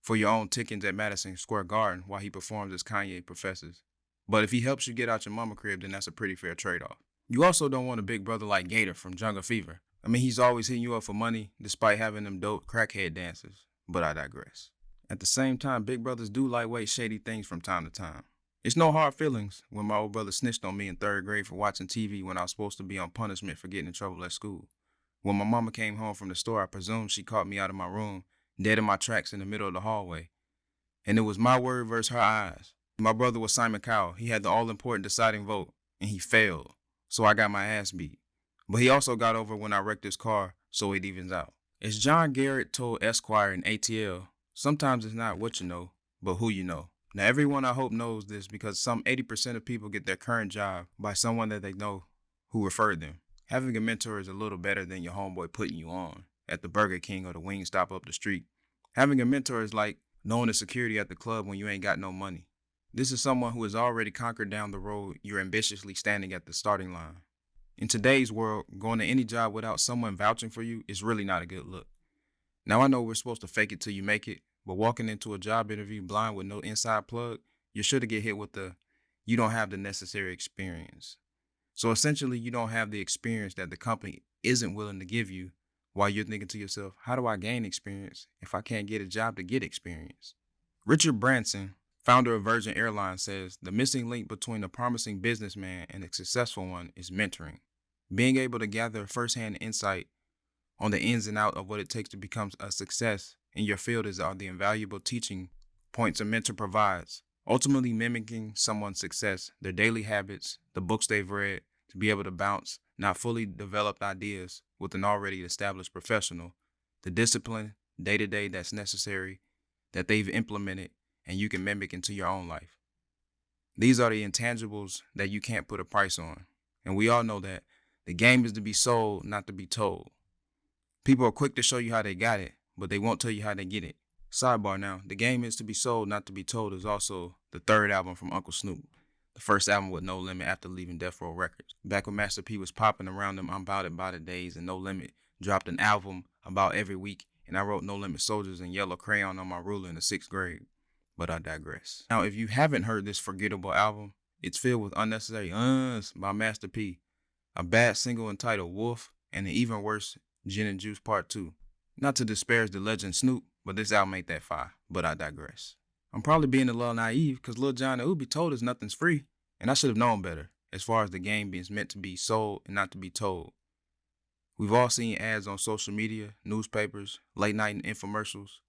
for your own tickets at Madison Square Garden while he performs as Kanye professes. But if he helps you get out your mama crib, then that's a pretty fair trade-off. You also don't want a big brother like Gator from Jungle Fever. I mean, he's always hitting you up for money, despite having them dope crackhead dances. But I digress. At the same time, big brothers do lightweight shady things from time to time. It's no hard feelings when my old brother snitched on me in 3rd grade for watching TV when I was supposed to be on punishment for getting in trouble at school. When my mama came home from the store, I presume she caught me out of my room, dead in my tracks in the middle of the hallway. And it was my word versus her eyes. My brother was Simon Cowell. He had the all-important deciding vote, and he failed. So I got my ass beat. But he also got over when I wrecked his car, so it evens out. As John Garrett told Esquire in ATL, sometimes it's not what you know, but who you know. Now, everyone I hope knows this because some 80% of people get their current job by someone that they know who referred them. Having a mentor is a little better than your homeboy putting you on at the Burger King or the Wingstop up the street. Having a mentor is like knowing the security at the club when you ain't got no money. This is someone who has already conquered down the road you're ambitiously standing at the starting line. In today's world, going to any job without someone vouching for you is really not a good look. Now, I know we're supposed to fake it till you make it, but walking into a job interview blind with no inside plug, you're sure to get hit with the, you don't have the necessary experience. So essentially, you don't have the experience that the company isn't willing to give you while you're thinking to yourself, how do I gain experience if I can't get a job to get experience? Richard Branson, founder of Virgin Airlines, says the missing link between a promising businessman and a successful one is mentoring. Being able to gather firsthand insight on the ins and outs of what it takes to become a success in your field is the invaluable teaching points a mentor provides. Ultimately mimicking someone's success, their daily habits, the books they've read, to be able to bounce not fully developed ideas with an already established professional, the discipline, day-to-day that's necessary, that they've implemented, and you can mimic into your own life. These are the intangibles that you can't put a price on. And we all know that the game is to be sold, not to be told. People are quick to show you how they got it, but they won't tell you how they get it. Sidebar now, The Game Is to Be Sold, Not to Be Told is also the third album from Uncle Snoop, the first album with No Limit after leaving Death Row Records. Back when Master P was popping around them, I'm About It by the Daze, and No Limit dropped an album about every week, and I wrote No Limit Soldiers in yellow crayon on my ruler in the 6th grade. But I digress. Now, if you haven't heard this forgettable album, it's filled with unnecessary uhs by Master P, a bad single entitled Wolf, and an even worse Gin and Juice Part 2. Not to disparage the legend Snoop, but this album ain't that fire. But I digress. I'm probably being a little naive because Lil Jon and Ubi told us nothing's free, and I should have known better as far as the game being meant to be sold and not to be told. We've all seen ads on social media, newspapers, late night infomercials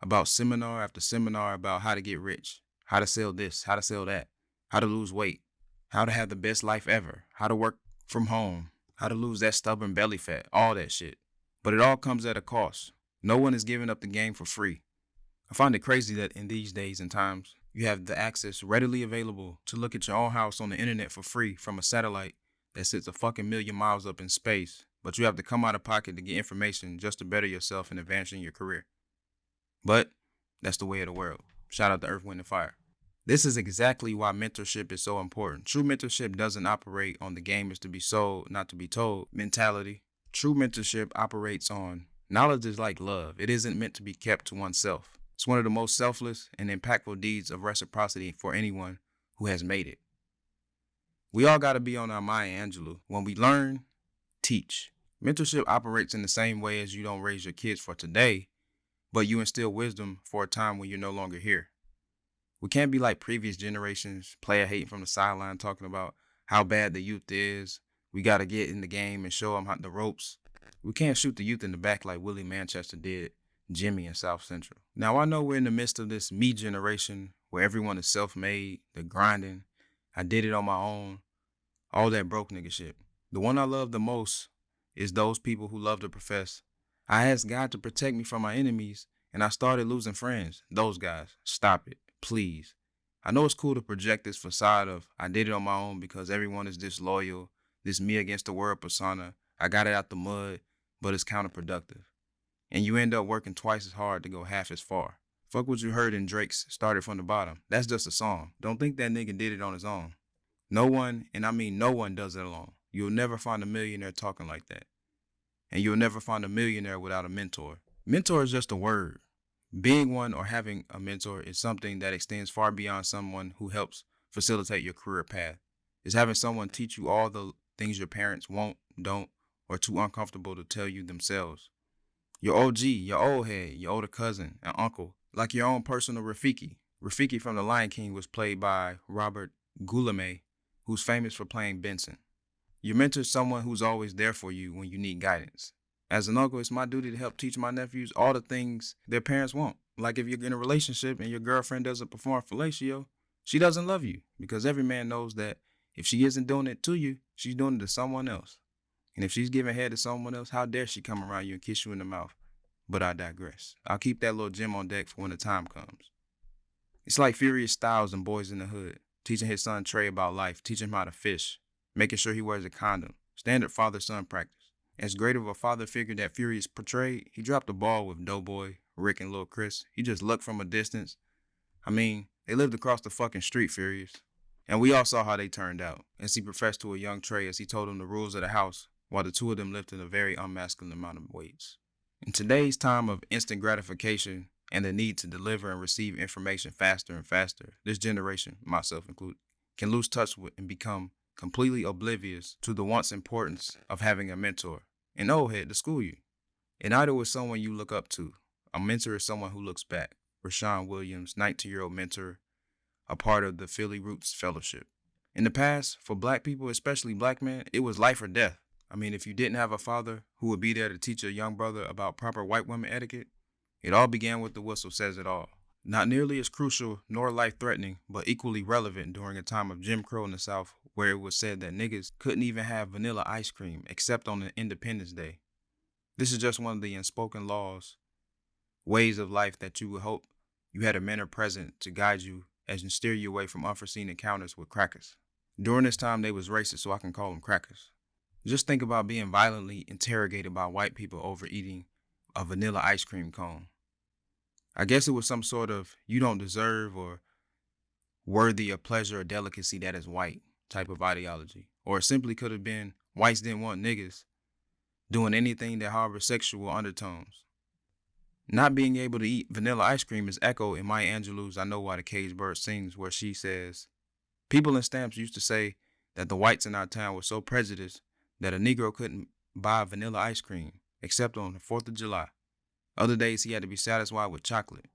about seminar after seminar about how to get rich, how to sell this, how to sell that, how to lose weight, how to have the best life ever, how to work from home, how to lose that stubborn belly fat, all that shit. But it all comes at a cost. No one is giving up the game for free. I find it crazy that in these days and times, you have the access readily available to look at your own house on the internet for free from a satellite that sits a fucking million miles up in space, but you have to come out of pocket to get information just to better yourself and advance in your career. But that's the way of the world. Shout out to Earth, Wind, and Fire. This is exactly why mentorship is so important. True mentorship doesn't operate on the game is to be sold, not to be told mentality. True mentorship operates on knowledge is like love. It isn't meant to be kept to oneself. It's one of the most selfless and impactful deeds of reciprocity for anyone who has made it. We all got to be on our Maya Angelou. When we learn, teach. Mentorship operates in the same way as you don't raise your kids for today, but you instill wisdom for a time when you're no longer here. We can't be like previous generations, player hating from the sideline, talking about how bad the youth is. We got to get in the game and show them the ropes. We can't shoot the youth in the back like Willie Manchester did Jimmy in South Central. Now, I know we're in the midst of this me generation where everyone is self-made, they're grinding. I did it on my own, all that broke nigga shit. The one I love the most is those people who love to profess, I asked God to protect me from my enemies, and I started losing friends. Those guys, stop it, please. I know it's cool to project this facade of I did it on my own because everyone is disloyal, this me against the world persona. I got it out the mud, but it's counterproductive. And you end up working twice as hard to go half as far. Fuck what you heard in Drake's Started From the Bottom. That's just a song. Don't think that nigga did it on his own. No one, and I mean no one, does it alone. You'll never find a millionaire talking like that. And you'll never find a millionaire without a mentor. Mentor is just a word. Being one or having a mentor is something that extends far beyond someone who helps facilitate your career path. It's having someone teach you all the things your parents won't, don't, or too uncomfortable to tell you themselves. Your OG, your old head, your older cousin, and uncle, like your own personal Rafiki. Rafiki from The Lion King was played by Robert Goulet, who's famous for playing Benson. Your mentor is someone who's always there for you when you need guidance. As an uncle, it's my duty to help teach my nephews all the things their parents won't. Like if you're in a relationship and your girlfriend doesn't perform fellatio, she doesn't love you, because every man knows that if she isn't doing it to you, she's doing it to someone else. And if she's giving head to someone else, how dare she come around you and kiss you in the mouth? But I digress. I'll keep that little gem on deck for when the time comes. It's like Furious Styles and Boys in the Hood, teaching his son Trey about life, teaching him how to fish, making sure he wears a condom. Standard father-son practice. As great of a father figure that Furious portrayed, he dropped the ball with Doughboy, Rick, and Lil Chris. He just looked from a distance. I mean, they lived across the fucking street, Furious. And we all saw how they turned out, as he professed to a young Trey as he told him the rules of the house, while the two of them lifted a very unmasculine amount of weights. In today's time of instant gratification and the need to deliver and receive information faster and faster, this generation, myself included, can lose touch with and become completely oblivious to the once importance of having a mentor, an old head to school you. An idol is someone you look up to. A mentor is someone who looks back. Rashawn Williams, 19-year-old mentor, a part of the Philly Roots Fellowship. In the past, for black people, especially black men, it was life or death. I mean, if you didn't have a father who would be there to teach a young brother about proper white woman etiquette, it all began with the whistle says it all. Not nearly as crucial nor life-threatening, but equally relevant during a time of Jim Crow in the South, where it was said that niggas couldn't even have vanilla ice cream except on Independence Day. This is just one of the unspoken laws, ways of life that you would hope you had a mentor present to guide you and steer you away from unforeseen encounters with crackers. During this time, they was racist, so I can call them crackers. Just think about being violently interrogated by white people over eating a vanilla ice cream cone. I guess it was some sort of you don't deserve or worthy of pleasure or delicacy that is white type of ideology. Or it simply could have been whites didn't want niggas doing anything that harbors sexual undertones. Not being able to eat vanilla ice cream is echoed in Maya Angelou's I Know Why the Caged Bird Sings, where she says, people in stamps used to say that the whites in our town were so prejudiced that a Negro couldn't buy vanilla ice cream except on the 4th of July. Other days he had to be satisfied with chocolate.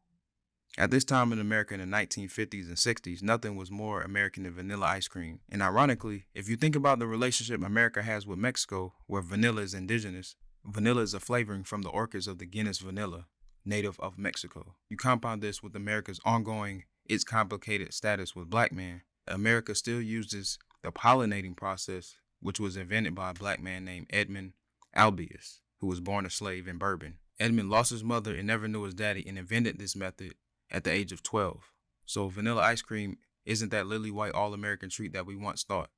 At this time in America in the 1950s and 60s, nothing was more American than vanilla ice cream. And ironically, if you think about the relationship America has with Mexico, where vanilla is indigenous, vanilla is a flavoring from the orchids of the genus vanilla, native of Mexico. You compound this with America's ongoing, its complicated status with black men. America still uses the pollinating process, which was invented by a black man named Edmund Albius, who was born a slave in Bourbon. Edmund lost his mother and never knew his daddy and invented this method at the age of 12. So vanilla ice cream isn't that lily white all-American treat that we once thought.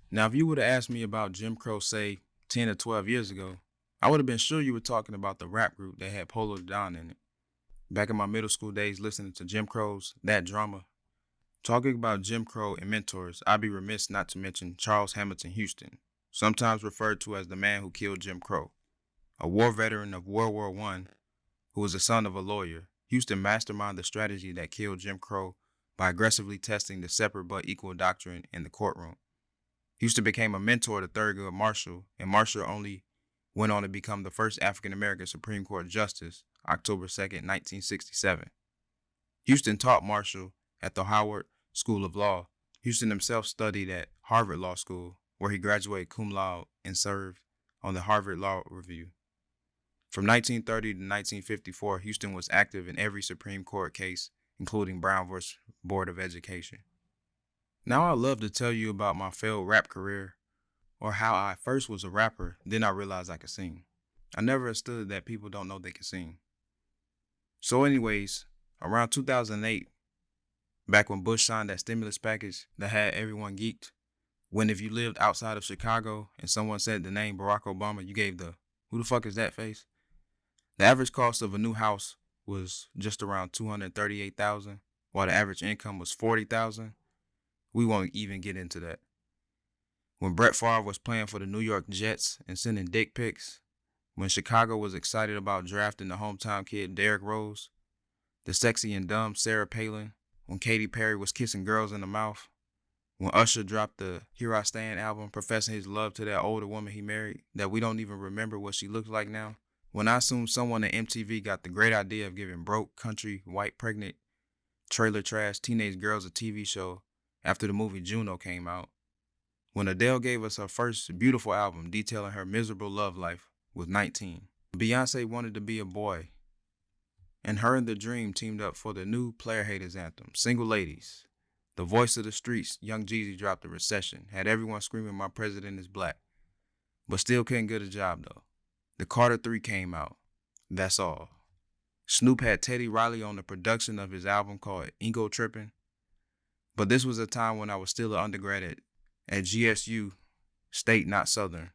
Now, if you would have asked me about Jim Crow, say, 10 or 12 years ago, I would have been sure you were talking about the rap group that had Polo Don in it. Back in my middle school days listening to Jim Crow's That Drama. Talking about Jim Crow and mentors, I'd be remiss not to mention Charles Hamilton Houston, sometimes referred to as the man who killed Jim Crow. A war veteran of World War I, who was the son of a lawyer, Houston masterminded the strategy that killed Jim Crow by aggressively testing the separate but equal doctrine in the courtroom. Houston became a mentor to Thurgood Marshall, and Marshall only went on to become the first African-American Supreme Court Justice, October 2nd, 1967. Houston taught Marshall at the Howard School of Law. Houston himself studied at Harvard Law School, where he graduated cum laude and served on the Harvard Law Review. From 1930 to 1954, Houston was active in every Supreme Court case, including Brown v. Board of Education. Now I'd love to tell you about my failed rap career, or how I first was a rapper, then I realized I could sing. I never understood that people don't know they can sing. So anyways, around 2008, back when Bush signed that stimulus package that had everyone geeked, when if you lived outside of Chicago and someone said the name Barack Obama, you gave the, who the fuck is that face? The average cost of a new house was just around $238,000, while the average income was $40,000. We won't even get into that. When Brett Favre was playing for the New York Jets and sending dick pics, when Chicago was excited about drafting the hometown kid Derrick Rose, the sexy and dumb Sarah Palin, when Katy Perry was kissing girls in the mouth, when Usher dropped the Here I Stand album professing his love to that older woman he married that we don't even remember what she looks like now, when I assume someone at MTV got the great idea of giving broke, country, white, pregnant, trailer trash teenage girls a TV show after the movie Juno came out, when Adele gave us her first beautiful album detailing her miserable love life with 19, Beyonce wanted to be a boy, and her and The Dream teamed up for the new Player Haters anthem, Single Ladies. The voice of the streets, Young Jeezy dropped The Recession, had everyone screaming my president is black. but still couldn't get a job though. The Carter 3 came out. That's all. Snoop had Teddy Riley on the production of his album called Ego Trippin'. But this was a time when I was still an undergrad at GSU, State, not Southern,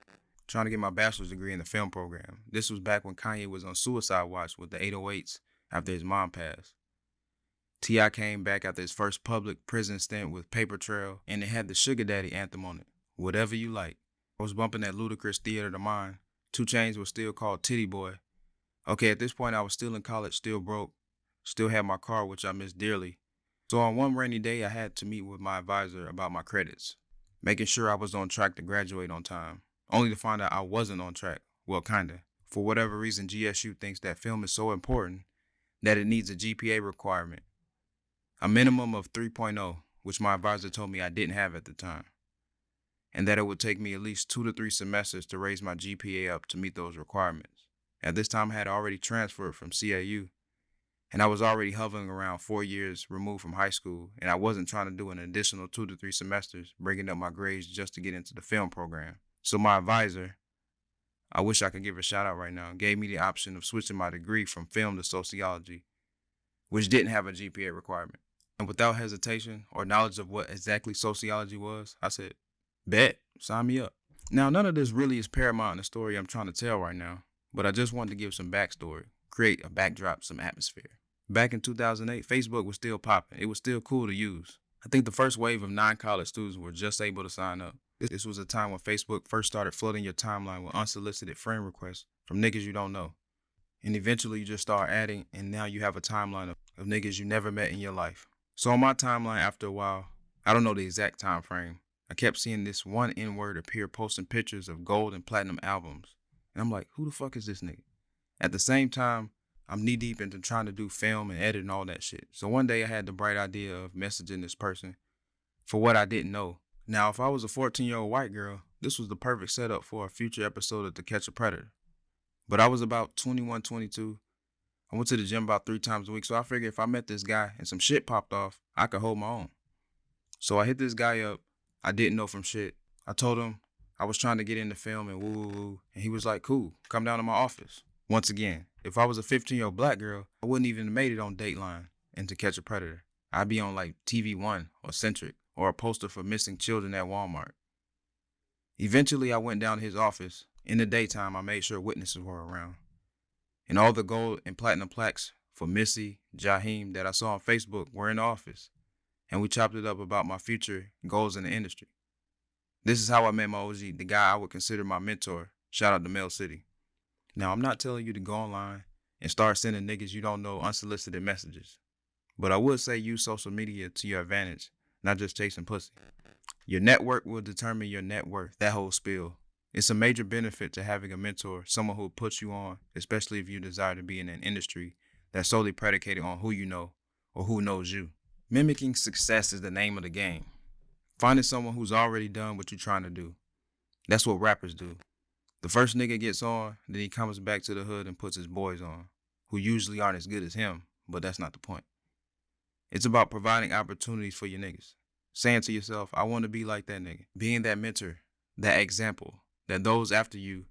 trying to get my bachelor's degree in the film program. This was back when Kanye was on suicide watch with the 808s after his mom passed. T.I. came back after his first public prison stint with Paper Trail, and it had the Sugar Daddy anthem on it, Whatever You Like. I was bumping that ludicrous Theater of the Mind. 2 Chainz was still called Titty Boy. Okay, at this point I was still in college, still broke, still had my car, which I missed dearly. So on one rainy day, I had to meet with my advisor about my credits, making sure I was on track to graduate on time, only to find out I wasn't on track. Well, kinda. For whatever reason, GSU thinks that film is so important that it needs a GPA requirement, a minimum of 3.0, which my advisor told me I didn't have at the time, and that it would take me at least 2 to 3 semesters to raise my GPA up to meet those requirements. At this time, I had already transferred from CAU, and I was already hovering around 4 years removed from high school, and I wasn't trying to do an additional 2 to 3 semesters, bringing up my grades just to get into the film program. So my advisor, I wish I could give her a shout out right now, gave me the option of switching my degree from film to sociology, which didn't have a GPA requirement. And without hesitation or knowledge of what exactly sociology was, I said, bet, sign me up. Now, none of this really is paramount in the story I'm trying to tell right now, but I just wanted to give some backstory, create a backdrop, some atmosphere. Back in 2008, Facebook was still popping. It was still cool to use. I think the first wave of non-college students were just able to sign up. This was a time when Facebook first started flooding your timeline with unsolicited friend requests from niggas you don't know. And eventually you just start adding, and now you have a timeline of niggas you never met in your life. So on my timeline, after a while, I don't know the exact time frame, I kept seeing this one N-word appear posting pictures of gold and platinum albums. And I'm like, who the fuck is this nigga? At the same time, I'm knee deep into trying to do film and edit and all that shit. So one day I had the bright idea of messaging this person for what I didn't know. Now, if I was a 14-year-old white girl, this was the perfect setup for a future episode of To Catch a Predator. But I was about 21, 22. I went to the gym about 3 times a week, so I figured if I met this guy and some shit popped off, I could hold my own. So I hit this guy up. I didn't know from shit. I told him I was trying to get into film and woo, and he was like, cool, come down to my office. Once again, if I was a 15-year-old black girl, I wouldn't even have made it on Dateline and To Catch a Predator. I'd be on like TV One or Centric or a poster for missing children at Walmart. Eventually, I went down to his office. In the daytime, I made sure witnesses were around. And all the gold and platinum plaques for Missy, Jaheim that I saw on Facebook were in the office. And we chopped it up about my future goals in the industry. This is how I met my OG, the guy I would consider my mentor. Shout out to Mel City. Now, I'm not telling you to go online and start sending niggas you don't know unsolicited messages. But I would say use social media to your advantage, not just chasing pussy. Your network will determine your net worth, that whole spiel. It's a major benefit to having a mentor, someone who will put you on, especially if you desire to be in an industry that's solely predicated on who you know or who knows you. Mimicking success is the name of the game. Finding someone who's already done what you're trying to do. That's what rappers do. The first nigga gets on, then he comes back to the hood and puts his boys on, who usually aren't as good as him, but that's not the point. It's about providing opportunities for your niggas. Saying to yourself, I want to be like that nigga. Being that mentor, that example, that those after you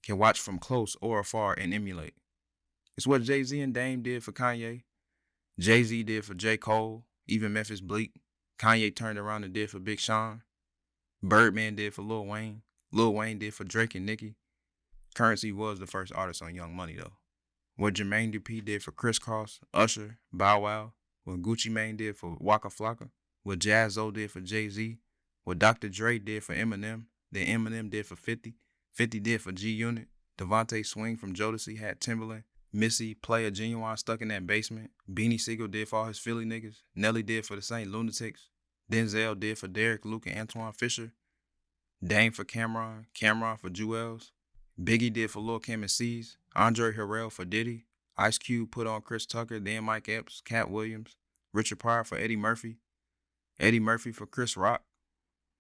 can watch from close or afar and emulate. It's what Jay-Z and Dame did for Kanye. Jay-Z did for J. Cole, even Memphis Bleak. Kanye turned around and did for Big Sean. Birdman did for Lil Wayne. Lil Wayne did for Drake and Nicki. Currency was the first artist on Young Money, though. What Jermaine Dupri did for Criss Cross, Usher, Bow Wow. What Gucci Mane did for Waka Flocka. What Jaz-O did for Jay-Z. What Dr. Dre did for Eminem. Then Eminem did for 50. 50 did for G-Unit. Devontae Swing from Jodeci had Timberland. Missy, Player Genuine stuck in that basement. Beanie Siegel did for all his Philly niggas. Nelly did for the St. Lunatics. Denzel did for Derek, Luke, and Antoine Fisher. Dame for Cameron. Cameron for Jewels. Biggie did for Lil' Kim and C's. Andre Harrell for Diddy. Ice Cube put on Chris Tucker, then Mike Epps, Cat Williams. Richard Pryor for Eddie Murphy. Eddie Murphy for Chris Rock.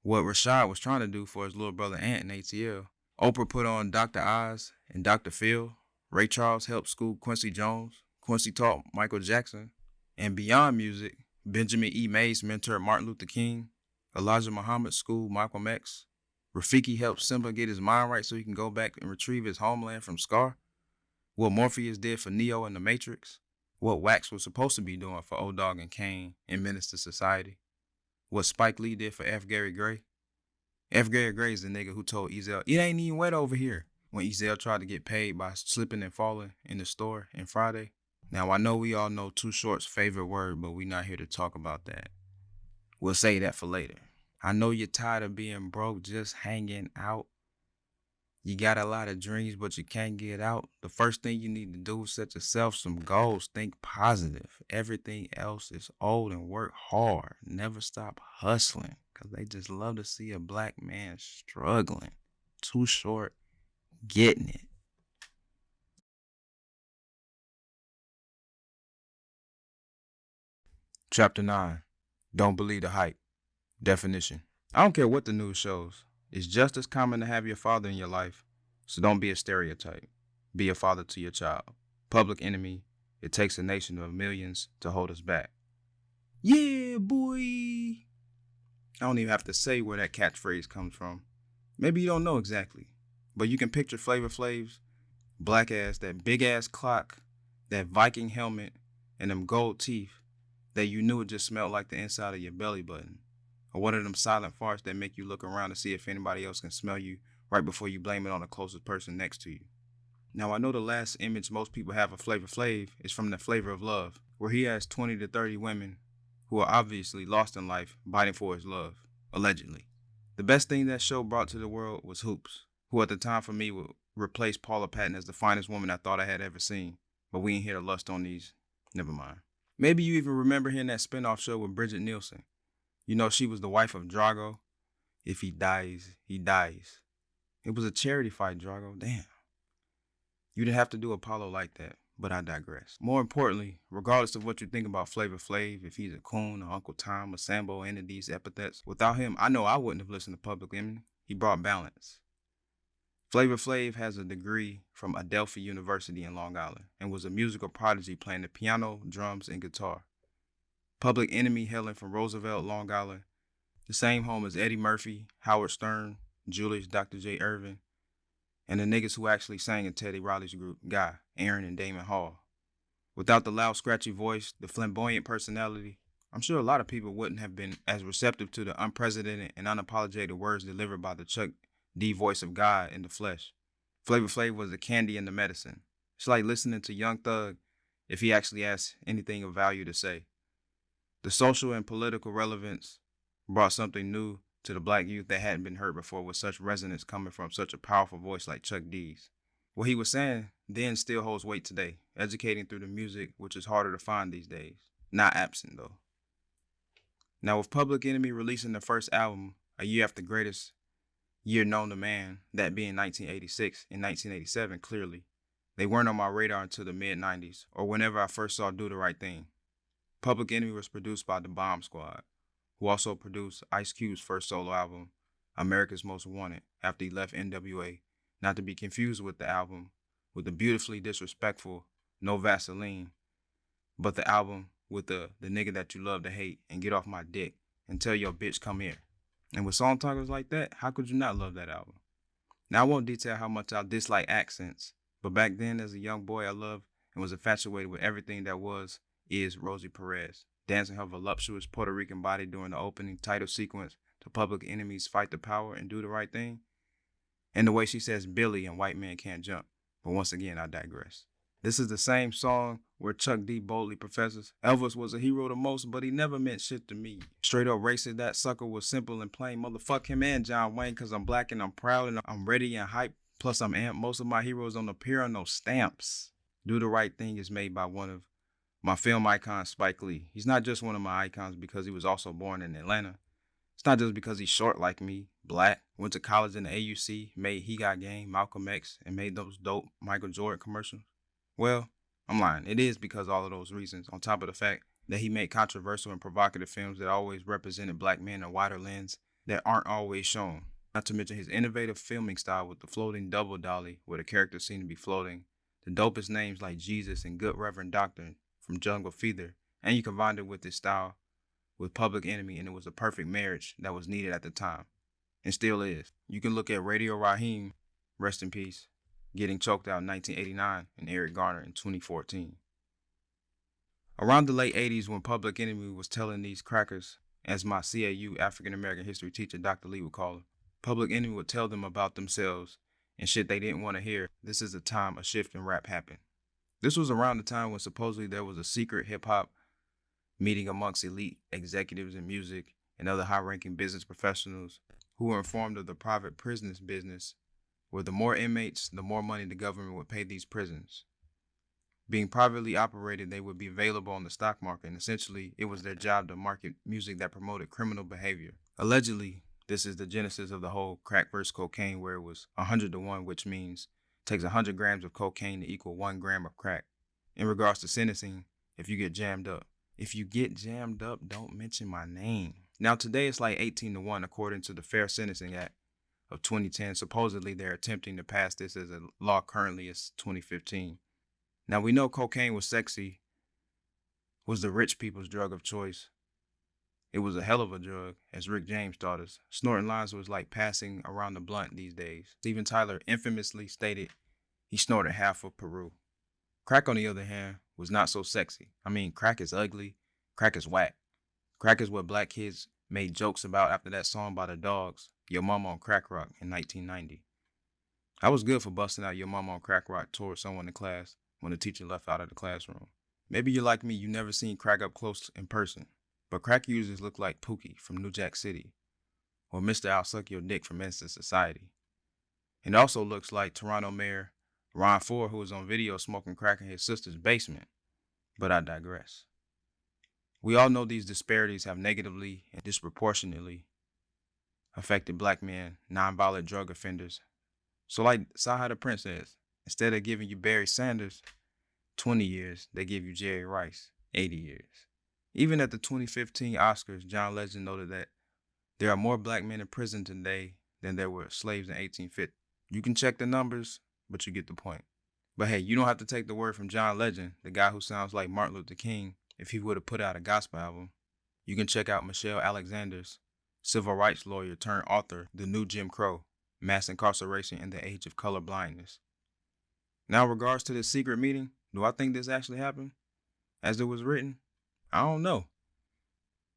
What Rashad was trying to do for his little brother Ant in ATL. Oprah put on Dr. Oz and Dr. Phil. Ray Charles helped school Quincy Jones. Quincy taught Michael Jackson. And beyond music, Benjamin E. Mays mentored Martin Luther King. Elijah Muhammad schooled Malcolm X. Rafiki helped Simba get his mind right so he can go back and retrieve his homeland from Scar. What Morpheus did for Neo in The Matrix. What Wax was supposed to be doing for O-Dog and Kane in Menace to Society. What Spike Lee did for F. Gary Gray. F. Gary Gray is the nigga who told Ezell, "It ain't even wet over here," when Ezell tried to get paid by slipping and falling in the store in Friday. Now, I know we all know Too Short's favorite word, but we not here to talk about that. We'll save that for later. I know you're tired of being broke, just hanging out. You got a lot of dreams, but you can't get out. The first thing you need to do is set yourself some goals. Think positive. Everything else is old, and work hard. Never stop hustling, because they just love to see a black man struggling. Too Short, getting it. Chapter 9. Don't believe the hype. Definition. I don't care what the news shows. It's just as common to have your father in your life, so don't be a stereotype. Be a father to your child. Public Enemy. It takes a nation of millions to hold us back. Yeah, boy. I don't even have to say where that catchphrase comes from. Maybe you don't know exactly, but you can picture Flavor Flav's black ass, that big ass clock, that Viking helmet, and them gold teeth that you knew it just smelled like the inside of your belly button. Or one of them silent farts that make you look around to see if anybody else can smell you right before you blame it on the closest person next to you. Now, I know the last image most people have of Flavor Flav is from The Flavor of Love, where he has 20 to 30 women who are obviously lost in life biting for his love, allegedly. The best thing that show brought to the world was Hoops, who at the time for me would replace Paula Patton as the finest woman I thought I had ever seen. But we ain't here to lust on these. Never mind. Maybe you even remember hearing that spinoff show with Bridget Nielsen. You know, she was the wife of Drago. If he dies, he dies. It was a charity fight, Drago. Damn. You didn't have to do Apollo like that, but I digress. More importantly, regardless of what you think about Flavor Flav, if he's a coon or Uncle Tom or Sambo, any of these epithets, without him, I know I wouldn't have listened to Public Enemy. He brought balance. Flavor Flav has a degree from Adelphi University in Long Island and was a musical prodigy playing the piano, drums, and guitar. Public Enemy hailing from Roosevelt, Long Island, the same home as Eddie Murphy, Howard Stern, Julius, Dr. J. Irvin, and the niggas who actually sang in Teddy Riley's group, Guy, Aaron, and Damon Hall. Without the loud, scratchy voice, the flamboyant personality, I'm sure a lot of people wouldn't have been as receptive to the unprecedented and unapologetic words delivered by the Chuck D voice of God in the flesh. Flavor Flav was the candy and the medicine. It's like listening to Young Thug if he actually has anything of value to say. The social and political relevance brought something new to the black youth that hadn't been heard before with such resonance coming from such a powerful voice like Chuck D's. What he was saying then still holds weight today, educating through the music, which is harder to find these days. Not absent, though. Now, with Public Enemy releasing their first album a year after the greatest year known to man, that being 1986 and 1987, clearly, they weren't on my radar until the mid-90s, or whenever I first saw Do the Right Thing. Public Enemy was produced by The Bomb Squad, who also produced Ice Cube's first solo album, America's Most Wanted, after he left NWA, not to be confused with the album with the beautifully disrespectful No Vaseline, but the album with the nigga that you love to hate and get off my dick and tell your bitch come here. And with song titles like that, how could you not love that album? Now, I won't detail how much I dislike accents, but back then as a young boy I loved and was infatuated with everything that is Rosie Perez, dancing her voluptuous Puerto Rican body during the opening title sequence to Public Enemy's Fight the Power and Do the Right Thing, and the way she says Billy and White Man Can't Jump. But once again, I digress. This is the same song where Chuck D boldly professes, Elvis was a hero to most, but he never meant shit to me. Straight up racist, that sucker was simple and plain. Motherfuck him and John Wayne, cause I'm black and I'm proud and I'm ready and hyped. Plus I'm amped. Most of my heroes don't appear on no stamps. Do the Right Thing is made by one of my film icon, Spike Lee. He's not just one of my icons because he was also born in Atlanta. It's not just because he's short like me, black, went to college in the AUC, made He Got Game, Malcolm X, and made those dope Michael Jordan commercials. Well, I'm lying. It is because all of those reasons, on top of the fact that he made controversial and provocative films that always represented black men in a wider lens that aren't always shown. Not to mention his innovative filming style with the floating double dolly where the characters seem to be floating, the dopest names like Jesus and Good Reverend Doctor from Jungle Fever, and you combined it with his style with Public Enemy, and it was a perfect marriage that was needed at the time. and still is. You can look at Radio Raheem, rest in peace, getting choked out in 1989, and Eric Garner in 2014. Around the late 80s, when Public Enemy was telling these crackers, as my CAU African American history teacher Dr. Lee would call them, Public Enemy would tell them about themselves and shit they didn't want to hear. This is the time a shift in rap happened. This was around the time when supposedly there was a secret hip-hop meeting amongst elite executives in music and other high-ranking business professionals who were informed of the private prisons business, where the more inmates, the more money the government would pay these prisons. Being privately operated, they would be available on the stock market, and essentially, it was their job to market music that promoted criminal behavior. Allegedly, this is the genesis of the whole crack versus cocaine, where it was 100 to 1, which means it takes 100 grams of cocaine to equal 1 gram of crack. In regards to sentencing, if you get jammed up, don't mention my name. Now, today it's like 18 to 1, according to the Fair Sentencing Act of 2010. Supposedly, they're attempting to pass this as a law currently as 2015. Now, we know cocaine was sexy, was the rich people's drug of choice. It was a hell of a drug, as Rick James taught us. Snorting lines was like passing around the blunt these days. Steven Tyler infamously stated he snorted half of Peru. Crack, on the other hand, was not so sexy. I mean, crack is ugly. Crack is whack. Crack is what black kids made jokes about after that song by the Dogs, Your Mama on Crack Rock, in 1990. I was good for busting out Your Mama on Crack Rock toward someone in class when the teacher left out of the classroom. Maybe you're like me, you never seen crack up close in person, but crack users look like Pookie from New Jack City, or Mr. I'll Suck Your Dick from Instant Society. It also looks like Toronto Mayor Ron Ford, who was on video smoking crack in his sister's basement. But I digress. We all know these disparities have negatively and disproportionately affected black men, nonviolent drug offenders. So like Saha the Prince says, instead of giving you Barry Sanders 20 years, they give you Jerry Rice 80 years. Even at the 2015 Oscars, John Legend noted that there are more black men in prison today than there were slaves in 1850. You can check the numbers, but you get the point. But hey, you don't have to take the word from John Legend, the guy who sounds like Martin Luther King, if he would have put out a gospel album. You can check out Michelle Alexander's civil rights lawyer turned author, The New Jim Crow, Mass Incarceration in the Age of Color Blindness. Now, in regards to this secret meeting, do I think this actually happened as it was written? I don't know.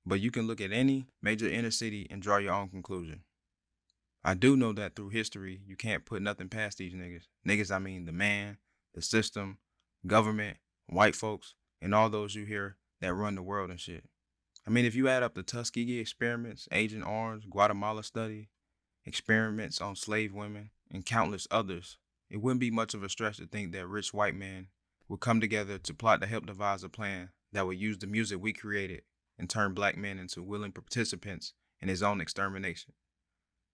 But you can look at any major inner city and draw your own conclusion. I do know that through history, you can't put nothing past these niggas. Niggas, I mean the man, the system, government, white folks, and all those you hear that run the world and shit. I mean, if you add up the Tuskegee experiments, Agent Orange, Guatemala study, experiments on slave women, and countless others, it wouldn't be much of a stretch to think that rich white men would come together to plot to help devise a plan that would use the music we created and turn black men into willing participants in his own extermination.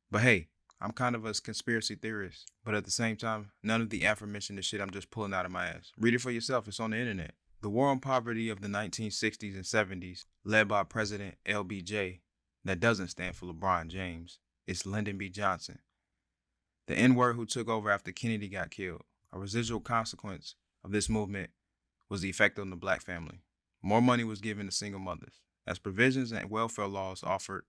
But hey, I'm kind of a conspiracy theorist, but at the same time, none of the aforementioned shit I'm just pulling out of my ass. Read it for yourself, it's on the internet. The war on poverty of the 1960s and 70s, led by President LBJ, that doesn't stand for LeBron James, it's Lyndon B. Johnson, the N-word who took over after Kennedy got killed. A residual consequence of this movement was the effect on the black family. More money was given to single mothers, as provisions and welfare laws offered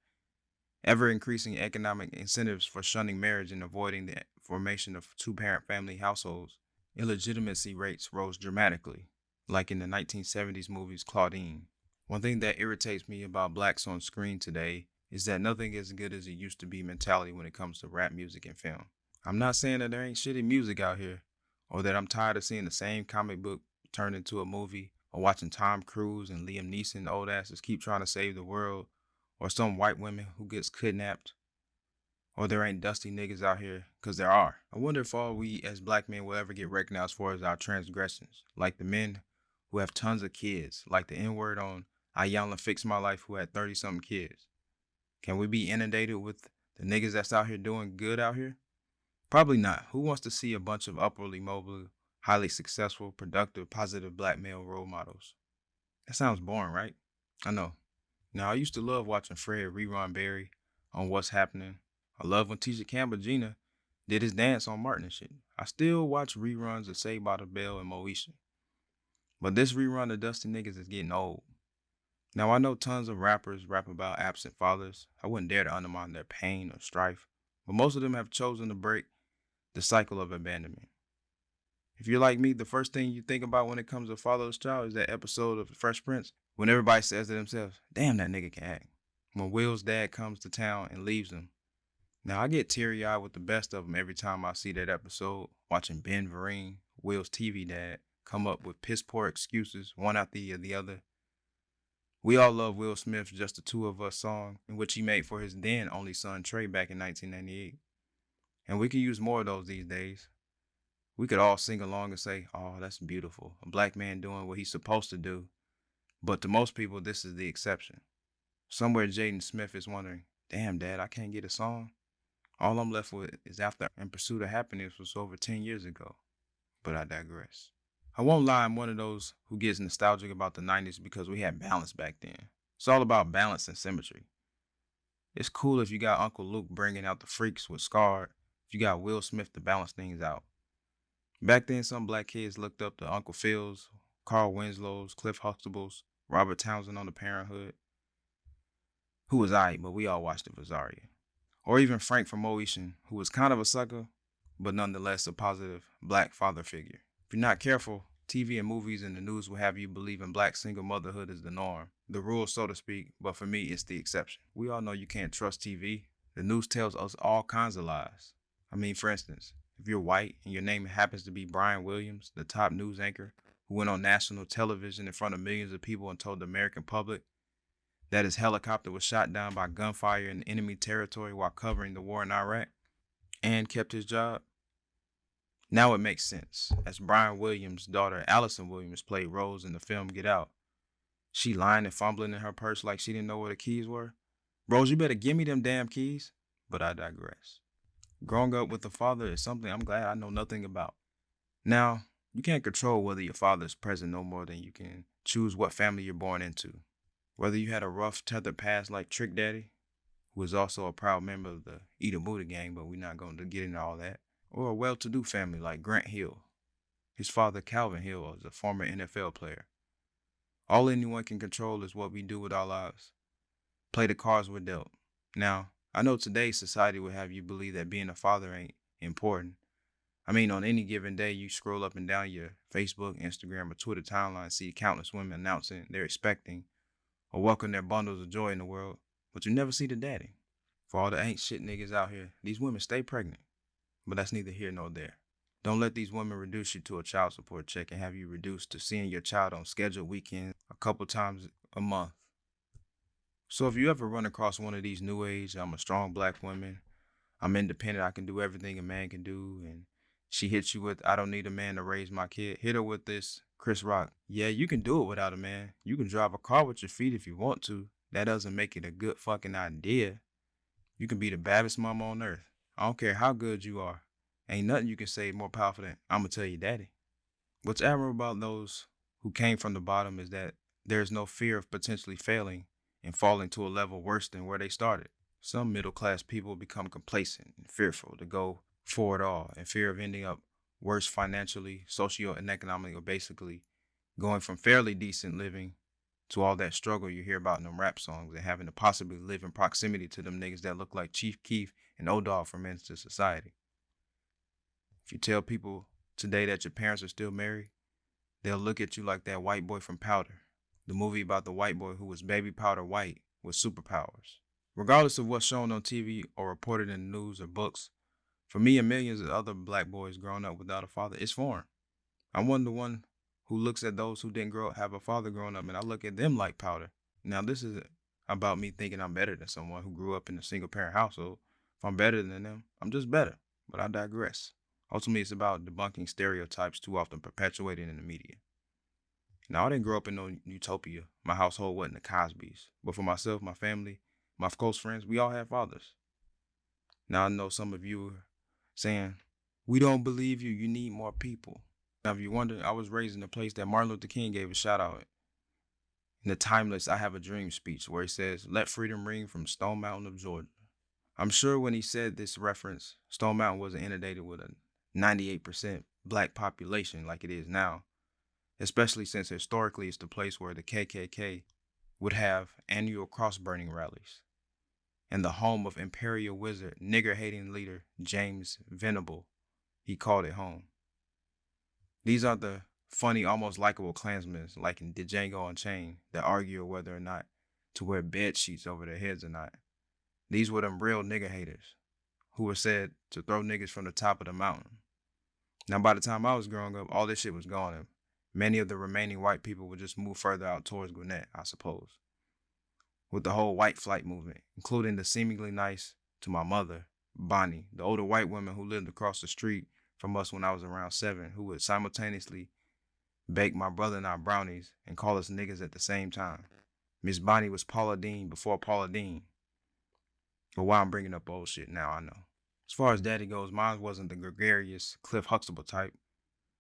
ever-increasing economic incentives for shunning marriage and avoiding the formation of two-parent family households. Illegitimacy rates rose dramatically, like in the 1970s movies Claudine. One thing that irritates me about blacks on screen today is that nothing is as good as it used to be mentality when it comes to rap music and film. I'm not saying that there ain't shitty music out here, or that I'm tired of seeing the same comic book turned into a movie, or watching Tom Cruise and Liam Neeson old asses keep trying to save the world, or some white women who gets kidnapped, or there ain't dusty niggas out here, because there are. I wonder if all we as black men will ever get recognized for is our transgressions, like the men who have tons of kids, like the N-word on Ayanna Fix My Life who had 30-something kids. Can we be inundated with the niggas that's out here doing good out here? Probably not. Who wants to see a bunch of upwardly mobile, highly successful, productive, positive black male role models? That sounds boring, right? I know. Now, I used to love watching Fred rerun Barry on What's Happening. I love when Tisha Campbell Gina did his dance on Martin and shit. I still watch reruns of Saved by the Bell and Moesha. But this rerun of Dusty Niggas is getting old. Now, I know tons of rappers rap about absent fathers. I wouldn't dare to undermine their pain or strife, but most of them have chosen to break the cycle of abandonment. If you're like me, the first thing you think about when it comes to fatherless child is that episode of The Fresh Prince when everybody says to themselves, damn, that nigga can act. When Will's dad comes to town and leaves him. Now, I get teary-eyed with the best of them every time I see that episode, watching Ben Vereen, Will's TV dad, come up with piss-poor excuses, one after the other. We all love Will Smith's Just the Two of Us song, in which he made for his then only son Trey back in 1998. And we could use more of those these days. We could all sing along and say, oh, that's beautiful. A black man doing what he's supposed to do. But to most people, this is the exception. Somewhere Jaden Smith is wondering, damn, Dad, I can't get a song. All I'm left with is After In Pursuit of Happiness was over 10 years ago. But I digress. I won't lie, I'm one of those who gets nostalgic about the 90s because we had balance back then. It's all about balance and symmetry. It's cool if you got Uncle Luke bringing out the freaks with Scarred, if you got Will Smith to balance things out. Back then, some black kids looked up to Uncle Phil's, Carl Winslow's, Cliff Huxtable's, Robert Townsend on the Parenthood, who was aight, but we all watched it for Zarya. Or even Frank from Moeshan, who was kind of a sucker, but nonetheless a positive black father figure. If you're not careful, TV and movies and the news will have you believing black single motherhood is the norm, the rule so to speak, but for me it's the exception. We all know you can't trust TV. The news tells us all kinds of lies. I mean, for instance, if you're white and your name happens to be Brian Williams, the top news anchor who went on national television in front of millions of people and told the American public that his helicopter was shot down by gunfire in enemy territory while covering the war in Iraq, and kept his job, now it makes sense, as Brian Williams' daughter Allison Williams played Rose in the film Get Out. She lying and fumbling in her purse like she didn't know where the keys were. Rose, you better give me them damn keys. But I digress. Growing up with a father is something I'm glad I know nothing about. Now, you can't control whether your father is present no more than you can choose what family you're born into. Whether you had a rough, tethered past like Trick Daddy, who is also a proud member of the Eat a Buddha gang, but we're not going to get into all that, or a well-to-do family like Grant Hill. His father, Calvin Hill, is a former NFL player. All anyone can control is what we do with our lives. Play the cards we're dealt. Now, I know today's society will have you believe that being a father ain't important. I mean, on any given day, you scroll up and down your Facebook, Instagram, or Twitter timeline and see countless women announcing they're expecting or welcome their bundles of joy in the world, but you never see the daddy. For all the ain't shit niggas out here, these women stay pregnant. But that's neither here nor there. Don't let these women reduce you to a child support check and have you reduced to seeing your child on scheduled weekends a couple times a month. So if you ever run across one of these new age, I'm a strong black woman, I'm independent, I can do everything a man can do, and she hits you with, I don't need a man to raise my kid, hit her with this, Chris Rock, yeah, you can do it without a man. You can drive a car with your feet if you want to. That doesn't make it a good fucking idea. You can be the baddest mama on earth. I don't care how good you are. Ain't nothing you can say more powerful than, I'ma tell you daddy. What's admirable about those who came from the bottom is that there's no fear of potentially failing and falling to a level worse than where they started. Some middle-class people become complacent and fearful to go for it all, in fear of ending up worse financially, socio and economically, or basically going from fairly decent living to all that struggle you hear about in them rap songs and having to possibly live in proximity to them niggas that look like Chief Keef and O-Dog from Menace to Society. If you tell people today that your parents are still married, they'll look at you like that white boy from Powder, the movie about the white boy who was baby powder white with superpowers. Regardless of what's shown on TV or reported in the news or books, for me and millions of other black boys growing up without a father, it's foreign. I'm one of the one who looks at those who didn't have a father growing up, and I look at them like powder. Now, this is about me thinking I'm better than someone who grew up in a single-parent household. If I'm better than them, I'm just better, but I digress. Ultimately, it's about debunking stereotypes too often perpetuated in the media. Now, I didn't grow up in no utopia. My household wasn't the Cosbys. But for myself, my family, my close friends, we all have fathers. Now, I know some of you are saying, we don't believe you, you need more people. Now, if you wonder, I was raised in a place that Martin Luther King gave a shout out in the timeless I Have a Dream speech where he says, let freedom ring from Stone Mountain of Georgia. I'm sure when he said this reference, Stone Mountain wasn't inundated with a 98% black population like it is now, especially since historically it's the place where the KKK would have annual cross-burning rallies, and the home of imperial wizard, nigger-hating leader James Venable, he called it home. These are the funny, almost likable Klansmen, like in Django Unchained, that argue whether or not to wear bed sheets over their heads or not. These were them real nigger haters who were said to throw niggas from the top of the mountain. Now, by the time I was growing up, all this shit was gone, and many of the remaining white people would just move further out towards Gwinnett, I suppose. With the whole white flight movement, including the seemingly nice, to my mother, Bonnie, the older white woman who lived across the street from us when I was around 7, who would simultaneously bake my brother and I brownies and call us niggas at the same time. Miss Bonnie was Paula Dean before Paula Dean. But why I'm bringing up old shit now, I know. As far as daddy goes, mine wasn't the gregarious Cliff Huxtable type,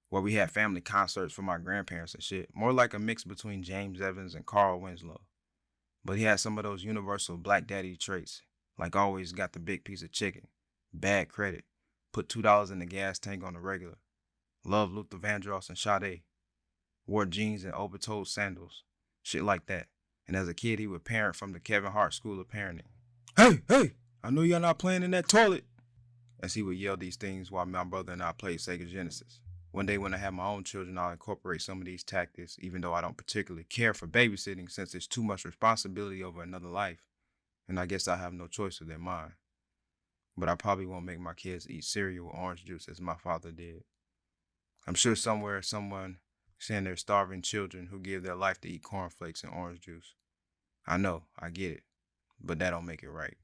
where we had family concerts for my grandparents and shit. More like a mix between James Evans and Carl Winslow. But he had some of those universal black daddy traits, like always got the big piece of chicken, bad credit, put $2 in the gas tank on the regular, loved Luther Vandross and Sade, wore jeans and open-toed sandals, shit like that. And as a kid, he would parent from the Kevin Hart School of Parenting. Hey, I know you're not playing in that toilet. As he would yell these things while my brother and I played Sega Genesis. One day when I have my own children, I'll incorporate some of these tactics, even though I don't particularly care for babysitting since it's too much responsibility over another life. And I guess I have no choice of their mind. But I probably won't make my kids eat cereal with orange juice as my father did. I'm sure somewhere someone saying they're starving children who give their life to eat cornflakes and orange juice. I know, I get it, but that don't make it right.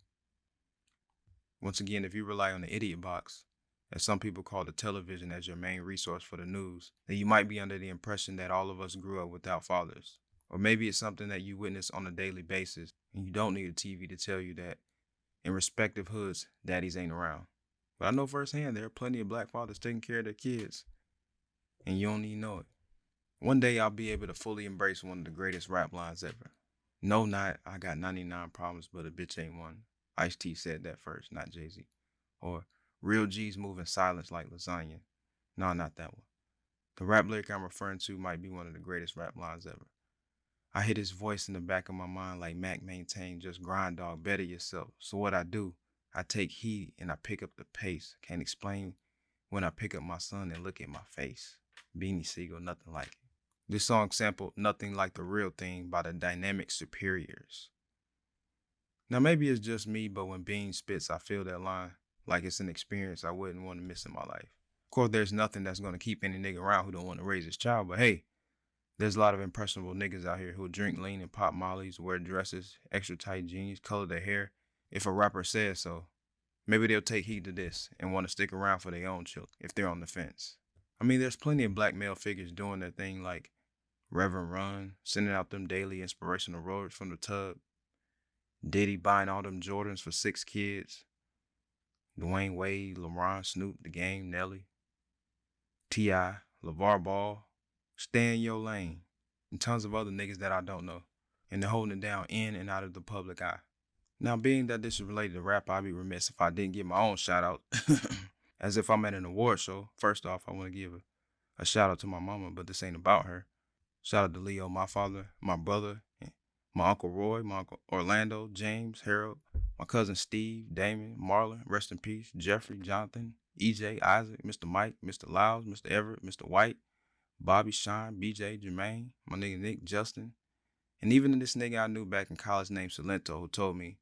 Once again, if you rely on the idiot box, as some people call the television, as your main resource for the news, then you might be under the impression that all of us grew up without fathers. Or maybe it's something that you witness on a daily basis, and you don't need a TV to tell you that in respective hoods, daddies ain't around. But I know firsthand there are plenty of black fathers taking care of their kids, and you don't even know it. One day I'll be able to fully embrace one of the greatest rap lines ever. No, not I got 99 problems, but a bitch ain't one. Ice-T said that first, not Jay-Z. Or real G's move in silence like lasagna. No, not that one. The rap lyric I'm referring to might be one of the greatest rap lines ever. I hear his voice in the back of my mind like Mac maintained, just grind dog, better yourself. So what I do, I take heed and I pick up the pace. Can't explain when I pick up my son and look at my face. Beanie Siegel, nothing like it. This song sampled Nothing Like the Real Thing by the Dynamic Superiors. Now maybe it's just me, but when Bean spits, I feel that line like it's an experience I wouldn't want to miss in my life. Of course, there's nothing that's going to keep any nigga around who don't want to raise his child, but hey, there's a lot of impressionable niggas out here who drink lean and pop mollies, wear dresses, extra tight jeans, color their hair. If a rapper says so, maybe they'll take heed to this and want to stick around for their own children if they're on the fence. I mean, there's plenty of black male figures doing their thing like Reverend Run, sending out them daily inspirational words from the tub, Diddy buying all them Jordans for 6 kids, Dwayne Wade, LeBron, Snoop, The Game, Nelly, T.I., LeVar Ball, stay in your lane, and tons of other niggas that I don't know, and they're holding it down in and out of the public eye. Now, being that this is related to rap, I'd be remiss if I didn't give my own shout out. As if I'm at an award show. First off, I want to give a shout out to my mama, but this ain't about her. Shout out to Leo, my father, my brother, my Uncle Roy, my Uncle Orlando, James, Harold, my cousin Steve, Damon, Marlon, rest in peace, Jeffrey, Jonathan, EJ, Isaac, Mr. Mike, Mr. Lyles, Mr. Everett, Mr. White, Bobby, Sean, BJ, Jermaine, my nigga Nick, Justin, and even this nigga I knew back in college named Salento who told me,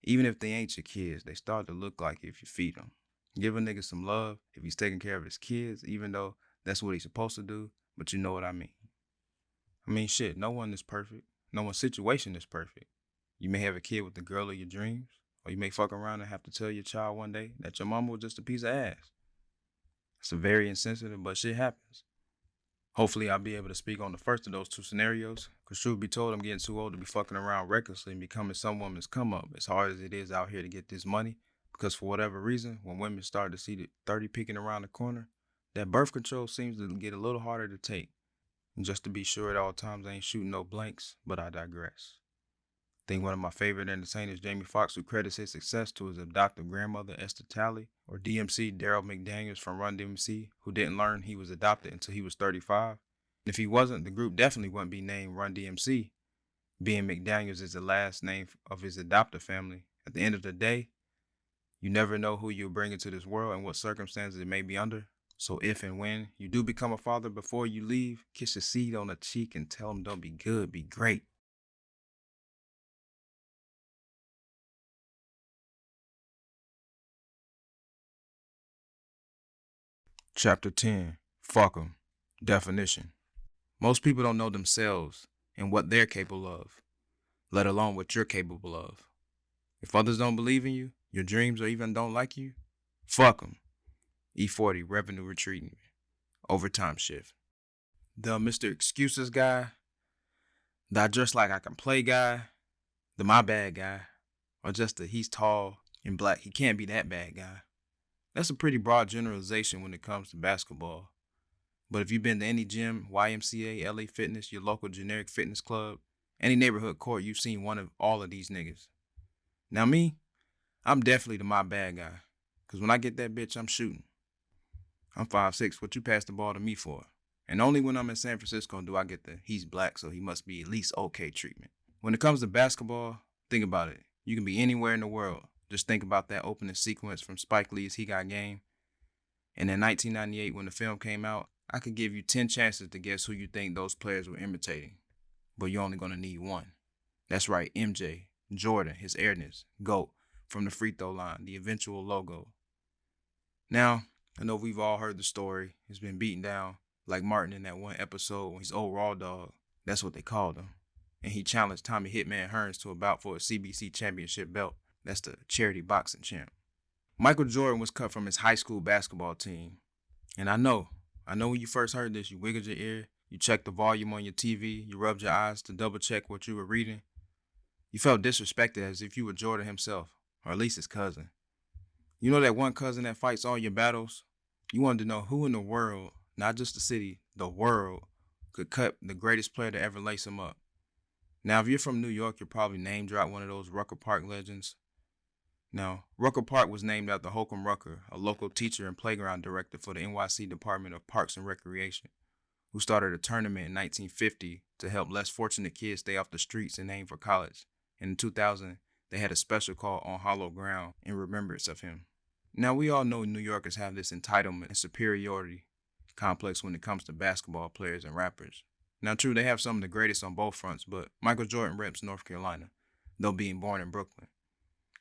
even if they ain't your kids, they start to look like you if you feed them. Give a nigga some love if he's taking care of his kids, even though that's what he's supposed to do, but you know what I mean. I mean, shit, no one is perfect. No one's situation is perfect. You may have a kid with the girl of your dreams, or you may fuck around and have to tell your child one day that your mama was just a piece of ass. It's a very insensitive, but shit happens. Hopefully I'll be able to speak on the first of those 2 scenarios, because truth be told, I'm getting too old to be fucking around recklessly and becoming some woman's come up, as hard as it is out here to get this money, because for whatever reason, when women start to see the 30 peeking around the corner, that birth control seems to get a little harder to take. And just to be sure at all times I ain't shooting no blanks, but I digress. I think one of my favorite entertainers, Jamie Foxx, who credits his success to his adoptive grandmother, Esther Talley, or DMC, Daryl McDaniels from Run DMC, who didn't learn he was adopted until he was 35. And if he wasn't, the group definitely wouldn't be named Run DMC. Being McDaniels is the last name of his adoptive family. At the end of the day, you never know who you'll bring into this world and what circumstances it may be under. So if and when you do become a father, before you leave, kiss your seed on the cheek and tell them don't be good, be great. Chapter 10. Fuck 'em. Definition. Most people don't know themselves and what they're capable of, let alone what you're capable of. If others don't believe in you, your dreams, or even don't like you, fuck 'em. E40, revenue retreating, overtime shift. The Mr. Excuses guy, the I dress like I can play guy, the my bad guy, or just the he's tall and black, he can't be that bad guy. That's a pretty broad generalization when it comes to basketball. But if you've been to any gym, YMCA, LA Fitness, your local generic fitness club, any neighborhood court, you've seen one of all of these niggas. Now me, I'm definitely the my bad guy. Because when I get that bitch, I'm shooting. I'm 5'6", what you pass the ball to me for? And only when I'm in San Francisco do I get the he's black, so he must be at least okay treatment. When it comes to basketball, think about it. You can be anywhere in the world. Just think about that opening sequence from Spike Lee's He Got Game. And in 1998, when the film came out, I could give you 10 chances to guess who you think those players were imitating. But you're only going to need one. That's right, MJ, Jordan, his airness, GOAT, from the free throw line, the eventual logo. Now, I know we've all heard the story. He's been beaten down like Martin in that one episode when he's old raw dog. That's what they called him. And he challenged Tommy Hitman Hearns to a bout for a CBC championship belt. That's the charity boxing champ. Michael Jordan was cut from his high school basketball team. And I know when you first heard this, you wiggled your ear, you checked the volume on your TV, you rubbed your eyes to double check what you were reading. You felt disrespected as if you were Jordan himself, or at least his cousin. You know that one cousin that fights all your battles? You wanted to know who in the world, not just the city, the world, could cut the greatest player to ever lace him up. Now, if you're from New York, you'll probably name drop one of those Rucker Park legends. Now, Rucker Park was named after Holcomb Rucker, a local teacher and playground director for the NYC Department of Parks and Recreation, who started a tournament in 1950 to help less fortunate kids stay off the streets and aim for college. And in 2000, they had a special call on Hollow Ground in remembrance of him. Now, we all know New Yorkers have this entitlement and superiority complex when it comes to basketball players and rappers. Now, true, they have some of the greatest on both fronts, but Michael Jordan reps North Carolina, though being born in Brooklyn.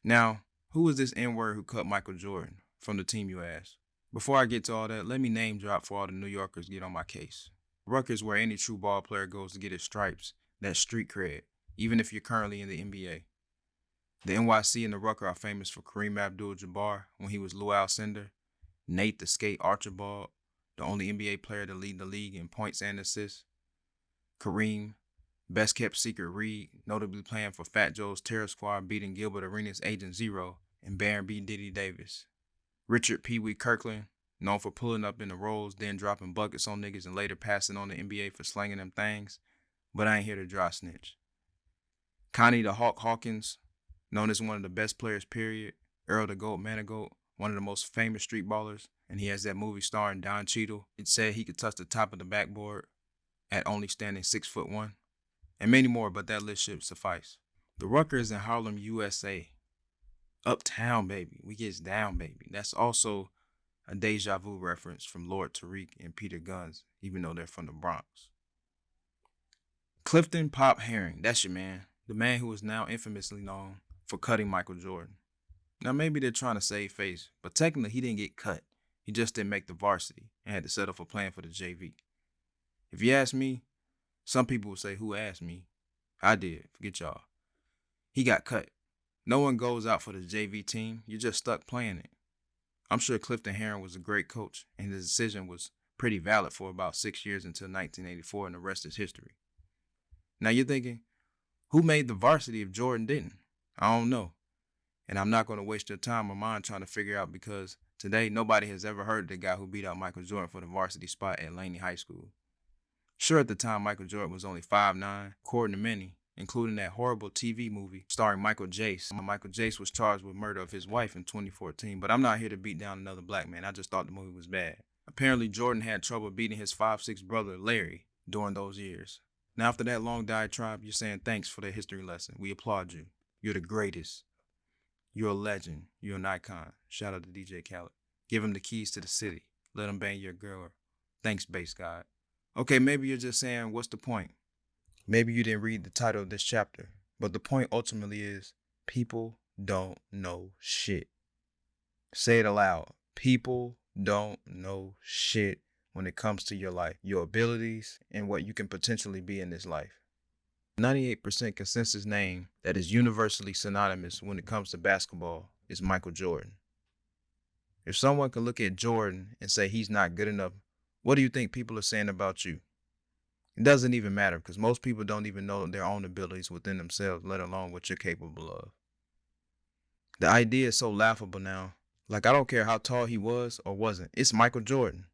Now, who is this N-word who cut Michael Jordan from the team, you ask? Before I get to all that, let me name drop for all the New Yorkers get on my case. Rutgers, where any true ball player goes to get his stripes, that street cred, even if you're currently in the NBA. The NYC and the Rucker are famous for Kareem Abdul-Jabbar when he was Lou Alcindor, Nate the Skate Archibald, the only NBA player to lead the league in points and assists, Kareem, best kept secret Reed, notably playing for Fat Joe's Terror Squad, beating Gilbert Arenas' Agent Zero, and Baron B. Diddy Davis. Richard Pee Wee Kirkland, known for pulling up in the rolls, then dropping buckets on niggas and later passing on the NBA for slanging them things, but I ain't here to dry snitch. Connie the Hawk Hawkins, known as one of the best players period, Earl the Goat Manigault, one of the most famous street ballers, and he has that movie starring Don Cheadle. It said he could touch the top of the backboard at only standing 6'1", and many more, but that list should suffice. The Rucker is in Harlem, USA. Uptown, baby. We gets down, baby. That's also a Deja Vu reference from Lord Tariq and Peter Guns, even though they're from the Bronx. Clifton Pop Herring, that's your man. The man who is now infamously known for cutting Michael Jordan. Now maybe they're trying to save face, but technically he didn't get cut. He just didn't make the varsity and had to settle for playing for the JV. If you ask me, some people will say, who asked me? I did, forget y'all. He got cut. No one goes out for the JV team, you're just stuck playing it. I'm sure Clifton Herring was a great coach, and his decision was pretty valid for about 6 years until 1984, and the rest is history. Now you're thinking, who made the varsity if Jordan didn't? I don't know. And I'm not going to waste your time or mine trying to figure out, because today nobody has ever heard of the guy who beat out Michael Jordan for the varsity spot at Laney High School. Sure, at the time Michael Jordan was only 5'9", according to many, including that horrible TV movie starring Michael Jace. Michael Jace was charged with murder of his wife in 2014, but I'm not here to beat down another black man. I just thought the movie was bad. Apparently, Jordan had trouble beating his 5'6" brother, Larry, during those years. Now, after that long diatribe, you're saying thanks for the history lesson. We applaud you. You're the greatest. You're a legend. You're an icon. Shout out to DJ Khaled. Give him the keys to the city. Let him bang your girl. Thanks, Bass God. Okay, maybe you're just saying, what's the point? Maybe you didn't read the title of this chapter, but the point ultimately is people don't know shit. Say it aloud. People don't know shit when it comes to your life, your abilities, and what you can potentially be in this life. 98% consensus name that is universally synonymous when it comes to basketball is Michael Jordan. If someone can look at Jordan and say he's not good enough, what do you think people are saying about you? It doesn't even matter because most people don't even know their own abilities within themselves, let alone what you're capable of. The idea is so laughable now. Like, I don't care how tall he was or wasn't. It's Michael Jordan.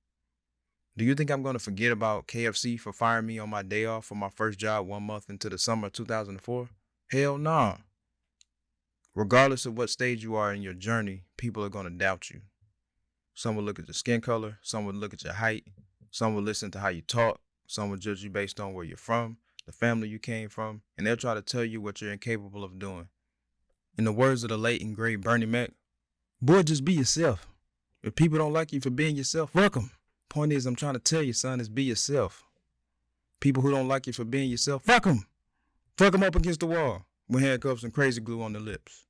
Do you think I'm going to forget about KFC for firing me on my day off for my first job 1 month into the summer of 2004? Hell nah. Regardless of what stage you are in your journey, people are going to doubt you. Some will look at your skin color. Some will look at your height. Some will listen to how you talk. Some will judge you based on where you're from, the family you came from, and they'll try to tell you what you're incapable of doing. In the words of the late and great Bernie Mac, boy, just be yourself. If people don't like you for being yourself, fuck them. Point is, I'm trying to tell you, son, is be yourself. People who don't like you for being yourself, fuck them. Fuck them up against the wall with handcuffs and crazy glue on the lips.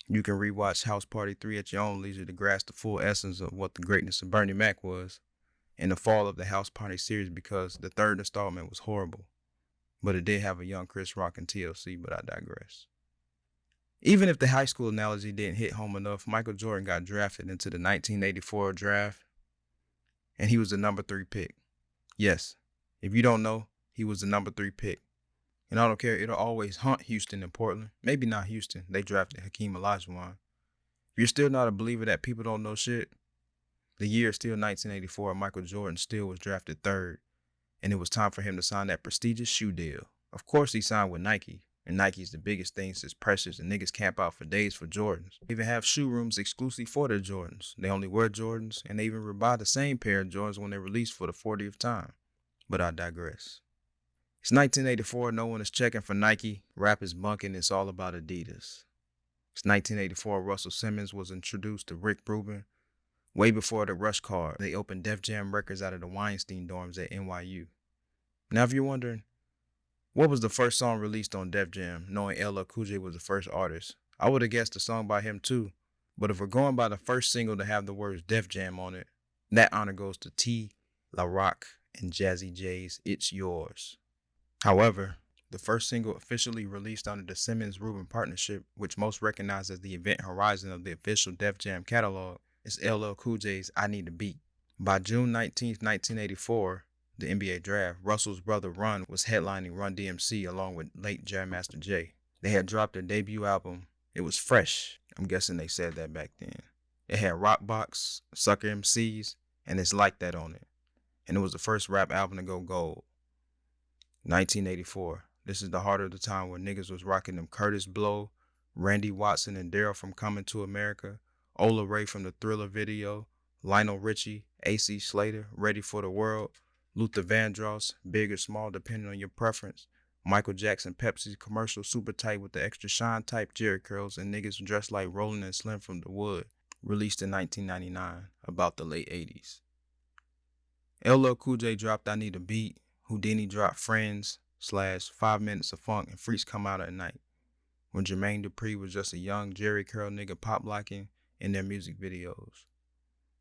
You can rewatch House Party 3 at your own leisure to grasp the full essence of what the greatness of Bernie Mac was in the fall of the House Party series, because the third installment was horrible. But it did have a young Chris Rock and TLC, but I digress. Even if the high school analogy didn't hit home enough, Michael Jordan got drafted into the 1984 draft, and he was the number 3 pick. Yes, if you don't know, he was the number 3 pick. And I don't care, it'll always haunt Houston and Portland. Maybe not Houston. They drafted Hakeem Olajuwon. If you're still not a believer that people don't know shit, the year is still 1984, and Michael Jordan still was drafted 3rd, and it was time for him to sign that prestigious shoe deal. Of course, he signed with Nike, and Nike's the biggest thing since Precious, and niggas camp out for days for Jordans. They even have shoe rooms exclusive for their Jordans. They only wear Jordans, and they even rebuy the same pair of Jordans when they're released for the 40th time. But I digress. It's 1984, no one is checking for Nike, rap is bunking, it's all about Adidas. It's 1984, Russell Simmons was introduced to Rick Rubin. Way before the Rush card, they opened Def Jam Records out of the Weinstein dorms at NYU. Now, if you're wondering, what was the first song released on Def Jam, knowing LL Cool J was the first artist? I would have guessed a song by him too, but if we're going by the first single to have the words Def Jam on it, that honor goes to T. La Rock and Jazzy J's It's Yours. However, the first single officially released under the Simmons-Rubin partnership, which most recognize as the event horizon of the official Def Jam catalog, is LL Cool J's I Need a Beat. By June 19, 1984, the NBA draft, Russell's brother Run was headlining Run DMC along with late Jam Master Jay. They had dropped their debut album. It was fresh. I'm guessing they said that back then. It had Rockbox, Sucker MCs, and It's Like That on it. And it was the first rap album to go gold. 1984. This is the heart of the time where niggas was rocking them Curtis Blow, Randy Watson and Daryl from Coming to America, Ola Ray from the Thriller video, Lionel Richie, AC Slater, Ready for the World, Luther Vandross, Big or Small depending on your preference, Michael Jackson Pepsi's commercial Super Tight with the extra shine type Jerry curls, and niggas dressed like Rollin' and Slim from The Wood, released in 1999, about the late 80s. LL Cool J dropped I Need a Beat, Houdini dropped Friends / 5 Minutes of Funk, and Freaks Come Out at Night, when Jermaine Dupri was just a young Jerry curl nigga pop locking in their music videos.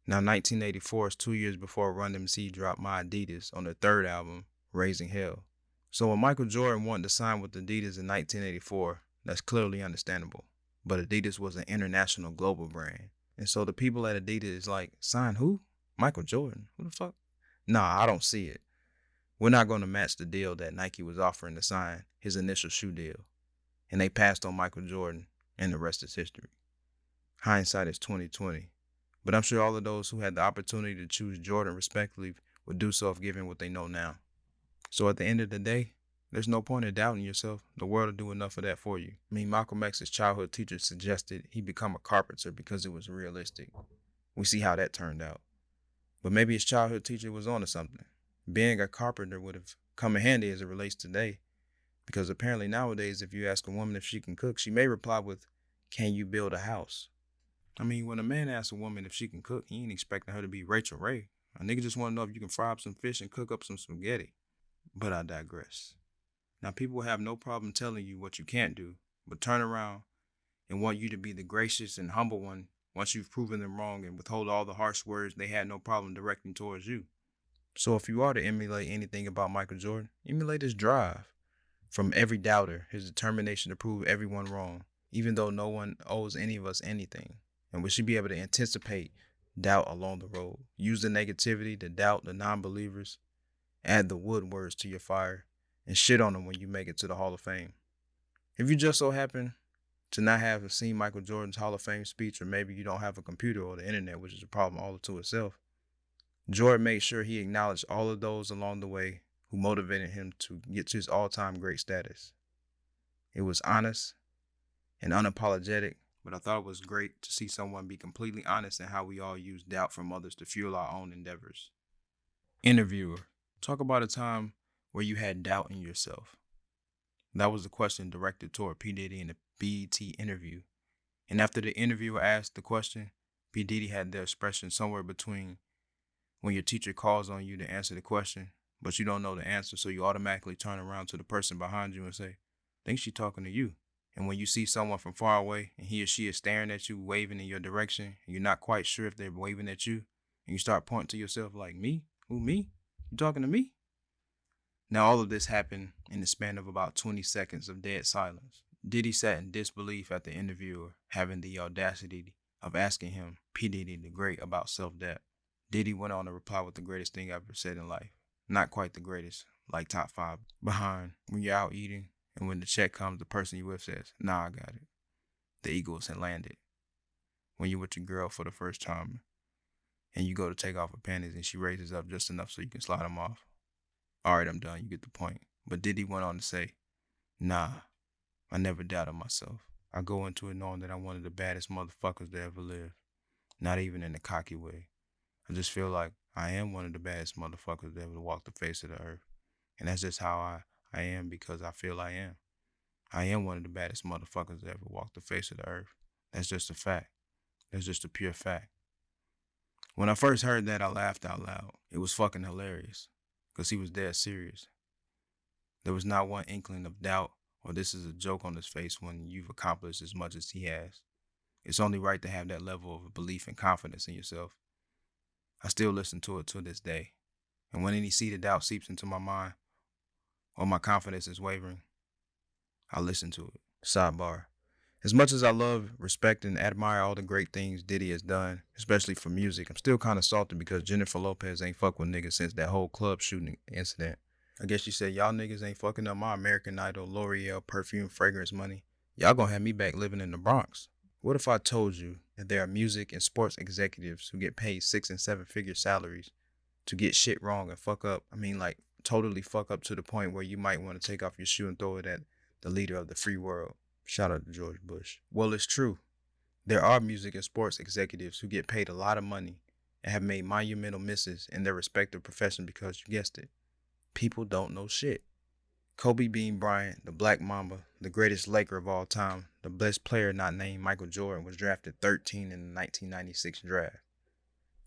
Now 1984 is 2 years before Run DMC dropped My Adidas on their third album, Raising Hell. So when Michael Jordan wanted to sign with Adidas in 1984, that's clearly understandable. But Adidas was an international global brand. And so the people at Adidas is like, sign who? Michael Jordan? Who the fuck? Nah, I don't see it. We're not going to match the deal that Nike was offering to sign his initial shoe deal. And they passed on Michael Jordan, and the rest is history. Hindsight is 20/20. But I'm sure all of those who had the opportunity to choose Jordan respectively would do so if given what they know now. So at the end of the day, there's no point in doubting yourself. The world will do enough of that for you. I mean, Malcolm X's childhood teacher suggested he become a carpenter because it was realistic. We see how that turned out. But maybe his childhood teacher was onto something. Being a carpenter would have come in handy as it relates today. Because apparently nowadays, if you ask a woman if she can cook, she may reply with, "Can you build a house?" I mean, when a man asks a woman if she can cook, he ain't expecting her to be Rachel Ray. A nigga just want to know if you can fry up some fish and cook up some spaghetti. But I digress. Now, people have no problem telling you what you can't do, but turn around and want you to be the gracious and humble one once you've proven them wrong and withhold all the harsh words they had no problem directing towards you. So if you are to emulate anything about Michael Jordan, emulate his drive. From every doubter, his determination to prove everyone wrong, even though no one owes any of us anything. And we should be able to anticipate doubt along the road. Use the negativity, the doubt, the non-believers. Add the wood words to your fire and shit on them when you make it to the Hall of Fame. If you just so happen to not have seen Michael Jordan's Hall of Fame speech, or maybe you don't have a computer or the internet, which is a problem all to itself, Jordan made sure he acknowledged all of those along the way who motivated him to get to his all-time great status. It was honest and unapologetic, but I thought it was great to see someone be completely honest in how we all use doubt from others to fuel our own endeavors. Interviewer, talk about a time where you had doubt in yourself. That was the question directed toward P. Diddy in the BET interview. And after the interviewer asked the question, P. Diddy had the expression somewhere between when your teacher calls on you to answer the question, but you don't know the answer, so you automatically turn around to the person behind you and say, "I think she's talking to you." And when you see someone from far away and he or she is staring at you, waving in your direction, and you're not quite sure if they're waving at you, and you start pointing to yourself like, "Me? Who, me? You talking to me?" Now all of this happened in the span of about 20 seconds of dead silence. Diddy sat in disbelief at the interviewer having the audacity of asking him, P. Diddy the Great, about self-doubt. Diddy went on to reply with the greatest thing I've ever said in life. Not quite the greatest, like top 5 behind when you're out eating and when the check comes, the person you with says, "Nah, I got it." The Eagles had landed. When you're with your girl for the first time and you go to take off her panties and she raises up just enough so you can slide them off. All right, I'm done. You get the point. But Diddy went on to say, "Nah, I never doubted myself. I go into it knowing that I'm one of the baddest motherfuckers that ever lived. Not even in a cocky way. I just feel like I am one of the baddest motherfuckers that ever walked the face of the earth. And that's just how I am because I feel I am. I am one of the baddest motherfuckers that ever walked the face of the earth. That's just a fact. That's just a pure fact." When I first heard that, I laughed out loud. It was fucking hilarious because he was dead serious. There was not one inkling of doubt or this is a joke on his face when you've accomplished as much as he has. It's only right to have that level of belief and confidence in yourself. I still listen to it to this day. And when any seed of doubt seeps into my mind or my confidence is wavering, I listen to it. Sidebar. As much as I love, respect, and admire all the great things Diddy has done, especially for music, I'm still kind of salty because Jennifer Lopez ain't fuck with niggas since that whole club shooting incident. I guess she said, "Y'all niggas ain't fucking up my American Idol, L'Oreal, perfume, fragrance money. Y'all gonna have me back living in the Bronx." What if I told you that there are music and sports executives who get paid 6 and 7 figure salaries to get shit wrong and fuck up? I mean, like, totally fuck up to the point where you might want to take off your shoe and throw it at the leader of the free world. Shout out to George Bush. Well, it's true. There are music and sports executives who get paid a lot of money and have made monumental misses in their respective profession because, you guessed it, people don't know shit. Kobe Bean Bryant, the Black Mamba, the greatest Laker of all time, the best player not named Michael Jordan, was drafted 13 in the 1996 draft.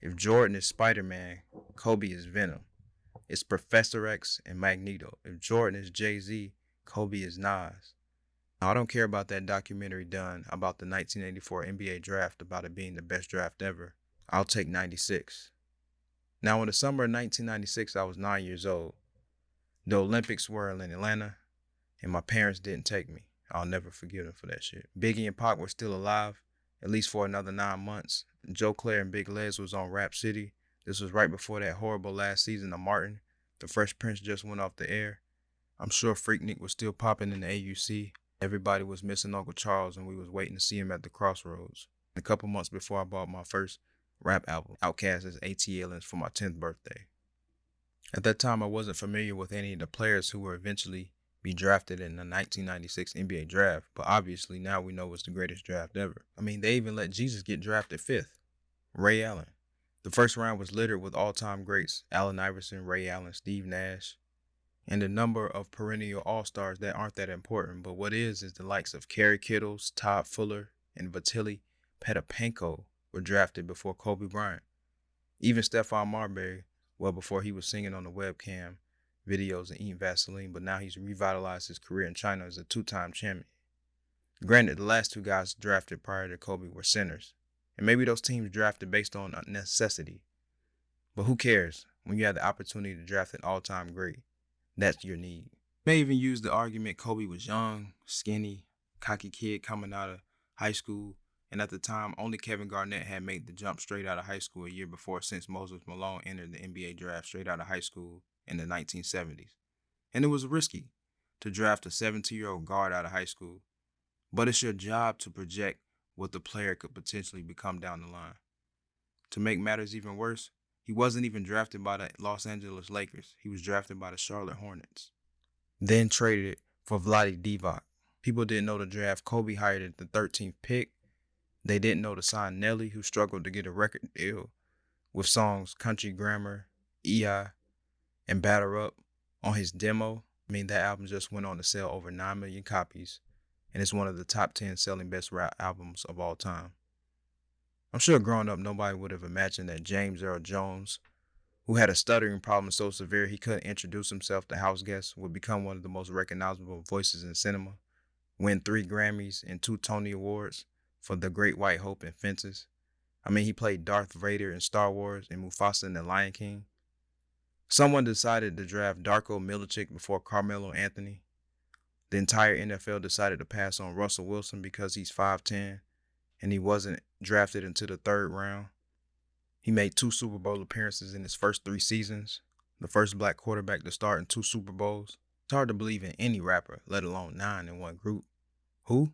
If Jordan is Spider-Man, Kobe is Venom. It's Professor X and Magneto. If Jordan is Jay-Z, Kobe is Nas. Now, I don't care about that documentary done about the 1984 NBA draft, about it being the best draft ever. I'll take 96. Now, in the summer of 1996, I was 9 years old. The Olympics were in Atlanta, and my parents didn't take me. I'll never forgive them for that shit. Biggie and Pac were still alive, at least for another 9 months. Joe Claire and Big Les was on Rap City. This was right before that horrible last season of Martin. The Fresh Prince just went off the air. I'm sure Freaknik was still popping in the AUC. Everybody was missing Uncle Charles, and we was waiting to see him at the Crossroads. A couple months before I bought my first rap album, Outkast's ATLs, for my 10th birthday. At that time, I wasn't familiar with any of the players who would eventually be drafted in the 1996 NBA draft, but obviously now we know it's the greatest draft ever. I mean, they even let Jesus get drafted 5th. Ray Allen. The first round was littered with all-time greats: Allen Iverson, Ray Allen, Steve Nash. and the number of perennial all-stars that aren't that important, but what is the likes of Kerry Kittles, Todd Fuller, and Vitaly Petepenko were drafted before Kobe Bryant. Even Stephon Marbury, well before he was singing on the webcam videos and eating Vaseline, but now he's revitalized his career in China as a two-time champion. Granted, the last two guys drafted prior to Kobe were centers, and maybe those teams drafted based on necessity. But who cares when you have the opportunity to draft an all-time great? That's your need. May even use the argument Kobe was young, skinny, cocky kid coming out of high school, and at the time, only Kevin Garnett had made the jump straight out of high school a year before, since Moses Malone entered the NBA draft straight out of high school in the 1970s. And it was risky to draft a 17-year-old guard out of high school, but it's your job to project what the player could potentially become down the line. To make matters even worse, he wasn't even drafted by the Los Angeles Lakers. He was drafted by the Charlotte Hornets, then traded for Vlade Divac. People didn't know the draft Kobe hired at the 13th pick. They didn't know to sign Nelly, who struggled to get a record deal with songs Country Grammar, EI, and Batter Up on his demo. That album just went on to sell over 9 million copies, and it's one of the top 10 selling best rap albums of all time. I'm sure growing up, nobody would have imagined that James Earl Jones, who had a stuttering problem so severe he couldn't introduce himself to house guests, would become one of the most recognizable voices in cinema, win 3 Grammys and 2 Tony Awards for The Great White Hope and Fences. He played Darth Vader in Star Wars and Mufasa in The Lion King. Someone decided to draft Darko Milicic before Carmelo Anthony. The entire NFL decided to pass on Russell Wilson because he's 5'10", and he wasn't drafted into the 3rd round. He made 2 Super Bowl appearances in his first 3 seasons, the first black quarterback to start in 2 Super Bowls. It's hard to believe in any rapper, let alone 9 in one group. Who?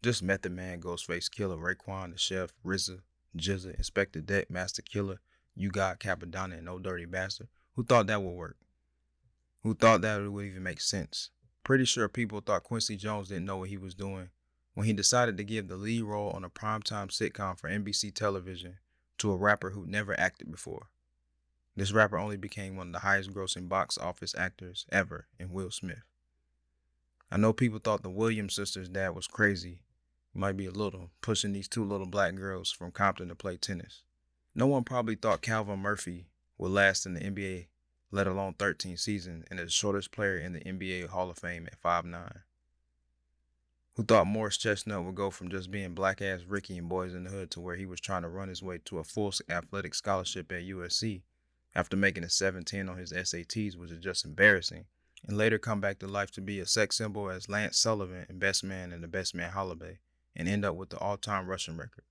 Just Method Man, Ghostface Killer, Raekwon, The Chef, RZA, GZA, Inspector Deck, Master Killer, You Got Capadonna, and No Dirty Bastard. Who thought that would work? Who thought that it would even make sense? Pretty sure people thought Quincy Jones didn't know what he was doing when he decided to give the lead role on a primetime sitcom for NBC television to a rapper who never acted before. This rapper only became one of the highest grossing box office actors ever in Will Smith. I know people thought the Williams sisters' dad was crazy. He might be a little, pushing these 2 little black girls from Compton to play tennis. No one probably thought Calvin Murphy would last in the NBA, let alone 13 seasons, and is the shortest player in the NBA Hall of Fame at 5'9". Who thought Morris Chestnut would go from just being black-ass Ricky in Boys in the Hood to where he was trying to run his way to a full athletic scholarship at USC after making a 710 on his SATs, which is just embarrassing, and later come back to life to be a sex symbol as Lance Sullivan in Best Man and the Best Man Holiday, and end up with the all-time rushing record?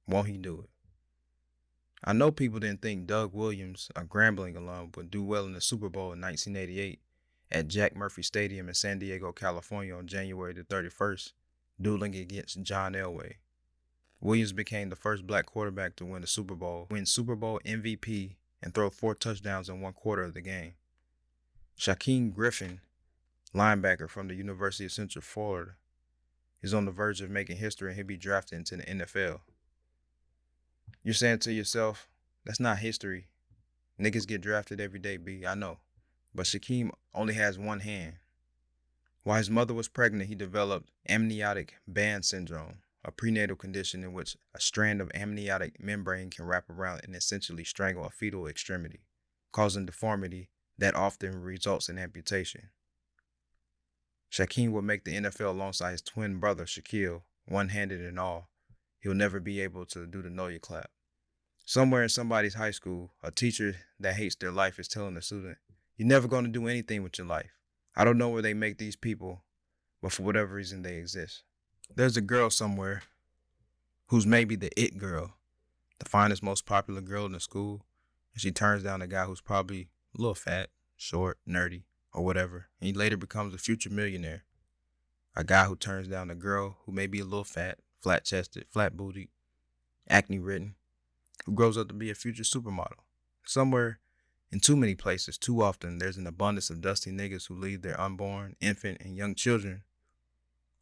Won't he do it? I know people didn't think Doug Williams, a Grambling alum, would do well in the Super Bowl in 1988 at Jack Murphy Stadium in San Diego, California on January the 31st, dueling against John Elway. Williams became the first black quarterback to win the Super Bowl, win Super Bowl MVP, and throw 4 touchdowns in 1 quarter of the game. Shaquem Griffin, linebacker from the University of Central Florida, is on the verge of making history, and he'll be drafted into the NFL. You're saying to yourself, that's not history. Niggas get drafted every day, B. I know. But Shaquem only has one hand. While his mother was pregnant, he developed amniotic band syndrome, a prenatal condition in which a strand of amniotic membrane can wrap around and essentially strangle a fetal extremity, causing deformity that often results in amputation. Shaquem will make the NFL alongside his twin brother, Shaquille, one-handed and all. He'll never be able to do the know your clap. Somewhere in somebody's high school, a teacher that hates their life is telling a student, "You're never going to do anything with your life. I don't know where they make these people, but for whatever reason they exist." There's a girl somewhere who's maybe the it girl, the finest, most popular girl in the school, and she turns down a guy who's probably a little fat, short, nerdy, or whatever, and he later becomes a future millionaire. A guy who turns down a girl who may be a little fat, flat-chested, flat-bootied, acne-ridden, who grows up to be a future supermodel. Somewhere, in too many places, too often, there's an abundance of dusty niggas who leave their unborn, infant, and young children,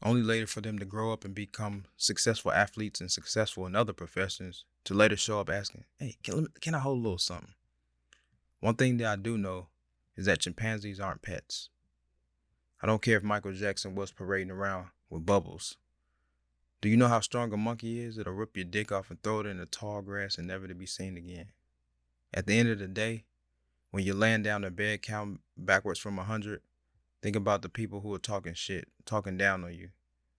only later for them to grow up and become successful athletes and successful in other professions, to later show up asking, "Hey, can I hold a little something?" One thing that I do know is that chimpanzees aren't pets. I don't care if Michael Jackson was parading around with bubbles. Do you know how strong a monkey is? It'll rip your dick off and throw it in the tall grass and never to be seen again. At the end of the day, when you're laying down in bed counting backwards from 100, think about the people who are talking shit, talking down on you.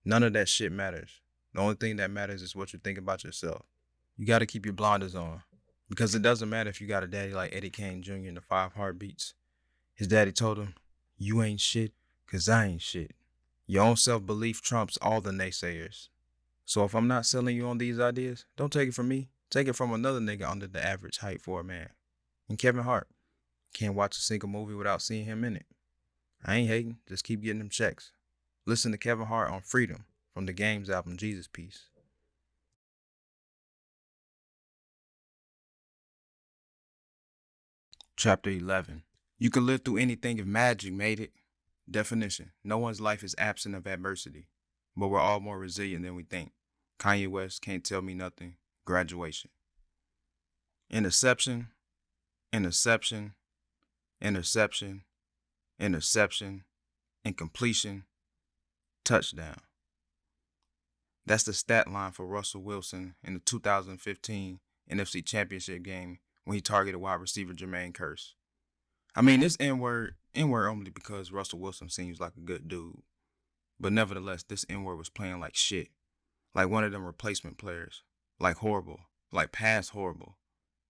None of that shit matters. The only thing that matters is what you think about yourself. You got to keep your blinders on, because it doesn't matter if you got a daddy like Eddie Kane Jr. in the 5 Heartbeats. His daddy told him, "You ain't shit, 'cause I ain't shit." Your own self-belief trumps all the naysayers. So if I'm not selling you on these ideas, don't take it from me. Take it from another nigga under the average height for a man. And Kevin Hart. Can't watch a single movie without seeing him in it. I ain't hating, just keep getting them checks. Listen to Kevin Hart on Freedom from the Games album Jesus Piece. Chapter 11. You can live through anything if magic made it. Definition. No one's life is absent of adversity, but we're all more resilient than we think. Kanye West, Can't Tell Me Nothing. Graduation. Interception, interception, interception, interception, incompletion, touchdown. That's the stat line for Russell Wilson in the 2015 NFC Championship game when he targeted wide receiver Jermaine Kearse. I mean, this N-word only because Russell Wilson seems like a good dude. But nevertheless, this N-word was playing like shit. Like one of them replacement players. Like horrible. Like past horrible.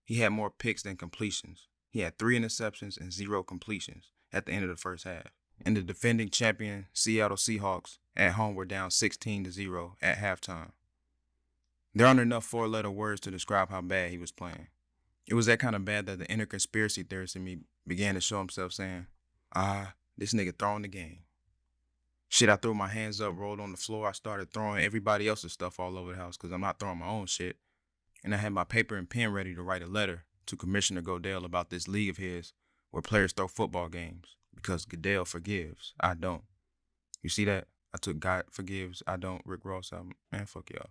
He had more picks than completions. He had 3 interceptions and 0 completions at the end of the first half. And the defending champion Seattle Seahawks at home were down 16-0 at halftime. There aren't enough 4-letter words to describe how bad he was playing. It was that kind of bad that the inner conspiracy theorist in me began to show himself saying, this nigga throwing the game. Shit, I threw my hands up, rolled on the floor. I started throwing everybody else's stuff all over the house because I'm not throwing my own shit. And I had my paper and pen ready to write a letter to Commissioner Goodell about this league of his where players throw football games because Goodell forgives. I don't. You see that? I took God forgives. I don't. Rick Ross album. Man, fuck y'all.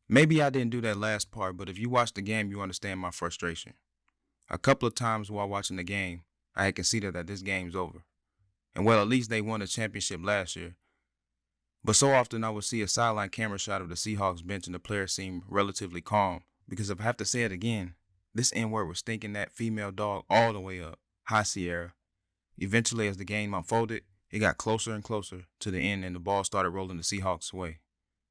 Maybe I didn't do that last part, but if you watch the game, you understand my frustration. A couple of times while watching the game, I had conceded that this game's over. And well, at least they won a championship last year. But so often I would see a sideline camera shot of the Seahawks bench and the players seem relatively calm. Because if I have to say it again, this N-word was stinking that female dog all the way up. Hi, Sierra. Eventually, as the game unfolded, it got closer and closer to the end and the ball started rolling the Seahawks' way.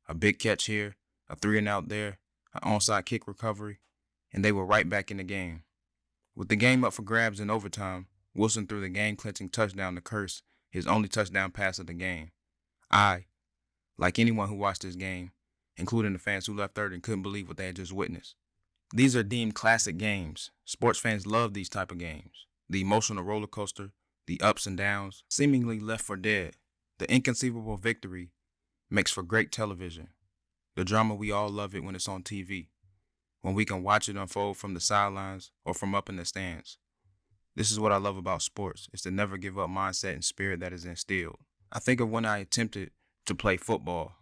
A big catch here, a 3-and-out there, an onside kick recovery, and they were right back in the game. With the game up for grabs in overtime, Wilson threw the game-clinching touchdown to Kearse, his only touchdown pass of the game. I, like anyone who watched this game, including the fans who left third and couldn't believe what they had just witnessed. These are deemed classic games. Sports fans love these type of games. The emotional roller coaster, the ups and downs, seemingly left for dead. The inconceivable victory makes for great television. The drama, we all love it when it's on TV, when we can watch it unfold from the sidelines or from up in the stands. This is what I love about sports. It's the never give up mindset and spirit that is instilled. I think of when I attempted to play football.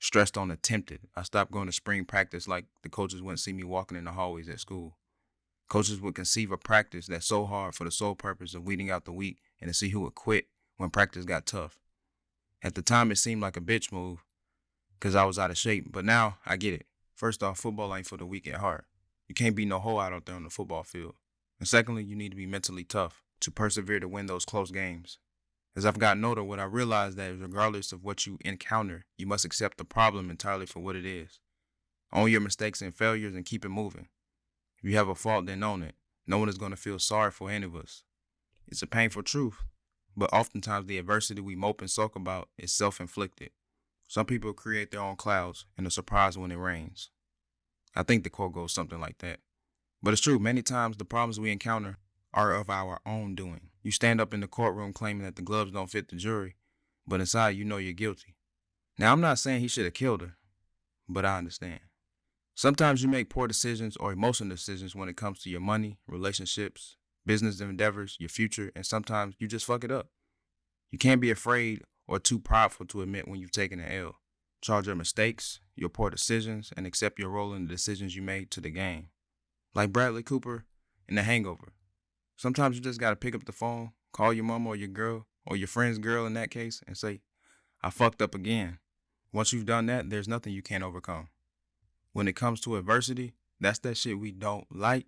Stressed on attempted. I stopped going to spring practice like the coaches wouldn't see me walking in the hallways at school. Coaches would conceive a practice that's so hard for the sole purpose of weeding out the weak and to see who would quit when practice got tough. At the time, it seemed like a bitch move because I was out of shape, but now I get it. First off, football ain't for the weak at heart. You can't be no hoe out there on the football field. And secondly, you need to be mentally tough to persevere to win those close games. As I've gotten older, what I realized that regardless of what you encounter, you must accept the problem entirely for what it is. Own your mistakes and failures and keep it moving. If you have a fault, then own it. No one is going to feel sorry for any of us. It's a painful truth, but oftentimes the adversity we mope and sulk about is self-inflicted. Some people create their own clouds and are surprised when it rains. I think the quote goes something like that. But it's true, many times the problems we encounter are of our own doing. You stand up in the courtroom claiming that the gloves don't fit the jury, but inside you know you're guilty. Now, I'm not saying he should have killed her, but I understand. Sometimes you make poor decisions or emotional decisions when it comes to your money, relationships, business endeavors, your future, and sometimes you just fuck it up. You can't be afraid or too prideful to admit when you've taken an L. Charge your mistakes, your poor decisions, and accept your role in the decisions you made to the game. Like Bradley Cooper in The Hangover. Sometimes you just gotta pick up the phone, call your mama or your girl, or your friend's girl in that case, and say, I fucked up again. Once you've done that, there's nothing you can't overcome. When it comes to adversity, that's that shit we don't like.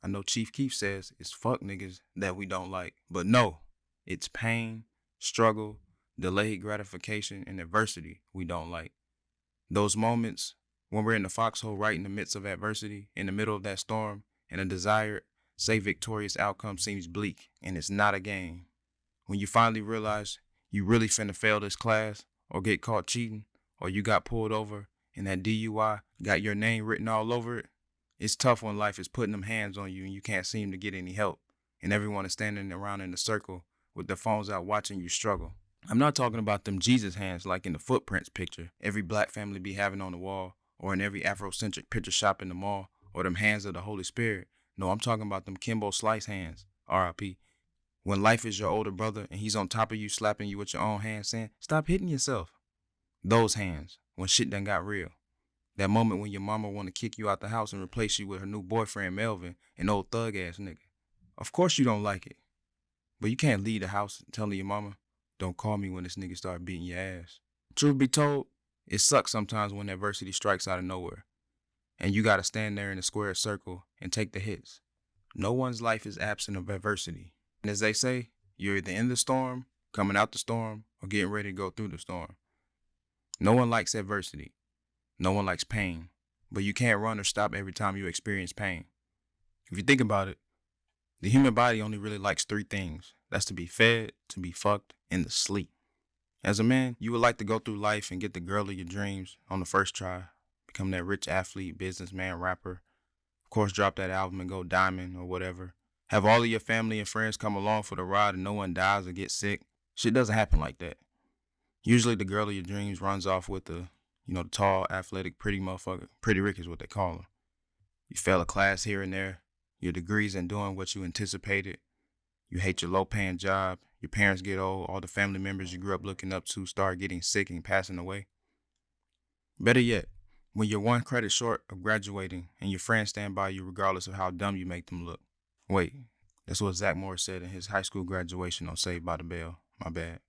I know Chief Keef says it's fuck niggas that we don't like. But no, it's pain, struggle, delayed gratification, and adversity we don't like. Those moments when we're in the foxhole right in the midst of adversity, in the middle of that storm, and a desired, say, victorious outcome seems bleak, and it's not a game. When you finally realize you really finna fail this class, or get caught cheating, or you got pulled over, and that DUI got your name written all over it, it's tough when life is putting them hands on you and you can't seem to get any help, and everyone is standing around in a circle with their phones out watching you struggle. I'm not talking about them Jesus hands like in the Footprints picture every black family be having on the wall, or in every Afrocentric picture shop in the mall, or them hands of the Holy Spirit. No, I'm talking about them Kimbo Slice hands, R.I.P. When life is your older brother and he's on top of you slapping you with your own hands saying, stop hitting yourself. Those hands, when shit done got real. That moment when your mama want to kick you out the house and replace you with her new boyfriend Melvin, an old thug ass nigga. Of course you don't like it, but you can't leave the house telling your mama, don't call me when this nigga start beating your ass. Truth be told, it sucks sometimes when adversity strikes out of nowhere, and you gotta stand there in a square circle and take the hits. No one's life is absent of adversity. And as they say, you're either in the storm, coming out the storm, or getting ready to go through the storm. No one likes adversity. No one likes pain, but you can't run or stop every time you experience pain. If you think about it, the human body only really likes three things. That's to be fed, to be fucked, and to sleep. As a man, you would like to go through life and get the girl of your dreams on the first try, become that rich athlete, businessman, rapper, of course drop that album and go diamond or whatever. Have all of your family and friends come along for the ride and no one dies or gets sick. Shit doesn't happen like that. Usually the girl of your dreams runs off with the tall, athletic, pretty motherfucker. Pretty Rick is what they call him. You fail a class here and there. Your degrees ain't doing what you anticipated. You hate your low-paying job. Your parents get old. All the family members you grew up looking up to start getting sick and passing away. Better yet, when you're one credit short of graduating and your friends stand by you regardless of how dumb you make them look. Wait, that's what Zach Morris said in his high school graduation on Saved by the Bell. My bad.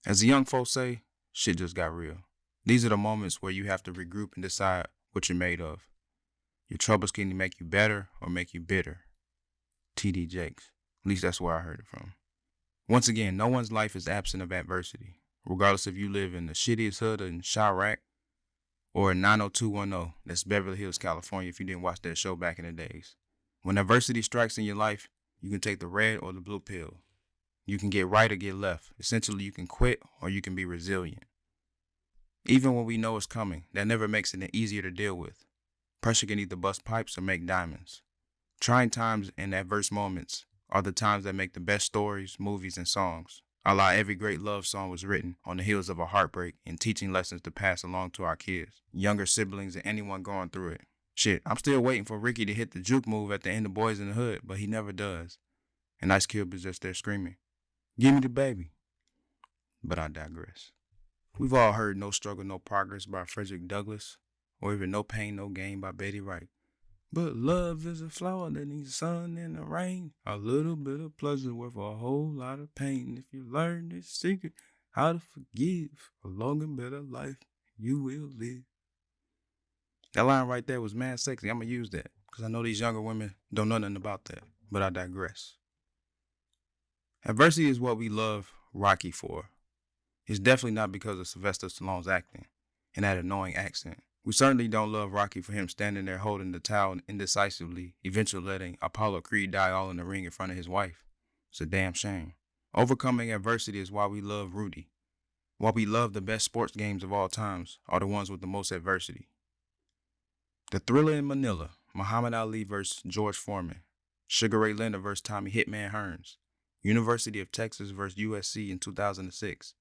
As the young folks say, shit just got real. These are the moments where you have to regroup and decide what you're made of. Your troubles can either make you better or make you bitter. T.D. Jakes. At least that's where I heard it from. Once again, no one's life is absent of adversity, regardless if you live in the shittiest hood in Chirac or in 90210. That's Beverly Hills, California, if you didn't watch that show back in the days. When adversity strikes in your life, you can take the red or the blue pill. You can get right or get left. Essentially, you can quit or you can be resilient. Even when we know it's coming, that never makes it easier to deal with. Pressure can either bust pipes or make diamonds. Trying times and adverse moments are the times that make the best stories, movies, and songs. A la every great love song was written on the heels of a heartbreak and teaching lessons to pass along to our kids, younger siblings, and anyone going through it. Shit, I'm still waiting for Ricky to hit the juke move at the end of Boys in the Hood, but he never does. And Ice Cube is just there screaming, give me the baby. But I digress. We've all heard No Struggle, No Progress by Frederick Douglass, or even No Pain, No Gain by Betty Wright. But love is a flower that needs sun and the rain. A little bit of pleasure worth a whole lot of pain. If you learn this secret, how to forgive, a long and better life you will live. That line right there was mad sexy. I'm going to use that because I know these younger women don't know nothing about that, but I digress. Adversity is what we love Rocky for. It's definitely not because of Sylvester Stallone's acting and that annoying accent. We certainly don't love Rocky for him standing there holding the towel indecisively, eventually letting Apollo Creed die all in the ring in front of his wife. It's a damn shame. Overcoming adversity is why we love Rudy. Why we love the best sports games of all times are the ones with the most adversity. The Thriller in Manila, Muhammad Ali vs. George Foreman, Sugar Ray Leonard vs. Tommy Hitman Hearns, University of Texas vs. USC in 2006.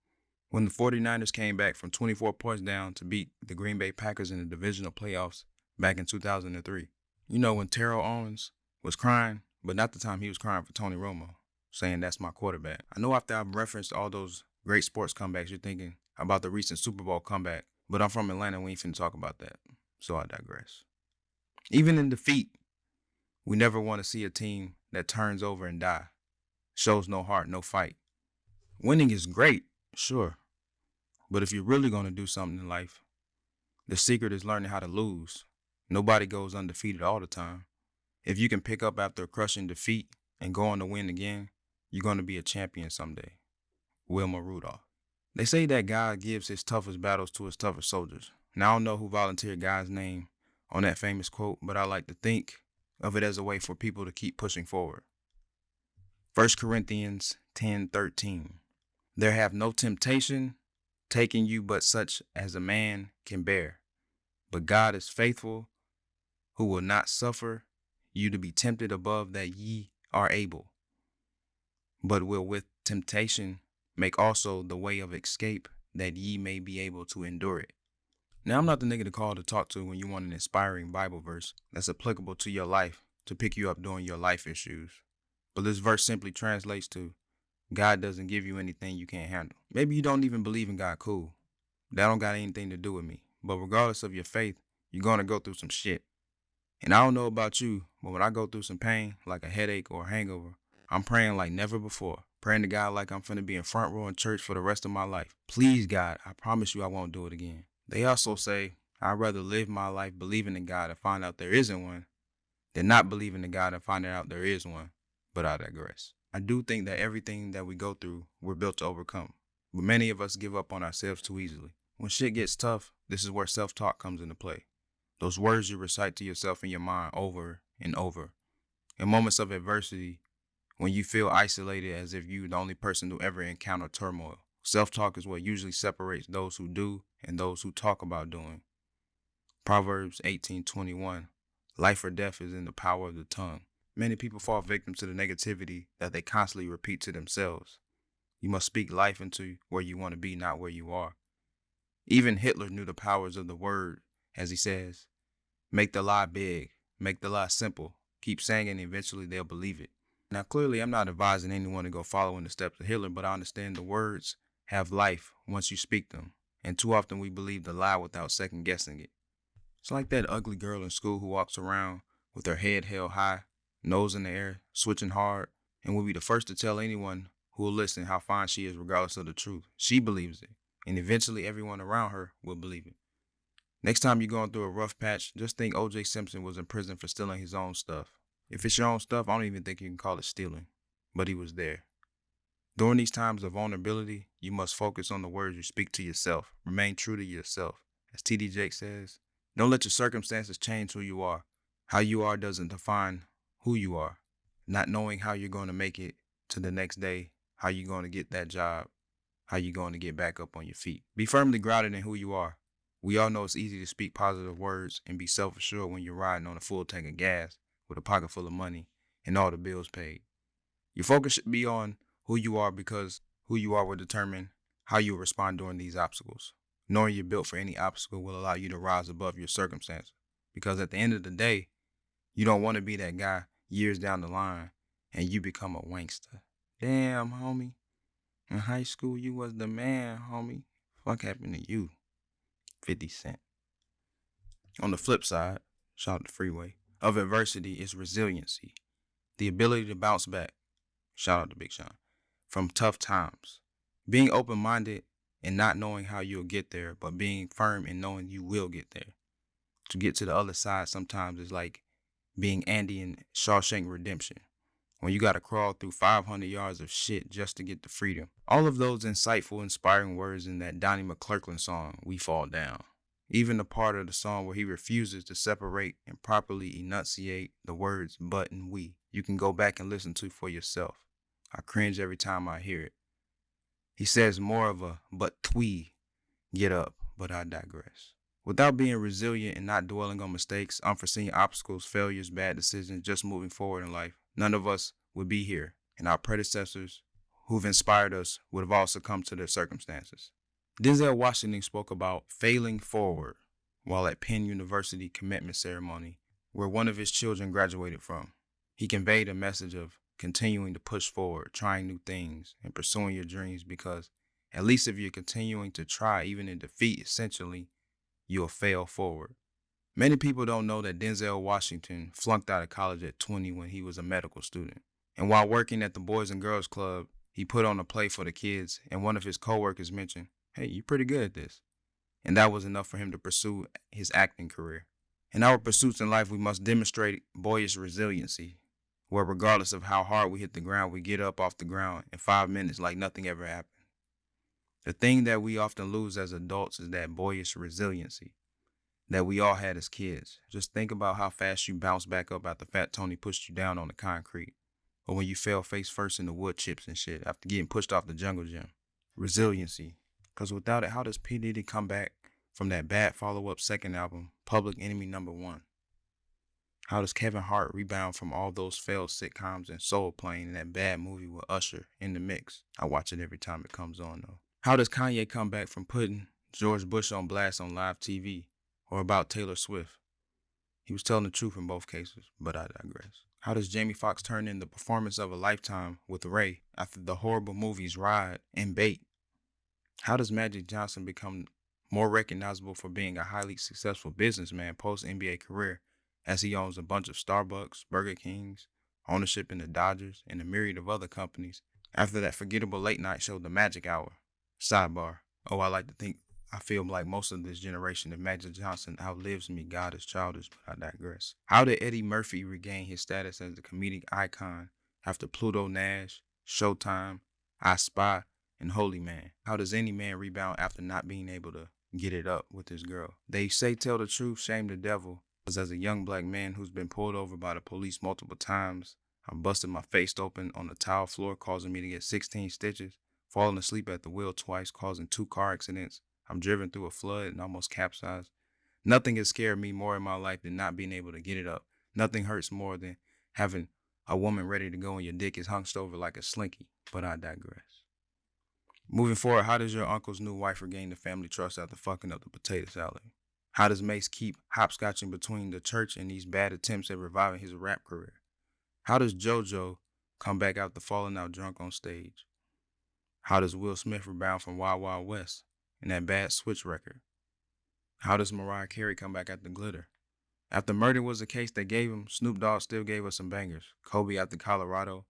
When the 49ers came back from 24 points down to beat the Green Bay Packers in the divisional playoffs back in 2003. You know, when Terrell Owens was crying, but not the time he was crying for Tony Romo, saying that's my quarterback. I know after I've referenced all those great sports comebacks, you're thinking about the recent Super Bowl comeback, but I'm from Atlanta and we ain't finna talk about that, so I digress. Even in defeat, we never want to see a team that turns over and die, shows no heart, no fight. Winning is great, sure, but if you're really going to do something in life, the secret is learning how to lose. Nobody goes undefeated all the time. If you can pick up after a crushing defeat and go on to win again, you're going to be a champion someday. Wilma Rudolph. They say that God gives his toughest battles to his toughest soldiers. Now, I don't know who volunteered God's name on that famous quote, but I like to think of it as a way for people to keep pushing forward. 1 Corinthians 10:13. There have no temptation taken you but such as a man can bear. But God is faithful, who will not suffer you to be tempted above that ye are able, but will with temptation make also the way of escape, that ye may be able to endure it. Now, I'm not the nigga to call to talk to when you want an inspiring Bible verse that's applicable to your life to pick you up during your life issues. But this verse simply translates to, God doesn't give you anything you can't handle. Maybe you don't even believe in God, cool. That don't got anything to do with me. But regardless of your faith, you're going to go through some shit. And I don't know about you, but when I go through some pain, like a headache or a hangover, I'm praying like never before. Praying to God like I'm finna be in front row in church for the rest of my life. Please, God, I promise you I won't do it again. They also say, I'd rather live my life believing in God and find out there isn't one than not believing in God and finding out there is one. But I digress. I do think that everything that we go through, we're built to overcome. But many of us give up on ourselves too easily. When shit gets tough, this is where self-talk comes into play. Those words you recite to yourself in your mind over and over. In moments of adversity, when you feel isolated as if you're the only person to ever encounter turmoil. Self-talk is what usually separates those who do and those who talk about doing. Proverbs 18:21. Life or death is in the power of the tongue. Many people fall victim to the negativity that they constantly repeat to themselves. You must speak life into where you want to be, not where you are. Even Hitler knew the powers of the word, as he says, make the lie big, make the lie simple, keep saying it and eventually they'll believe it. Now, clearly, I'm not advising anyone to go follow in the steps of Hitler, but I understand the words have life once you speak them. And too often we believe the lie without second guessing it. It's like that ugly girl in school who walks around with her head held high, nose in the air, switching hard, and will be the first to tell anyone who will listen how fine she is regardless of the truth. She believes it, and eventually everyone around her will believe it. Next time you're going through a rough patch, just think O.J. Simpson was in prison for stealing his own stuff. If it's your own stuff, I don't even think you can call it stealing, but he was there. During these times of vulnerability, you must focus on the words you speak to yourself. Remain true to yourself. As T.D. Jakes says, don't let your circumstances change who you are. How you are doesn't define who you are. Not knowing how you're going to make it to the next day, how you're going to get that job, how you're going to get back up on your feet. Be firmly grounded in who you are. We all know it's easy to speak positive words and be self-assured when you're riding on a full tank of gas with a pocket full of money and all the bills paid. Your focus should be on who you are, because who you are will determine how you will respond during these obstacles. Knowing you're built for any obstacle will allow you to rise above your circumstances, because at the end of the day, you don't want to be that guy years down the line and you become a wankster. Damn, homie. In high school, you was the man, homie. Fuck happened to you? 50 Cent. On the flip side, shout out to Freeway, of adversity is resiliency. The ability to bounce back, shout out to Big Sean, from tough times. Being open-minded and not knowing how you'll get there, but being firm and knowing you will get there. To get to the other side sometimes is like being Andy in Shawshank Redemption, when you gotta crawl through 500 yards of shit just to get to freedom. All of those insightful, inspiring words in that Donnie McClurkin song, We Fall Down. Even the part of the song where he refuses to separate and properly enunciate the words but and we. You can go back and listen to for yourself. I cringe every time I hear it. He says more of a but twee, get up, but I digress. Without being resilient and not dwelling on mistakes, unforeseen obstacles, failures, bad decisions, just moving forward in life, none of us would be here, and our predecessors who've inspired us would have all succumbed to their circumstances. Denzel Washington spoke about failing forward while at Penn University commencement ceremony, where one of his children graduated from. He conveyed a message of continuing to push forward, trying new things, and pursuing your dreams, because at least if you're continuing to try, even in defeat, essentially, you'll fail forward. Many people don't know that Denzel Washington flunked out of college at 20 when he was a medical student. And while working at the Boys and Girls Club, he put on a play for the kids, and one of his coworkers mentioned, "Hey, you're pretty good at this." And that was enough for him to pursue his acting career. In our pursuits in life, we must demonstrate boyish resiliency, where regardless of how hard we hit the ground, we get up off the ground in 5 minutes like nothing ever happened. The thing that we often lose as adults is that boyish resiliency that we all had as kids. Just think about how fast you bounce back up after Fat Tony pushed you down on the concrete, or when you fell face first in the wood chips and shit after getting pushed off the jungle gym. Resiliency. Because without it, how does P. Diddy come back from that bad follow-up second album, Public Enemy #1? How does Kevin Hart rebound from all those failed sitcoms and Soul Plane and that bad movie with Usher in the mix? I watch it every time it comes on, though. How does Kanye come back from putting George Bush on blast on live TV, or about Taylor Swift? He was telling the truth in both cases, but I digress. How does Jamie Foxx turn in the performance of a lifetime with Ray after the horrible movies Ride and Bait? How does Magic Johnson become more recognizable for being a highly successful businessman post-NBA career, as he owns a bunch of Starbucks, Burger Kings, ownership in the Dodgers, and a myriad of other companies after that forgettable late night show, The Magic Hour? Sidebar. Oh, I feel like most of this generation, if Magic Johnson outlives me, God is childish, but I digress. How did Eddie Murphy regain his status as the comedic icon after Pluto Nash, Showtime, I Spy, and Holy Man? How does any man rebound after not being able to get it up with his girl? They say tell the truth, shame the devil. Because as a young black man who's been pulled over by the police multiple times, I busted my face open on the tile floor, causing me to get 16 stitches, falling asleep at the wheel twice, causing 2 car accidents. I'm driven through a flood and almost capsized. Nothing has scared me more in my life than not being able to get it up. Nothing hurts more than having a woman ready to go and your dick is hunched over like a slinky. But I digress. Moving forward, how does your uncle's new wife regain the family trust after fucking up the potato salad? How does Mace keep hopscotching between the church and these bad attempts at reviving his rap career? How does JoJo come back after falling out drunk on stage? How does Will Smith rebound from Wild Wild West and that bad Switch record? How does Mariah Carey come back after Glitter? After Murder Was the Case they gave him, Snoop Dogg still gave us some bangers. Kobe after Colorado.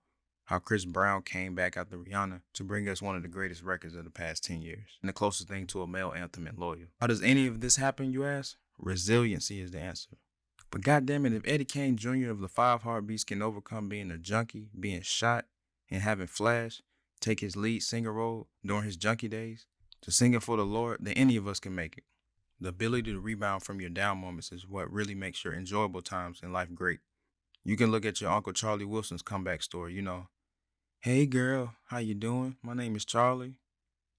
How Chris Brown came back after Rihanna to bring us one of the greatest records of the past 10 years. And the closest thing to a male anthem in Loyal. How does any of this happen, you ask? Resiliency is the answer. But goddamn it, if Eddie Kane Jr. of the Five Heartbeats can overcome being a junkie, being shot, and having Flash take his lead singer role during his junkie days to singing for the Lord, then any of us can make it. The ability to rebound from your down moments is what really makes your enjoyable times in life great. You can look at your Uncle Charlie Wilson's comeback story, Hey girl, how you doing? My name is Charlie.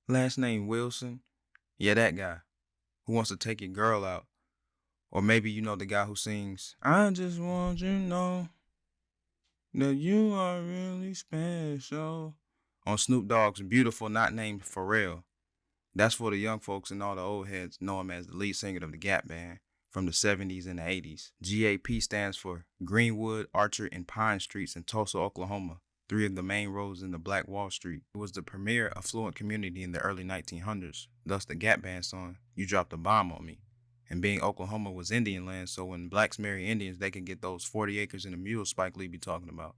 Last name Wilson. Yeah, that guy who wants to take your girl out. Or maybe the guy who sings, I just want you to know that you are really special, on Snoop Dogg's Beautiful Not Named Pharrell. That's for the young folks and all the old heads know him as the lead singer of the Gap Band from the 70s and the 80s. GAP stands for Greenwood, Archer, and Pine Streets in Tulsa, Oklahoma, 3 of the main roads in the Black Wall Street. It was the premier affluent community in the early 1900s, thus the Gap Band song, You Dropped a Bomb on Me. And being Oklahoma was Indian land, so when blacks marry Indians, they can get those 40 acres and a mule Spike Lee be talking about.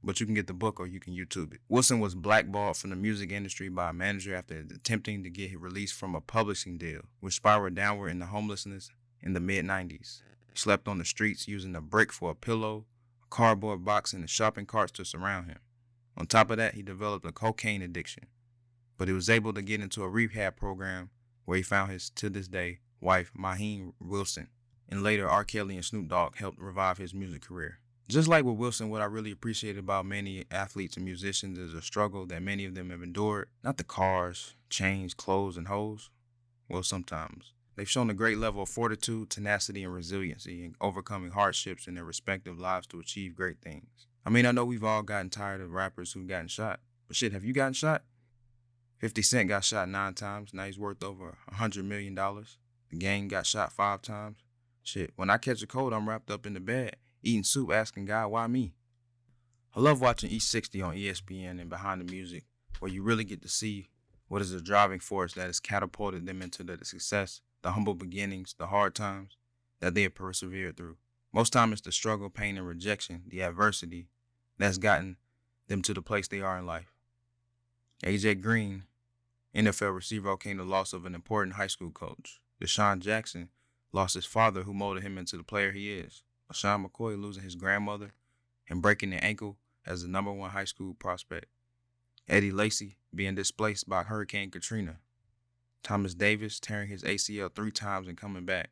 But you can get the book or you can YouTube it. Wilson was blackballed from the music industry by a manager after attempting to get released from a publishing deal, which spiraled downward into homelessness in the mid-90s. He slept on the streets using a brick for a pillow, a cardboard box, and the shopping carts to surround him. On top of that, he developed a cocaine addiction. But he was able to get into a rehab program where he found his, to this day, wife, Maheen Wilson. And later, R. Kelly and Snoop Dogg helped revive his music career. Just like with Wilson, what I really appreciate about many athletes and musicians is a struggle that many of them have endured. Not the cars, chains, clothes, and hoes. Well, sometimes. They've shown a great level of fortitude, tenacity, and resiliency in overcoming hardships in their respective lives to achieve great things. I mean, I know we've all gotten tired of rappers who've gotten shot. But shit, have you gotten shot? 50 Cent got shot 9 times. Now he's worth over $100 million. The Game got shot 5 times. Shit, when I catch a cold, I'm wrapped up in the bed, eating soup, asking God, why me? I love watching East 60 on ESPN and Behind the Music, where you really get to see what is the driving force that has catapulted them into the success, the humble beginnings, the hard times, that they have persevered through. Most time it's the struggle, pain, and rejection, the adversity, that's gotten them to the place they are in life. A.J. Green, NFL receiver, came the loss of an important high school coach. Deshaun Jackson lost his father, who molded him into the player he is. LaShawn McCoy losing his grandmother and breaking an ankle as the #1 high school prospect. Eddie Lacy being displaced by Hurricane Katrina. Thomas Davis tearing his ACL 3 times and coming back.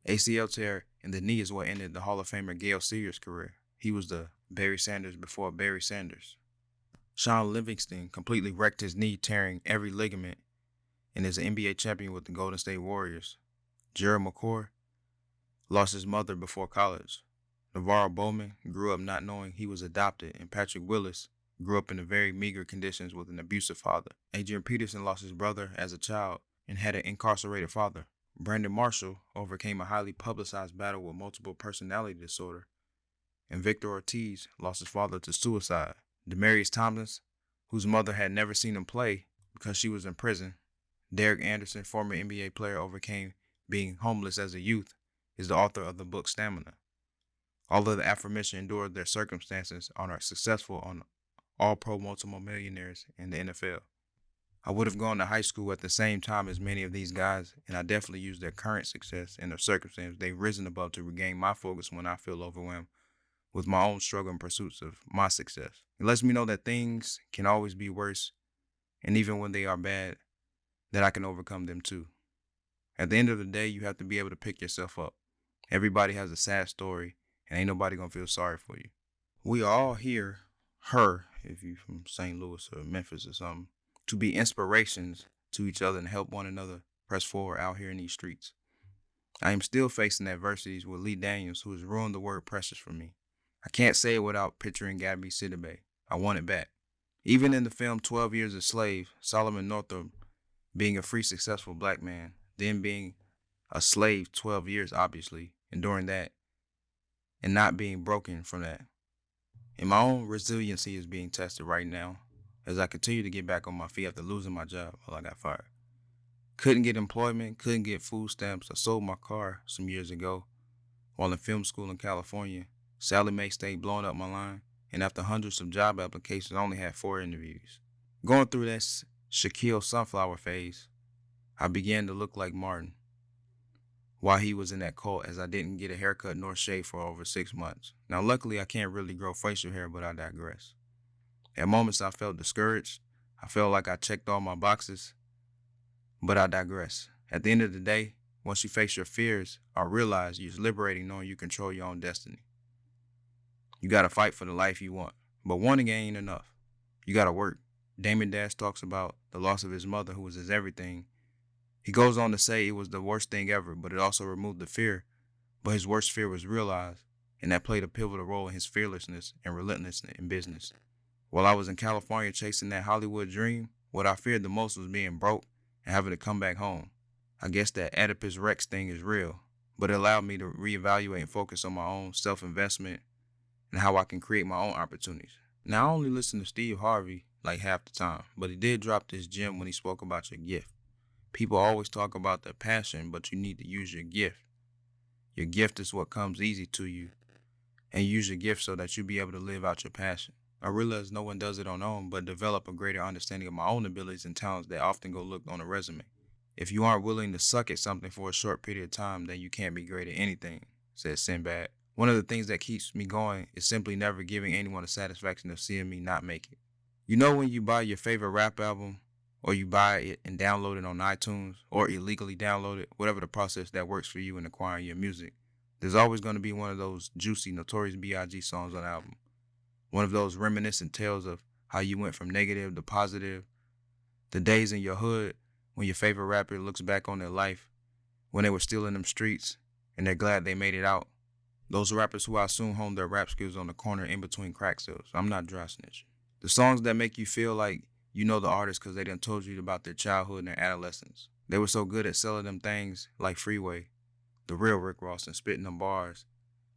ACL tear in the knee is what ended the Hall of Famer Gale Sayers' career. He was the Barry Sanders before Barry Sanders. Sean Livingston completely wrecked his knee, tearing every ligament, and is an NBA champion with the Golden State Warriors. Gerald McCoy lost his mother before college. Navarro Bowman grew up not knowing he was adopted, and Patrick Willis grew up in very meager conditions with an abusive father. Adrian Peterson lost his brother as a child and had an incarcerated father. Brandon Marshall overcame a highly publicized battle with multiple personality disorder, and Victor Ortiz lost his father to suicide. Demarius Thomas, whose mother had never seen him play because she was in prison. Derek Anderson, former NBA player, overcame being homeless as a youth, is the author of the book Stamina. All of the aforementioned endured their circumstances and are successful on all-pro multiple millionaires in the NFL. I would have gone to high school at the same time as many of these guys, and I definitely used their current success and their circumstances they've risen above to regain my focus when I feel overwhelmed with my own struggle and pursuits of my success. It lets me know that things can always be worse, and even when they are bad, that I can overcome them too. At the end of the day, you have to be able to pick yourself up. Everybody has a sad story, and ain't nobody gonna feel sorry for you. We are all here, if you're from St. Louis or Memphis or something, to be inspirations to each other and help one another press forward out here in these streets. I am still facing adversities with Lee Daniels, who has ruined the word precious for me. I can't say it without picturing Gabby Sidibe. I want it back. Even in the film 12 Years a Slave, Solomon Northup being a free, successful black man, then being a slave 12 years, obviously, enduring that, and not being broken from that. And my own resiliency is being tested right now as I continue to get back on my feet after losing my job while I got fired. Couldn't get employment, couldn't get food stamps. I sold my car some years ago while in film school in California. Sally Mae stayed blowing up my line, and after hundreds of job applications, I only had 4 interviews. Going through that Shaquille Sunflower phase, I began to look like Martin while he was in that cult, as I didn't get a haircut nor shave for over 6 months. Now, luckily, I can't really grow facial hair, but I digress. At moments, I felt discouraged. I felt like I checked all my boxes, but I digress. At the end of the day, once you face your fears or realize it's liberating knowing you control your own destiny. You got to fight for the life you want, but wanting it ain't enough. You got to work. Damon Dash talks about the loss of his mother, who was his everything. He goes on to say it was the worst thing ever, but it also removed the fear. But his worst fear was realized, and that played a pivotal role in his fearlessness and relentlessness in business. While I was in California chasing that Hollywood dream, what I feared the most was being broke and having to come back home. I guess that Oedipus Rex thing is real, but it allowed me to reevaluate and focus on my own self-investment and how I can create my own opportunities. Now, I only listen to Steve Harvey like half the time, but he did drop this gem when he spoke about your gift. People always talk about their passion, but you need to use your gift. Your gift is what comes easy to you, and use your gift so that you be able to live out your passion. I realize no one does it on their own, but develop a greater understanding of my own abilities and talents that often go looked on a resume. If you aren't willing to suck at something for a short period of time, then you can't be great at anything, said Sinbad. One of the things that keeps me going is simply never giving anyone the satisfaction of seeing me not make it. You know, when you buy your favorite rap album, or you buy it and download it on iTunes, or illegally download it, whatever the process that works for you in acquiring your music, there's always going to be one of those juicy Notorious B.I.G. songs on the album. One of those reminiscent tales of how you went from negative to positive. The days in your hood when your favorite rapper looks back on their life when they were still in them streets and they're glad they made it out. Those rappers who I assume honed their rap skills on the corner in between crack sales. I'm not dry snitching. The songs that make you feel like you know the artist because they done told you about their childhood and their adolescence. They were so good at selling them things like Freeway, the real Rick Ross, and spitting them bars,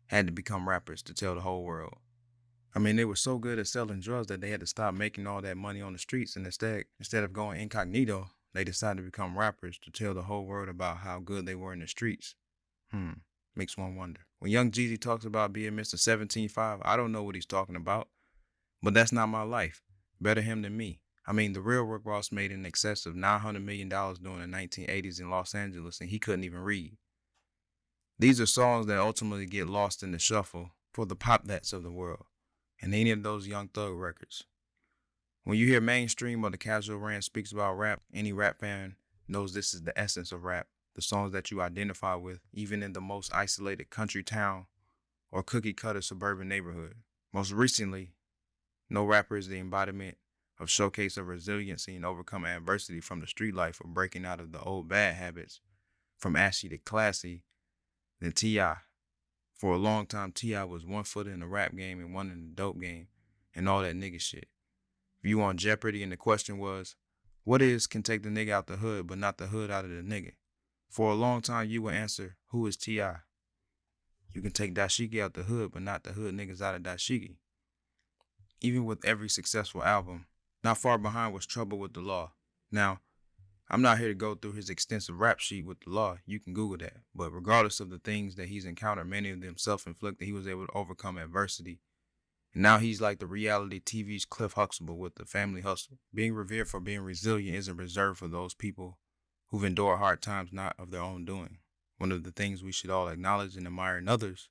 had to become rappers to tell the whole world. I mean, they were so good at selling drugs that they had to stop making all that money on the streets, and instead of going incognito, they decided to become rappers to tell the whole world about how good they were in the streets. makes one wonder. When Young Jeezy talks about being Mr. 17.5, I don't know what he's talking about, but that's not my life. Better him than me. I mean, the real Rick Ross made in excess of $900 million during the 1980s in Los Angeles, and he couldn't even read. These are songs that ultimately get lost in the shuffle for the pop that's of the world, and any of those Young Thug records. When you hear mainstream or the casual rant speaks about rap, any rap fan knows this is the essence of rap, the songs that you identify with, even in the most isolated country town or cookie-cutter suburban neighborhood. Most recently, no rapper is the embodiment of showcase of resiliency and overcome adversity from the street life or breaking out of the old bad habits, from ashy to classy, than T.I. For a long time, T.I. was one foot in the rap game and one in the dope game and all that nigga shit. If you on Jeopardy and the question was, what can take the nigga out the hood but not the hood out of the nigga? For a long time, you would answer, who is T.I.? You can take dashiki out the hood but not the hood niggas out of dashiki. Even with every successful album, not far behind was Trouble with the Law. Now, I'm not here to go through his extensive rap sheet with the law. You can Google that. But regardless of the things that he's encountered, many of them self-inflicted, he was able to overcome adversity. And now he's like the reality TV's Cliff Huxtable with the Family Hustle. Being revered for being resilient isn't reserved for those people who've endured hard times not of their own doing. One of the things we should all acknowledge and admire in others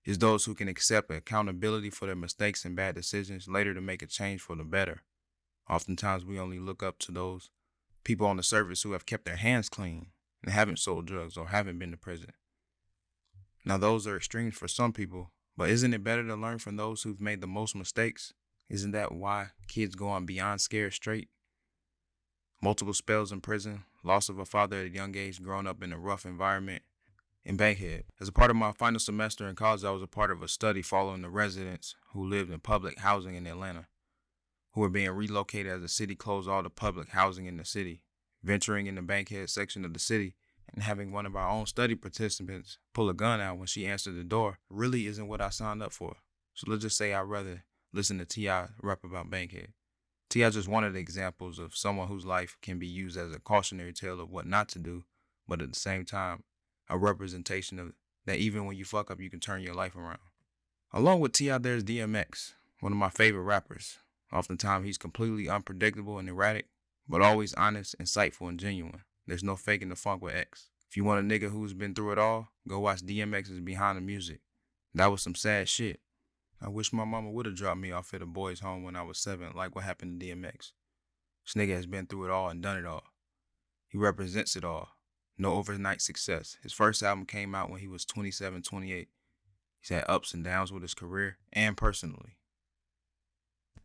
is those who can accept accountability for their mistakes and bad decisions later to make a change for the better. Oftentimes we only look up to those people on the surface who have kept their hands clean and haven't sold drugs or haven't been to prison. Now those are extremes for some people, but isn't it better to learn from those who've made the most mistakes? Isn't that why kids go on Beyond Scared Straight? Multiple spells in prison, loss of a father at a young age, growing up in a rough environment in Bankhead. As a part of my final semester in college, I was a part of a study following the residents who lived in public housing in Atlanta, who were being relocated as the city closed all the public housing in the city. Venturing in the Bankhead section of the city and having one of our own study participants pull a gun out when she answered the door really isn't what I signed up for. So let's just say I'd rather listen to T.I. rap about Bankhead. T.I. just one of the examples of someone whose life can be used as a cautionary tale of what not to do, but at the same time, a representation of that even when you fuck up, you can turn your life around. Along with T.I., there's DMX, one of my favorite rappers. Oftentimes, he's completely unpredictable and erratic, but always honest, insightful, and genuine. There's no faking the funk with X. If you want a nigga who's been through it all, go watch DMX's Behind the Music. That was some sad shit. I wish my mama would have dropped me off at a boys' home when I was 7, like what happened to DMX. This nigga has been through it all and done it all. He represents it all. No overnight success. His first album came out when he was 27, 28. He's had ups and downs with his career and personally.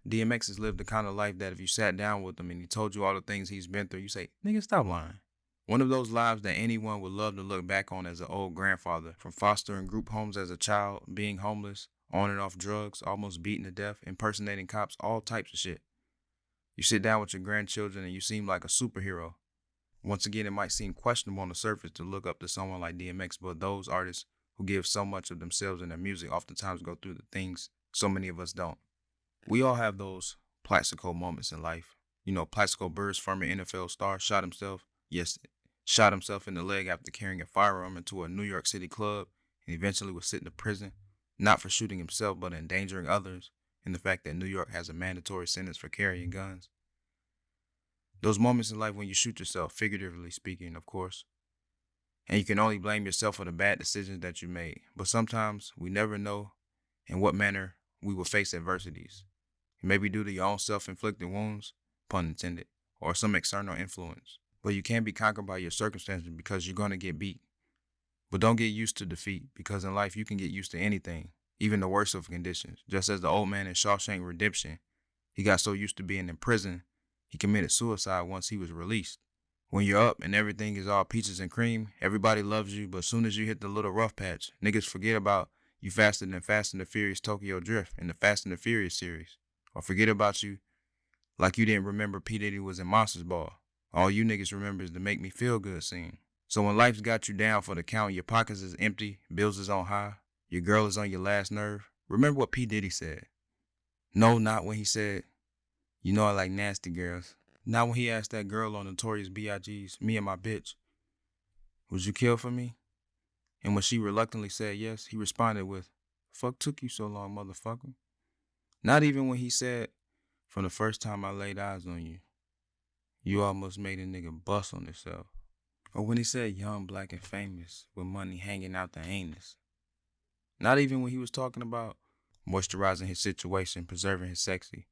DMX has lived the kind of life that if you sat down with him and he told you all the things he's been through, you say, nigga, stop lying. One of those lives that anyone would love to look back on as an old grandfather, from fostering group homes as a child, being homeless, on and off drugs, almost beaten to death, impersonating cops, all types of shit. You sit down with your grandchildren and you seem like a superhero. Once again, it might seem questionable on the surface to look up to someone like DMX, but those artists who give so much of themselves in their music oftentimes go through the things so many of us don't. We all have those Plaxico moments in life. You know, Plaxico Burress, former NFL star, shot himself in the leg after carrying a firearm into a New York City club and eventually was sent to prison, not for shooting himself, but endangering others, and the fact that New York has a mandatory sentence for carrying guns. Those moments in life when you shoot yourself, figuratively speaking, of course, and you can only blame yourself for the bad decisions that you made. But sometimes we never know in what manner we will face adversities. It may be due to your own self-inflicted wounds, pun intended, or some external influence. But you can't be conquered by your circumstances because you're going to get beat. But don't get used to defeat, because in life you can get used to anything, even the worst of conditions. Just as the old man in Shawshank Redemption, he got so used to being in prison, he committed suicide once he was released. When you're up and everything is all peaches and cream, everybody loves you, but as soon as you hit the little rough patch, niggas forget about you faster than Fast and the Furious Tokyo Drift in the Fast and the Furious series. Or forget about you like you didn't remember P. Diddy was in Monsters Ball. All you niggas remember is the Make Me Feel Good scene. So when life's got you down for the count, your pockets is empty, bills is on high, your girl is on your last nerve, remember what P. Diddy said. No, not when he said, you know I like nasty girls. Not when he asked that girl on Notorious B.I.G.'s Me and My Bitch, would you kill for me? And when she reluctantly said yes, he responded with, "Fuck took you so long, motherfucker?" Not even when he said, "From the first time I laid eyes on you, you almost made a nigga bust on himself." Or when he said young, black, and famous with money hanging out the anus. Not even when he was talking about moisturizing his situation, preserving his sexy,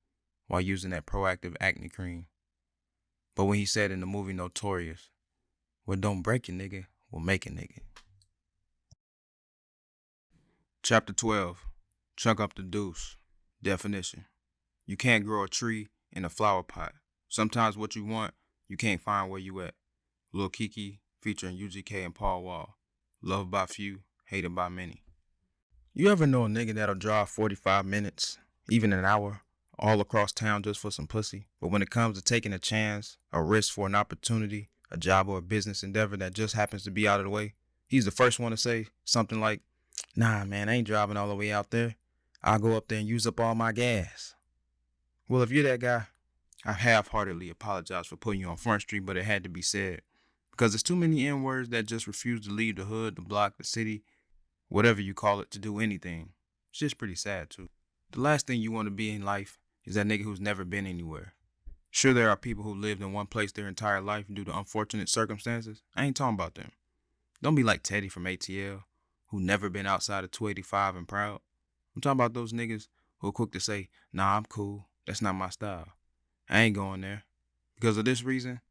while using that proactive acne cream. But when he said in the movie Notorious, "What don't break a nigga will make a nigga." Chapter 12. Chunk up the Duece. Definition. You can't grow a tree in a flower pot. Sometimes what you want, you can't find where you at. Lil Kiki featuring UGK and Paul Wall. Loved by few, hated by many. You ever know a nigga that'll drive 45 minutes, even an hour, all across town just for some pussy? But when it comes to taking a chance, a risk for an opportunity, a job or a business endeavor that just happens to be out of the way, he's the first one to say something like, "Nah, man, I ain't driving all the way out there. I'll go up there and use up all my gas." Well, if you're that guy, I half-heartedly apologize for putting you on Front Street, but it had to be said. Because there's too many N-words that just refuse to leave the hood, the block, the city, whatever you call it, to do anything. It's just pretty sad, too. The last thing you want to be in life is that nigga who's never been anywhere. Sure, there are people who lived in one place their entire life due to unfortunate circumstances. I ain't talking about them. Don't be like Teddy from ATL, who never been outside of 285 and proud. I'm talking about those niggas who are quick to say, "Nah, I'm cool. That's not my style. I ain't going there." Because of this reason,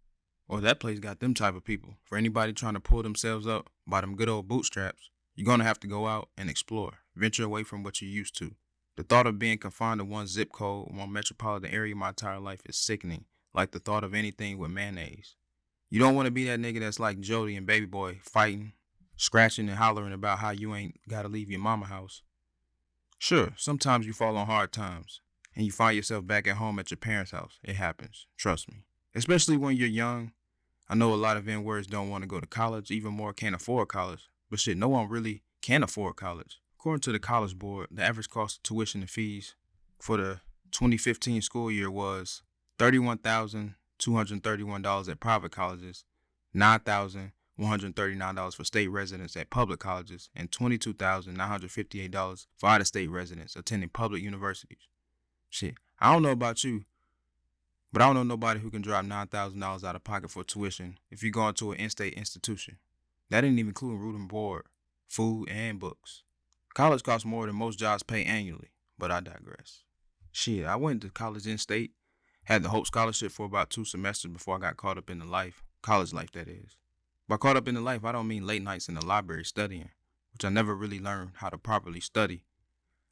or that place got them type of people. For anybody trying to pull themselves up by them good old bootstraps, you're going to have to go out and explore. Venture away from what you're used to. The thought of being confined to one zip code, one metropolitan area my entire life is sickening, like the thought of anything with mayonnaise. You don't want to be that nigga that's like Jody and Baby Boy, fighting, scratching and hollering about how you ain't got to leave your mama house. Sure, sometimes you fall on hard times, and you find yourself back at home at your parents' house. It happens, trust me. Especially when you're young. I know a lot of N-words don't want to go to college, even more can't afford college. But shit, no one really can afford college. According to the College Board, the average cost of tuition and fees for the 2015 school year was $31,231 at private colleges, $9,139 for state residents at public colleges, and $22,958 for out-of-state residents attending public universities. Shit, I don't know about you, but I don't know nobody who can drop $9,000 out of pocket for tuition if you go into an in-state institution. That didn't even include room and board, food, and books. College costs more than most jobs pay annually, but I digress. Shit, I went to college in-state, had the Hope Scholarship for about 2 semesters before I got caught up in the life, college life that is. By caught up in the life, I don't mean late nights in the library studying, which I never really learned how to properly study.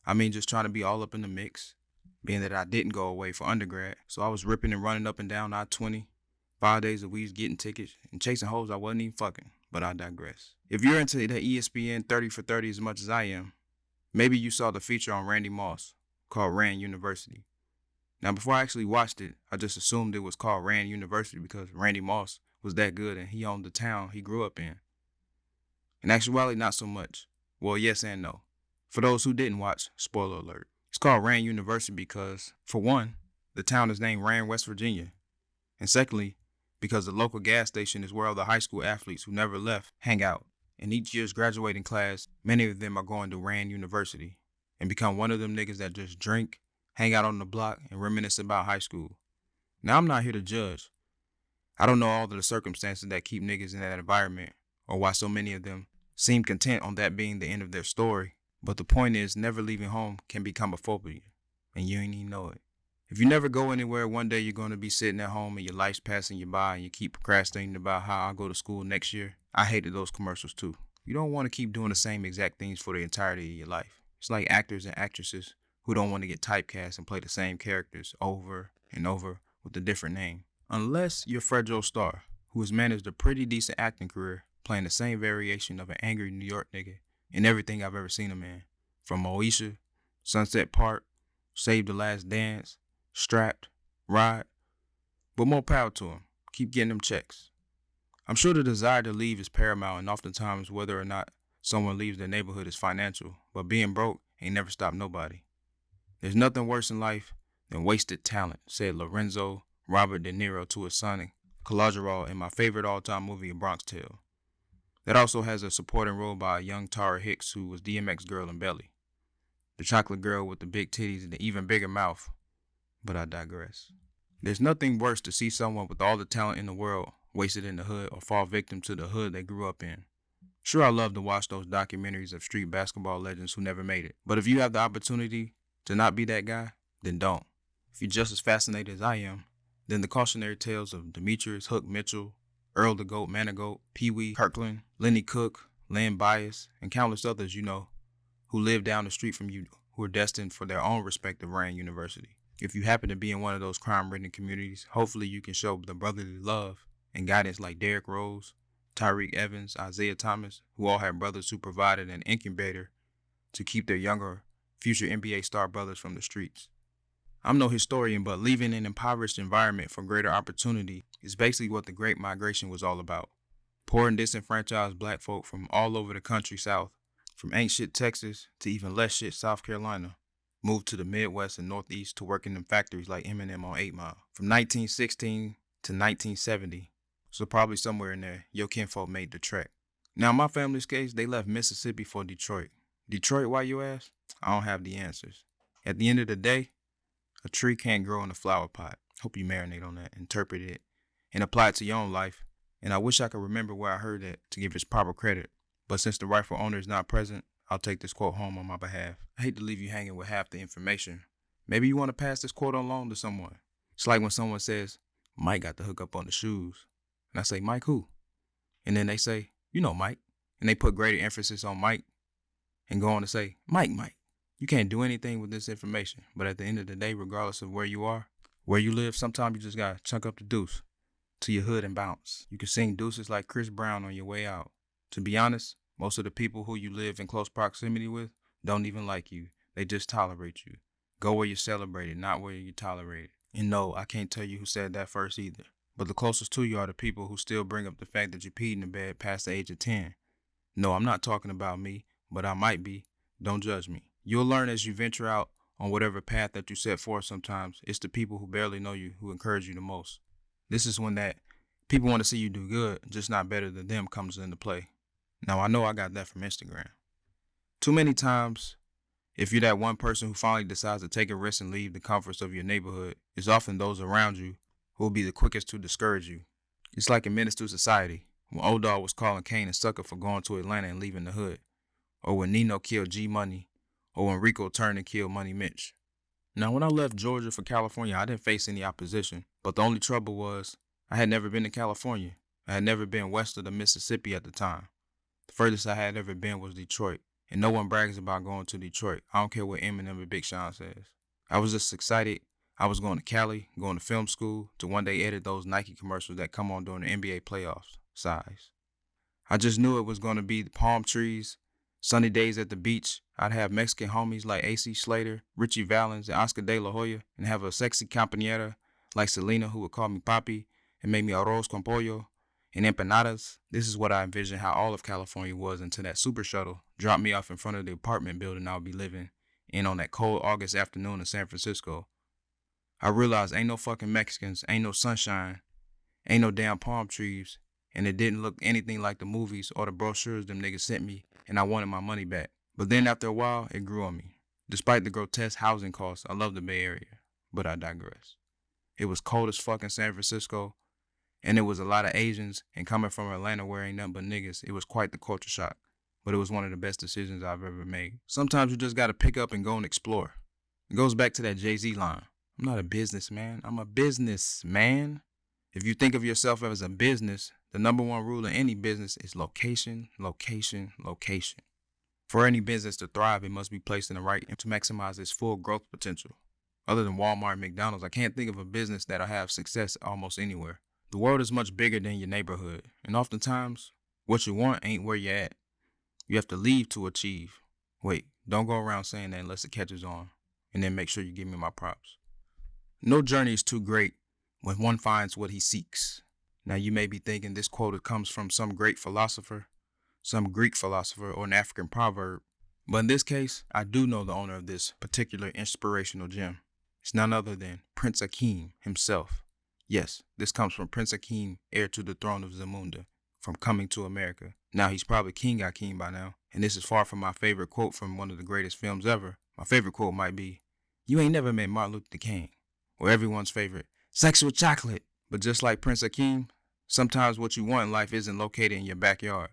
I mean just trying to be all up in the mix, being that I didn't go away for undergrad, so I was ripping and running up and down I-20, 5 days a week getting tickets, and chasing hoes I wasn't even fucking, but I digress. If you're into the ESPN 30 for 30 as much as I am, maybe you saw the feature on Randy Moss called Rand University. Now, before I actually watched it, I just assumed it was called Rand University because Randy Moss was that good and he owned the town he grew up in. In actuality, not so much. Well, yes and no. For those who didn't watch, spoiler alert. It's called Rand University because, for one, the town is named Rand, West Virginia. And secondly, because the local gas station is where all the high school athletes who never left hang out. In each year's graduating class, many of them are going to Rand University and become one of them niggas that just drink, hang out on the block, and reminisce about high school. Now, I'm not here to judge. I don't know all of the circumstances that keep niggas in that environment or why so many of them seem content on that being the end of their story. But the point is, never leaving home can become a phobia, and you ain't even know it. If you never go anywhere, one day you're going to be sitting at home and your life's passing you by and you keep procrastinating about how I'll go to school next year. I hated those commercials too. You don't want to keep doing the same exact things for the entirety of your life. It's like actors and actresses who don't want to get typecast and play the same characters over and over with a different name. Unless you're Fred Joe Starr, who has managed a pretty decent acting career playing the same variation of an angry New York nigga in everything I've ever seen him in. From Moesha, Sunset Park, Save the Last Dance, Strapped, Ride. But more power to him. Keep getting them checks. I'm sure the desire to leave is paramount, and oftentimes whether or not someone leaves their neighborhood is financial, but being broke ain't never stopped nobody. There's nothing worse in life than wasted talent, said Lorenzo Robert De Niro to his son Calogero in my favorite all-time movie, A Bronx Tale. That also has a supporting role by a young Tara Hicks, who was DMX girl in Belly, the chocolate girl with the big titties and the even bigger mouth. But I digress. There's nothing worse to see someone with all the talent in the world wasted in the hood or fall victim to the hood they grew up in. Sure, I love to watch those documentaries of street basketball legends who never made it. But if you have the opportunity to not be that guy, then don't. If you're just as fascinated as I am, then the cautionary tales of Demetrius Hook Mitchell, Earl the Goat Manigoat, Pee Wee Kirkland, Lenny Cook, Len Bias, and countless others you know who live down the street from you who are destined for their own respective Rand University. If you happen to be in one of those crime-ridden communities, hopefully you can show the brotherly love and guidance like Derrick Rose, Tyreek Evans, Isaiah Thomas, who all had brothers who provided an incubator to keep their younger, future NBA star brothers from the streets. I'm no historian, but leaving an impoverished environment for greater opportunity is basically what the Great Migration was all about. Poor and disenfranchised black folk from all over the country south, from ain't shit Texas to even less shit South Carolina, moved to the Midwest and Northeast to work in them factories like Eminem on 8 Mile. From 1916 to 1970, so probably somewhere in there, your kinfolk made the trek. Now, in my family's case, they left Mississippi for Detroit. Detroit, why you ask? I don't have the answers. At the end of the day, a tree can't grow in a flower pot. Hope you marinate on that, interpret it, and apply it to your own life. And I wish I could remember where I heard that to give its proper credit. But since the rightful owner is not present, I'll take this quote home on my behalf. I hate to leave you hanging with half the information. Maybe you want to pass this quote along to someone. It's like when someone says, Mike got the hook up on the shoes. And I say, Mike who? And then they say, you know Mike. And they put greater emphasis on Mike and go on to say, Mike. You can't do anything with this information. But at the end of the day, regardless of where you are, where you live, sometimes you just got to chunk up the deuce to your hood and bounce. You can sing deuces like Chris Brown on your way out. To be honest, most of the people who you live in close proximity with don't even like you. They just tolerate you. Go where you're celebrated, not where you're tolerated. And no, I can't tell you who said that first either. But the closest to you are the people who still bring up the fact that you peed in the bed past the age of 10. No, I'm not talking about me, but I might be. Don't judge me. You'll learn as you venture out on whatever path that you set forth sometimes. It's the people who barely know you who encourage you the most. This is when that people want to see you do good, just not better than them comes into play. Now, I know I got that from Instagram. Too many times, if you're that one person who finally decides to take a risk and leave the comforts of your neighborhood, it's often those around you who will be the quickest to discourage you. It's like in Menace to Society, when Old Dog was calling Kane a sucker for going to Atlanta and leaving the hood, or when Nino killed G Money, or when Rico turned and killed Money Mitch. Now, when I left Georgia for California, I didn't face any opposition, but the only trouble was I had never been to California. I had never been west of the Mississippi at the time. The furthest I had ever been was Detroit, and no one brags about going to Detroit. I don't care what Eminem or Big Sean says. I was just excited. I was going to Cali, going to film school, to one day edit those Nike commercials that come on during the NBA playoffs. Size. I just knew it was going to be the palm trees, sunny days at the beach. I'd have Mexican homies like AC Slater, Richie Valens, and Oscar De La Hoya, and have a sexy compañera like Selena who would call me papi and make me arroz con pollo and empanadas. This is what I envisioned how all of California was until that super shuttle dropped me off in front of the apartment building I would be living in on that cold August afternoon in San Francisco. I realized ain't no fucking Mexicans, ain't no sunshine, ain't no damn palm trees, and it didn't look anything like the movies or the brochures them niggas sent me, and I wanted my money back. But then after a while, it grew on me. Despite the grotesque housing costs, I love the Bay Area, but I digress. It was cold as fuck in San Francisco, and there was a lot of Asians, and coming from Atlanta where ain't nothing but niggas, it was quite the culture shock. But it was one of the best decisions I've ever made. Sometimes you just gotta pick up and go and explore. It goes back to that Jay-Z line. I'm not a businessman, I'm a businessman. If you think of yourself as a business, the number one rule in any business is location, location, location. For any business to thrive, it must be placed in the right to maximize its full growth potential. Other than Walmart and McDonald's, I can't think of a business that'll have success almost anywhere. The world is much bigger than your neighborhood, and oftentimes, what you want ain't where you're at. You have to leave to achieve. Wait, don't go around saying that unless it catches on, and then make sure you give me my props. No journey is too great when one finds what he seeks. Now you may be thinking this quote comes from some great philosopher, some Greek philosopher, or an African proverb. But in this case, I do know the owner of this particular inspirational gem. It's none other than Prince Akeem himself. Yes, this comes from Prince Akeem, heir to the throne of Zamunda, from coming to America. Now he's probably King Akeem by now, and this is far from my favorite quote from one of the greatest films ever. My favorite quote might be, "You ain't never met Martin Luther King," or everyone's favorite, "Sex with chocolate." But just like Prince Akeem, sometimes what you want in life isn't located in your backyard,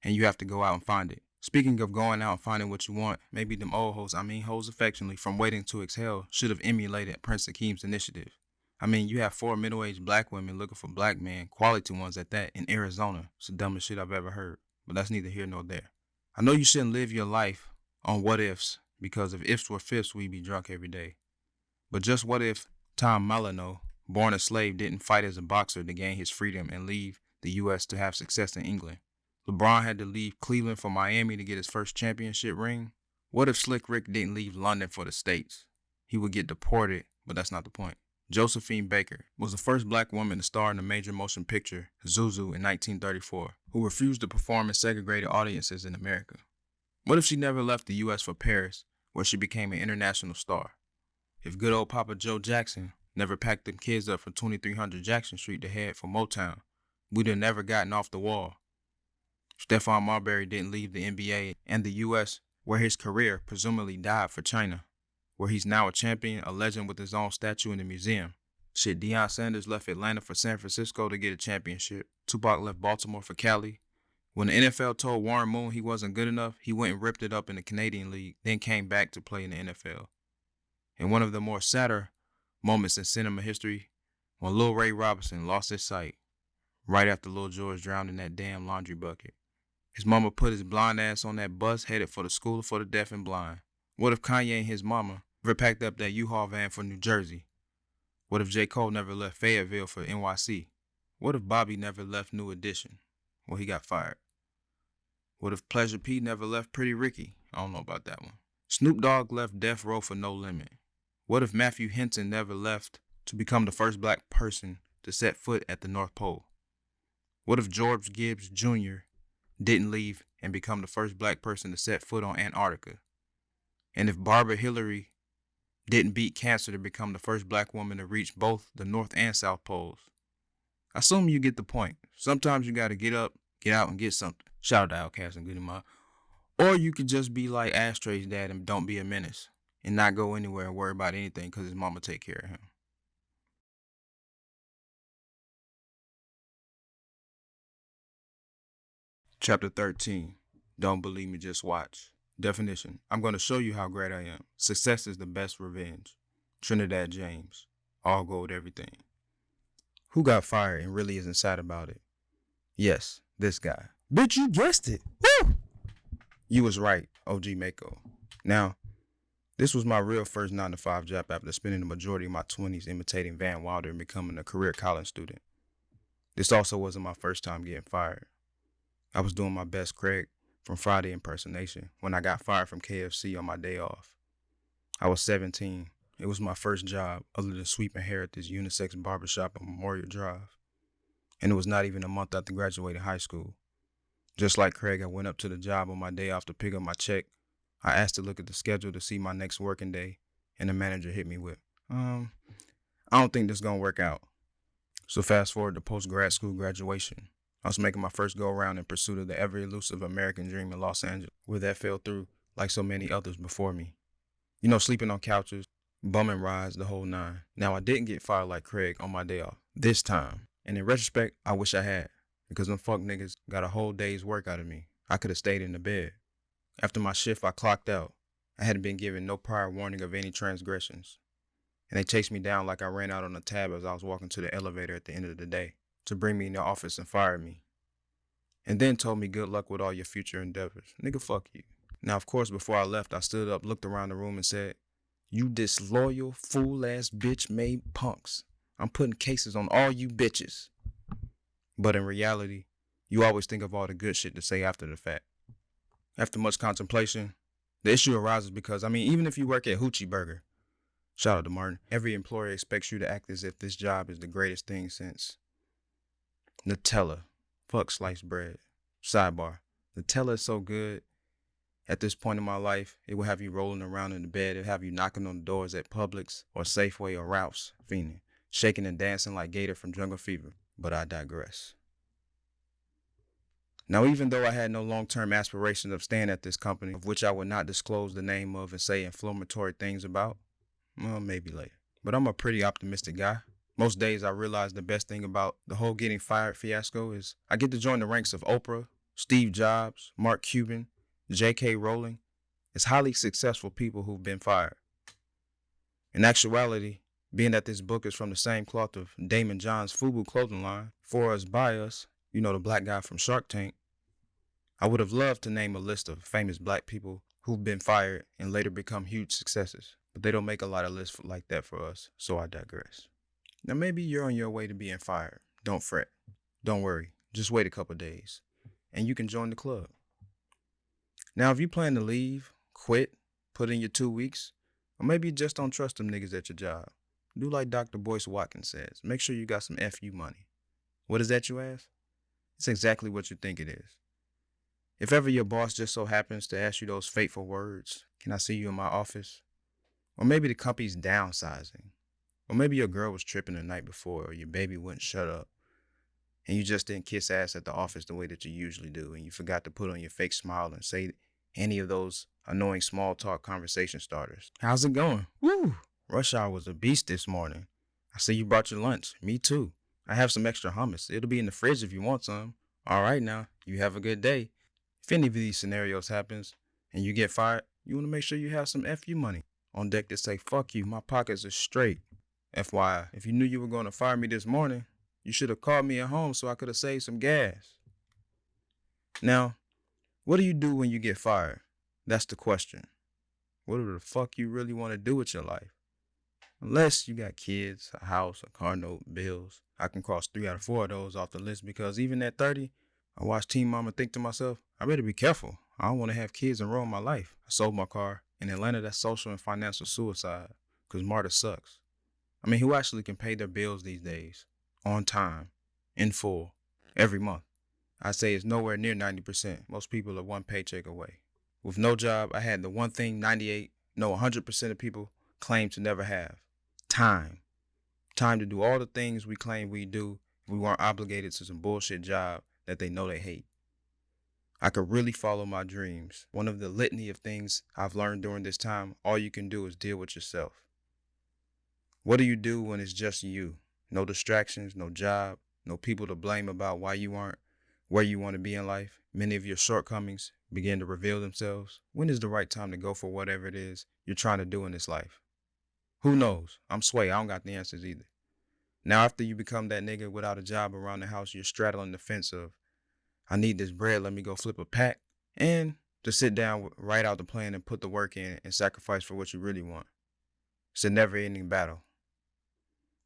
and you have to go out and find it. Speaking of going out and finding what you want, maybe them old hoes, hoes affectionately, from Waiting to Exhale should have emulated Prince Akeem's initiative. You have 4 middle-aged black women looking for black men, quality ones at that, in Arizona. It's the dumbest shit I've ever heard, but that's neither here nor there. I know you shouldn't live your life on what ifs, because if ifs were fifths, we'd be drunk every day. But just what if Tom Malano, born a slave, didn't fight as a boxer to gain his freedom and leave the U.S. to have success in England? LeBron had to leave Cleveland for Miami to get his first championship ring. What if Slick Rick didn't leave London for the States? He would get deported, but that's not the point. Josephine Baker was the first black woman to star in a major motion picture, Zuzu, in 1934, who refused to perform in segregated audiences in America. What if she never left the U.S. for Paris, where she became an international star? If good old Papa Joe Jackson never packed them kids up from 2300 Jackson Street to head for Motown, we'd have never gotten off the wall. Stephon Marbury didn't leave the NBA and the U.S., where his career presumably died, for China, where he's now a champion, a legend with his own statue in the museum. Shit, Deion Sanders left Atlanta for San Francisco to get a championship. Tupac left Baltimore for Cali. When the NFL told Warren Moon he wasn't good enough, he went and ripped it up in the Canadian League, then came back to play in the NFL. And one of the more sadder moments in cinema history, when Lil Ray Robinson lost his sight right after Lil George drowned in that damn laundry bucket. His mama put his blind ass on that bus headed for the School for the Deaf and Blind. What if Kanye and his mama never packed up that U-Haul van for New Jersey? What if J. Cole never left Fayetteville for NYC? What if Bobby never left New Edition? Well, he got fired. What if Pleasure P never left Pretty Ricky? I don't know about that one. Snoop Dogg left Death Row for No Limit. What if Matthew Henson never left to become the first black person to set foot at the North Pole? What if George Gibbs Jr. didn't leave and become the first black person to set foot on Antarctica? And if Barbara Hillary didn't beat cancer to become the first black woman to reach both the North and South Poles? I assume you get the point. Sometimes you gotta get up, get out, and get something. Shout out to Outkast and Goody Mob. Or you could just be like Ashtray's dad and don't be a menace and not go anywhere and worry about anything because his mama take care of him. Chapter 13. Don't believe me, just watch. Definition. I'm going to show you how great I am. Success is the best revenge. Trinidad James. All gold everything. Who got fired and really isn't sad about it? Yes, this guy. Bitch, you guessed it. Woo! You was right, OG Mako. Now, this was my real first 9-to-5 job after spending the majority of my 20s imitating Van Wilder and becoming a career college student. This also wasn't my first time getting fired. I was doing my best Craig from Friday impersonation when I got fired from KFC on my day off. I was 17. It was my first job other than sweeping hair at this unisex barbershop on Memorial Drive. And it was not even a month after graduating high school. Just like Craig, I went up to the job on my day off to pick up my check. I asked to look at the schedule to see my next working day, and the manager hit me with, I don't think this is going to work out. So fast forward to post-grad school graduation. I was making my first go-around in pursuit of the ever-elusive American dream in Los Angeles, where that fell through like so many others before me. You know, sleeping on couches, bumming rides, the whole nine. Now, I didn't get fired like Craig on my day off, this time. And in retrospect, I wish I had, because them fuck niggas got a whole day's work out of me. I could have stayed in the bed. After my shift, I clocked out. I hadn't been given no prior warning of any transgressions. And they chased me down like I ran out on a tab as I was walking to the elevator at the end of the day to bring me in the office and fire me. And then told me good luck with all your future endeavors. Nigga, fuck you. Now, of course, before I left, I stood up, looked around the room and said, you disloyal, fool-ass bitch-made punks. I'm putting cases on all you bitches. But in reality, you always think of all the good shit to say after the fact. After much contemplation, the issue arises because, even if you work at Hoochie Burger, shout out to Martin, every employer expects you to act as if this job is the greatest thing since Nutella. Fuck sliced bread. Sidebar. Nutella is so good. At this point in my life, it will have you rolling around in the bed. It will have you knocking on the doors at Publix or Safeway or Ralph's, fiending, shaking and dancing like Gator from Jungle Fever. But I digress. Now, even though I had no long-term aspirations of staying at this company, of which I would not disclose the name of and say inflammatory things about, well, maybe later. But I'm a pretty optimistic guy. Most days I realize the best thing about the whole getting fired fiasco is I get to join the ranks of Oprah, Steve Jobs, Mark Cuban, J.K. Rowling. It's highly successful people who've been fired. In actuality, being that this book is from the same cloth of Damon John's FUBU clothing line, For Us By Us, you know, the black guy from Shark Tank, I would have loved to name a list of famous black people who've been fired and later become huge successes. But they don't make a lot of lists like that for us, so I digress. Now maybe you're on your way to being fired. Don't fret. Don't worry. Just wait a couple days, and you can join the club. Now if you plan to leave, quit, put in your 2 weeks, or maybe you just don't trust them niggas at your job, do like Dr. Boyce Watkins says. Make sure you got some FU money. What is that, you ask? It's exactly what you think it is. If ever your boss just so happens to ask you those fateful words, can I see you in my office? Or maybe the company's downsizing. Or maybe your girl was tripping the night before, or your baby wouldn't shut up, and you just didn't kiss ass at the office the way that you usually do, and you forgot to put on your fake smile and say any of those annoying small talk conversation starters. How's it going? Woo! Rush hour was a beast this morning. I see you brought your lunch. Me too. I have some extra hummus. It'll be in the fridge if you want some. All right now, you have a good day. If any of these scenarios happens and you get fired, you want to make sure you have some FU money on deck to say, fuck you, my pockets are straight. FYI, if you knew you were going to fire me this morning, you should have called me at home so I could have saved some gas. Now, what do you do when you get fired? That's the question. What the fuck you really want to do with your life? Unless you got kids, a house, a car note, bills. I can cross 3 out of 4 of those off the list because even at 30, I watched Teen Mama think to myself, I better be careful. I don't want to have kids and ruin my life. I sold my car. In Atlanta, that's social and financial suicide because Marta sucks. I mean, who actually can pay their bills these days? On time, in full, every month. I'd say it's nowhere near 90%. Most people are one paycheck away. With no job, I had the one thing 100% of people claim to never have. Time. Time to do all the things we claim we do if we weren't obligated to some bullshit job that they know they hate. I could really follow my dreams. One of the litany of things I've learned during this time, all you can do is deal with yourself. What do you do when it's just you? No distractions, no job, no people to blame about why you aren't where you want to be in life. Many of your shortcomings begin to reveal themselves. When is the right time to go for whatever it is you're trying to do in this life? Who knows? I'm Sway. I don't got the answers either. Now, after you become that nigga without a job around the house, you're straddling the fence of, I need this bread, let me go flip a pack, and to sit down, write out the plan, and put the work in and sacrifice for what you really want. It's a never-ending battle.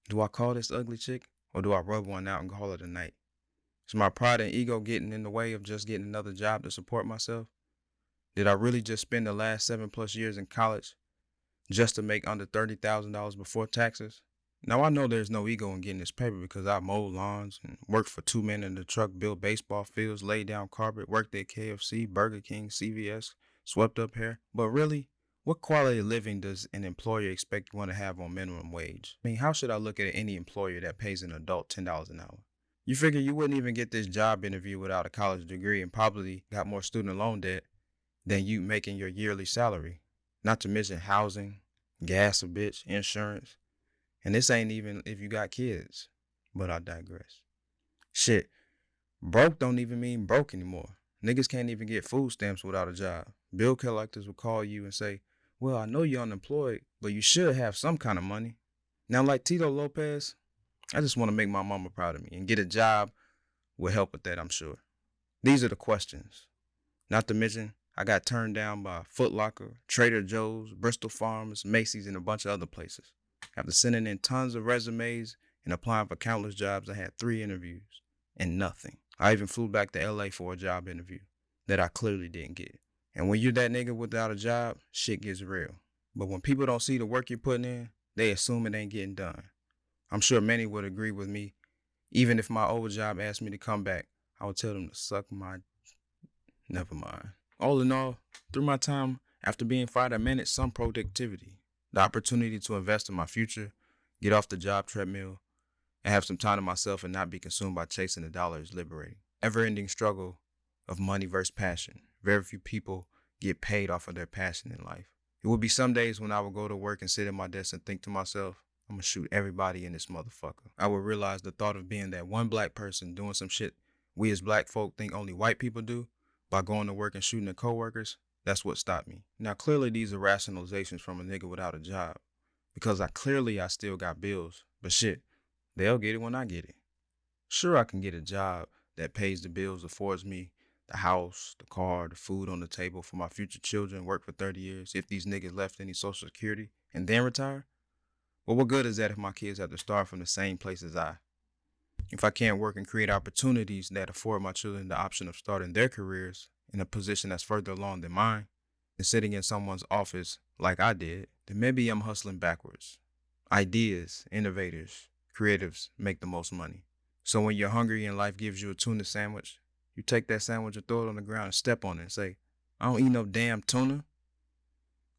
Do I call this ugly chick, or do I rub one out and call it a night? Is my pride and ego getting in the way of just getting another job to support myself? Did I really just spend the last 7+ years in college just to make under $30,000 before taxes? Now, I know there's no ego in getting this paper because I mowed lawns and worked for 2 men in the truck, built baseball fields, laid down carpet, worked at KFC, Burger King, CVS, swept up hair. But really, what quality of living does an employer expect you want to have on minimum wage? I mean, how should I look at any employer that pays an adult $10 an hour? You figure you wouldn't even get this job interview without a college degree and probably got more student loan debt than you making your yearly salary. Not to mention housing, gas a bitch, insurance. And this ain't even if you got kids. But I digress. Shit, broke don't even mean broke anymore. Niggas can't even get food stamps without a job. Bill collectors will call you and say, well, I know you're unemployed, but you should have some kind of money. Now, like Tito Lopez, I just want to make my mama proud of me, and get a job will help with that, I'm sure. These are the questions. Not to mention, I got turned down by Foot Locker, Trader Joe's, Bristol Farms, Macy's, and a bunch of other places. After sending in tons of resumes and applying for countless jobs, I had 3 interviews and nothing. I even flew back to LA for a job interview that I clearly didn't get. And when you're that nigga without a job, shit gets real. But when people don't see the work you're putting in, they assume it ain't getting done. I'm sure many would agree with me. Even if my old job asked me to come back, I would tell them to suck my... Never mind. All in all, through my time after being fired, I managed some productivity. The opportunity to invest in my future, get off the job treadmill, and have some time to myself and not be consumed by chasing the dollar is liberating. Ever-ending struggle of money versus passion. Very few people get paid off of their passion in life. It would be some days when I would go to work and sit at my desk and think to myself, I'm gonna shoot everybody in this motherfucker. I would realize the thought of being that one black person doing some shit we as black folk think only white people do by going to work and shooting at coworkers, that's what stopped me. Now clearly these are rationalizations from a nigga without a job, because I still got bills, but shit, they'll get it when I get it. Sure, I can get a job that pays the bills, affords me the house, the car, the food on the table for my future children, work for 30 years, if these niggas left any social security, and then retire. But what good is that if my kids have to start from the same place as I? If I can't work and create opportunities that afford my children the option of starting their careers in a position that's further along than mine, than sitting in someone's office like I did, then maybe I'm hustling backwards. Ideas, innovators, creatives make the most money. So when you're hungry and life gives you a tuna sandwich, you take that sandwich and throw it on the ground and step on it and say, I don't eat no damn tuna.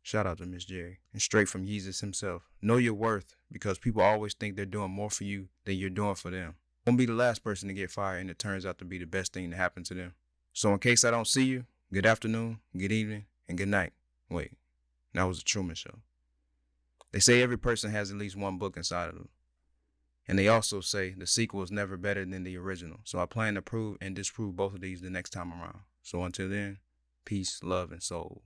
Shout out to Miss Jerry. And straight from Jesus himself. Know your worth, because people always think they're doing more for you than you're doing for them. Won't be the last person to get fired, and it turns out to be the best thing to happen to them. So in case I don't see you, good afternoon, good evening, and good night. Wait, that was a Truman Show. They say every person has at least one book inside of them. And they also say the sequel is never better than the original. So I plan to prove and disprove both of these the next time around. So until then, peace, love, and soul.